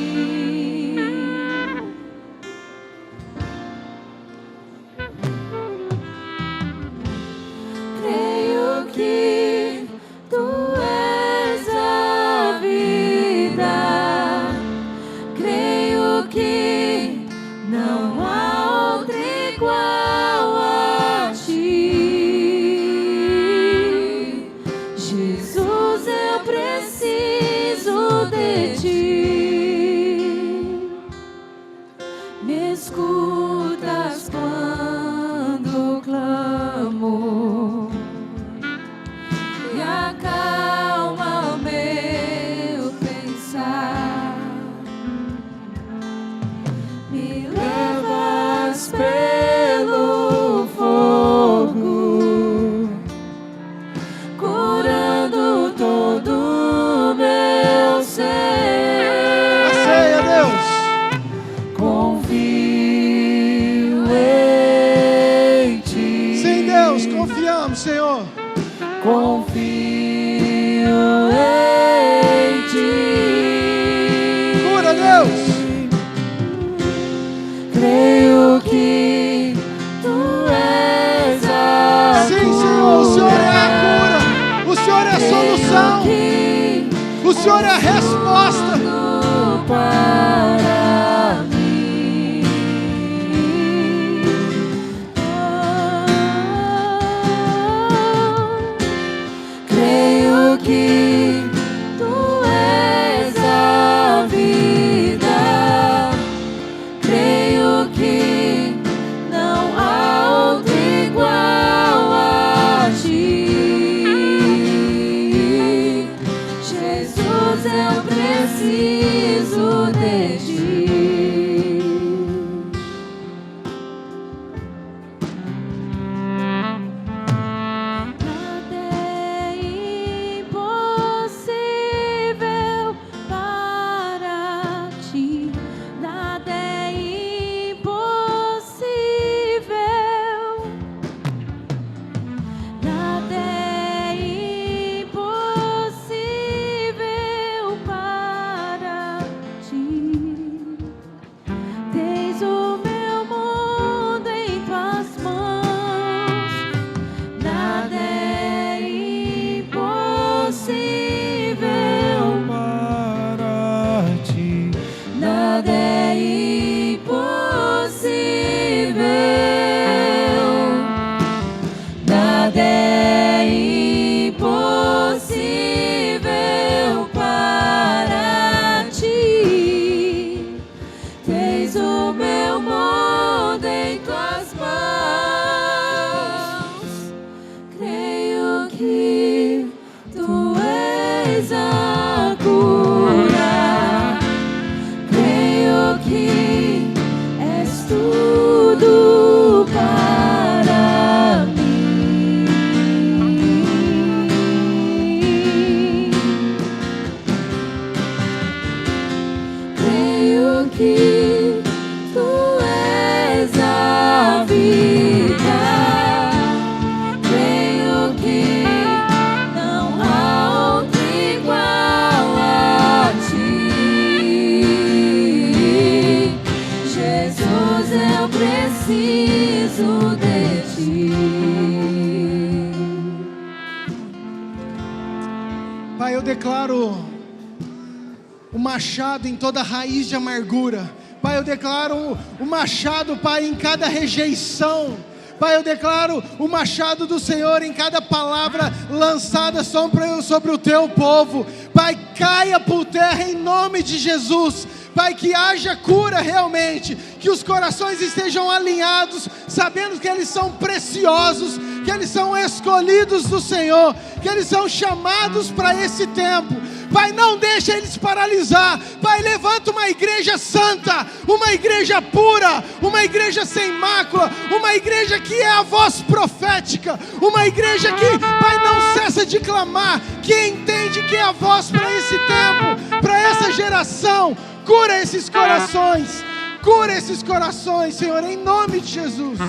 Creio que Tu és a vida, creio que não há outro igual a Ti. Jesus, eu preciso de Ti. Me escutas quando clamo e acalma o meu pensar. Me levas pelo fogo, curando todo o meu ser. Passeia, Deus. Confio em Ti. Sim, Deus, confiamos, Senhor. Confio em Ti. Cura, Deus. Creio que Tu és a Sim, Senhor, o Senhor é a cura, o Senhor é a solução, o Senhor é a resposta. tudo para mim. eu preciso de ti. Pai, eu declaro o machado em toda raiz de amargura. Pai, eu declaro o machado, Pai, em cada rejeição. Pai, eu declaro o machado do Senhor em cada palavra lançada sobre o teu povo. Pai, caia por terra em nome de Jesus. Pai, que haja cura realmente, que os corações estejam alinhados, sabendo que eles são preciosos, que eles são escolhidos do Senhor, que eles são chamados para esse tempo. Pai, não deixa eles paralisar. Pai, levanta uma igreja santa, uma igreja pura, uma igreja sem mácula, uma igreja que é a voz profética, uma igreja que, Pai, não cessa de clamar, que entende que é a voz para esse tempo, para essa geração. Cura esses corações, Senhor, em nome de Jesus.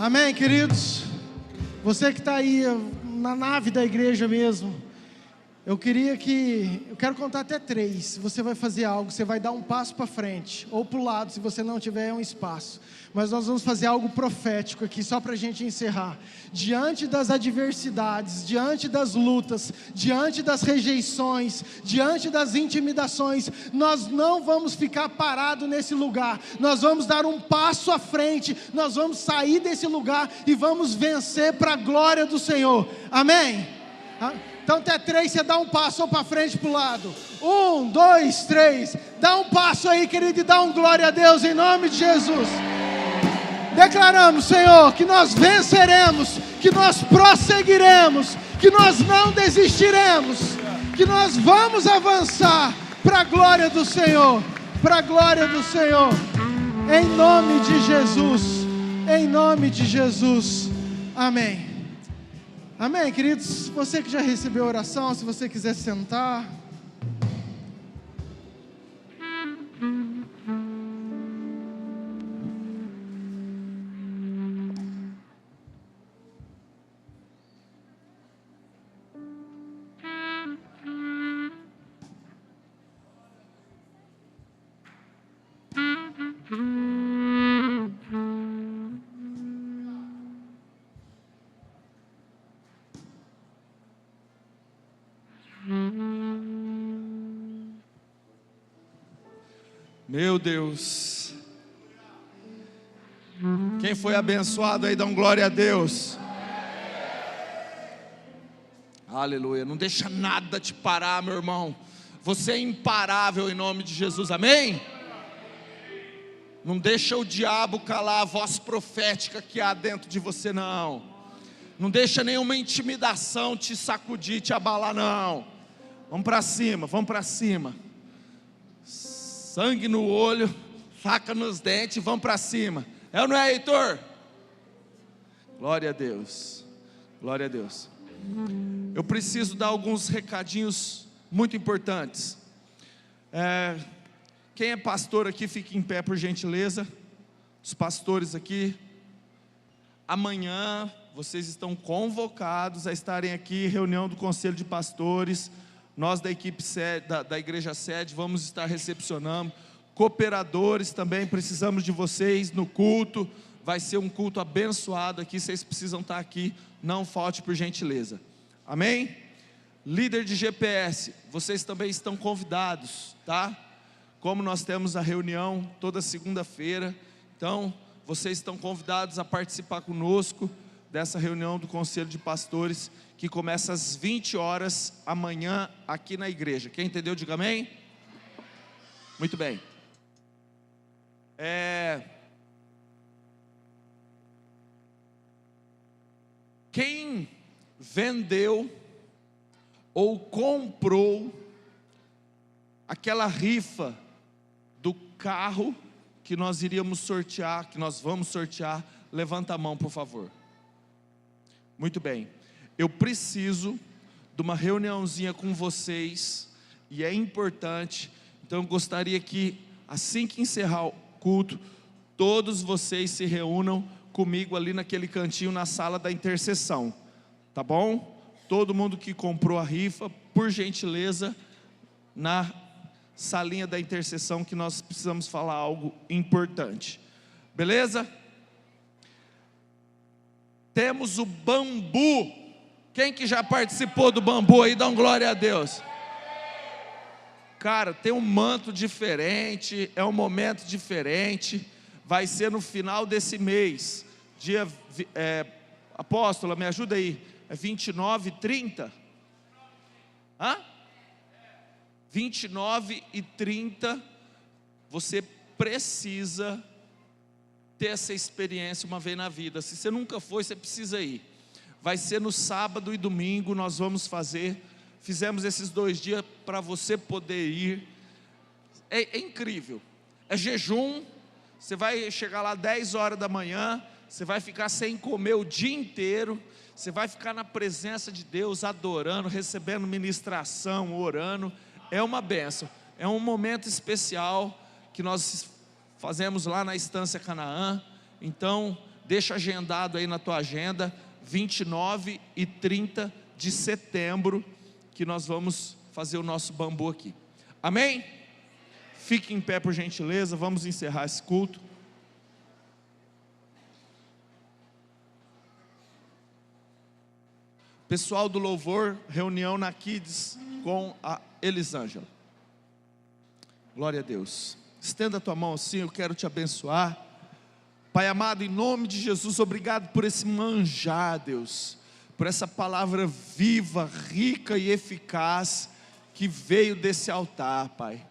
Amém, queridos? Você que está aí na nave da igreja mesmo, eu quero contar até 3. Você vai fazer algo, você vai dar um passo para frente, ou para o lado, se você não tiver um espaço. Mas nós vamos fazer algo profético aqui, só para a gente encerrar. Diante das adversidades, diante das lutas, diante das rejeições, diante das intimidações, nós não vamos ficar parados nesse lugar. Nós vamos dar um passo à frente, nós vamos sair desse lugar e vamos vencer para a glória do Senhor. Amém? Então até 3, você dá um passo ou para frente para o lado. 1, 2, 3. Dá um passo aí, querido, e dá um glória a Deus em nome de Jesus. Declaramos, Senhor, que nós venceremos, que nós prosseguiremos, que nós não desistiremos, que nós vamos avançar para a glória do Senhor, para a glória do Senhor, em nome de Jesus, em nome de Jesus. Amém. Amém, queridos. Você que já recebeu a oração, se você quiser sentar. Meu Deus. Quem foi abençoado aí, dá um glória a Deus. Aleluia. Não deixa nada te parar, meu irmão. Você é imparável em nome de Jesus, amém? Não deixa o diabo calar a voz profética que há dentro de você, não. Não deixa nenhuma intimidação te sacudir, te abalar, não. Vamos para cima, vamos para cima. Sangue no olho, faca nos dentes, vamos para cima. É ou não é, Heitor? Glória a Deus, glória a Deus. Eu preciso dar alguns recadinhos muito importantes. Quem é pastor aqui, fique em pé por gentileza. Os pastores aqui. Amanhã vocês estão convocados a estarem aqui, reunião do conselho de pastores. Nós da equipe da igreja sede vamos estar recepcionando. Cooperadores também, precisamos de vocês no culto. Vai ser um culto abençoado aqui, vocês precisam estar aqui. Não falte por gentileza. Amém? Líder de GPS, vocês também estão convidados, tá? Como nós temos a reunião toda segunda-feira, então vocês estão convidados a participar conosco dessa reunião do Conselho de Pastores, que começa às 20 horas amanhã aqui na igreja. Quem entendeu, diga amém. Muito bem. Quem vendeu ou comprou aquela rifa do carro que nós iríamos sortear, que nós vamos sortear, levanta a mão, por favor. Muito bem. Eu preciso de uma reuniãozinha com vocês, e é importante, então eu gostaria que, assim que encerrar o culto, todos vocês se reúnam comigo ali naquele cantinho na sala da intercessão, tá bom? Todo mundo que comprou a rifa, por gentileza, na salinha da intercessão, que nós precisamos falar algo importante, beleza? Temos o bambu. Quem que já participou do bambu aí, dá um glória a Deus. Cara, tem um manto diferente, é um momento diferente, vai ser no final desse mês, dia, apóstola, me ajuda aí, é 29 e 30? Hã? 29 e 30, você precisa ter essa experiência uma vez na vida. Se você nunca foi, você precisa ir. Vai ser no sábado e domingo, nós vamos fazer. Fizemos esses 2 dias para você poder ir. É incrível. É jejum. Você vai chegar lá 10 horas da manhã. Você vai ficar sem comer o dia inteiro. Você vai ficar na presença de Deus, adorando, recebendo ministração, orando. É uma bênção. É um momento especial que nós fazemos lá na Estância Canaã. Então, deixa agendado aí na tua agenda, 29 e 30 de setembro, que nós vamos fazer o nosso bambu aqui. Amém? Fique em pé, por gentileza, vamos encerrar esse culto. Pessoal do louvor, reunião na Kids com a Elisângela. Glória a Deus. Estenda a tua mão assim, eu quero te abençoar. Pai amado, em nome de Jesus, obrigado por esse manjar, Deus, por essa palavra viva, rica e eficaz que veio desse altar, Pai.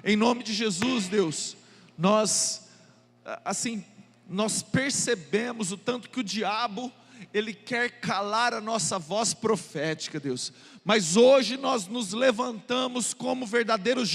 Em nome de Jesus, Deus, nós percebemos o tanto que o diabo, ele quer calar a nossa voz profética, Deus. Mas hoje nós nos levantamos como verdadeiros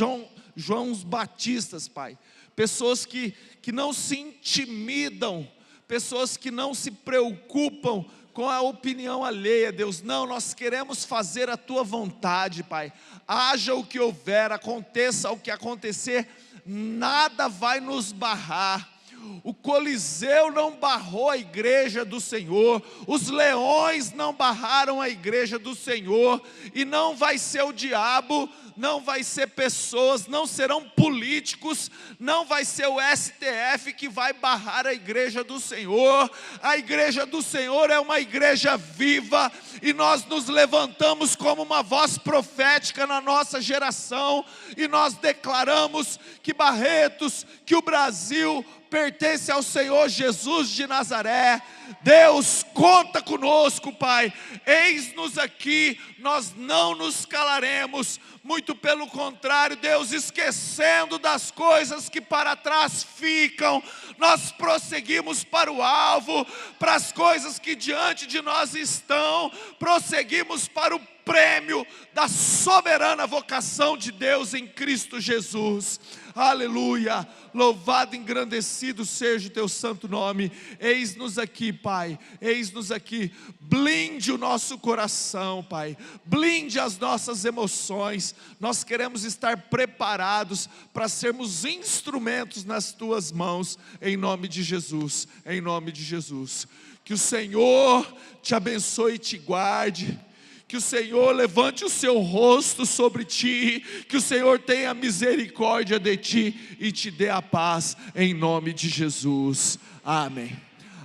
Joãos Batistas, Pai. Pessoas que não se intimidam, pessoas que não se preocupam com a opinião alheia, Deus. Não, nós queremos fazer a Tua vontade, Pai. Haja o que houver, aconteça o que acontecer, nada vai nos barrar. O Coliseu não barrou a igreja do Senhor, os leões não barraram a igreja do Senhor, e não vai ser o diabo, não vai ser pessoas, não serão políticos, não vai ser o STF que vai barrar a igreja do Senhor. A igreja do Senhor é uma igreja viva, e nós nos levantamos como uma voz profética na nossa geração, e nós declaramos que Barretos, que o Brasil pertence ao Senhor Jesus de Nazaré. Deus, conta conosco, Pai. Eis-nos aqui, nós não nos calaremos, muito pelo contrário, Deus, esquecendo das coisas que para trás ficam, nós prosseguimos para o alvo, para as coisas que diante de nós estão, prosseguimos para o prêmio da soberana vocação de Deus em Cristo Jesus. Aleluia, louvado e engrandecido seja o teu santo nome. Eis-nos aqui, Pai, eis-nos aqui. Blinde o nosso coração, Pai, blinde as nossas emoções. Nós queremos estar preparados para sermos instrumentos nas tuas mãos, em nome de Jesus, em nome de Jesus. Que o Senhor te abençoe e te guarde. Que o Senhor levante o seu rosto sobre ti, que o Senhor tenha misericórdia de ti e te dê a paz, em nome de Jesus, amém.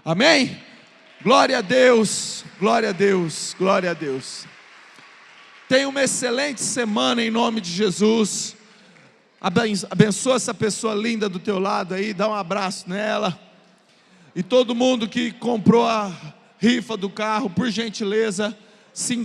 Amém? Glória a Deus, glória a Deus, glória a Deus. Tenha uma excelente semana em nome de Jesus. Abençoa essa pessoa linda do teu lado aí, dá um abraço nela. E todo mundo que comprou a rifa do carro, por gentileza, se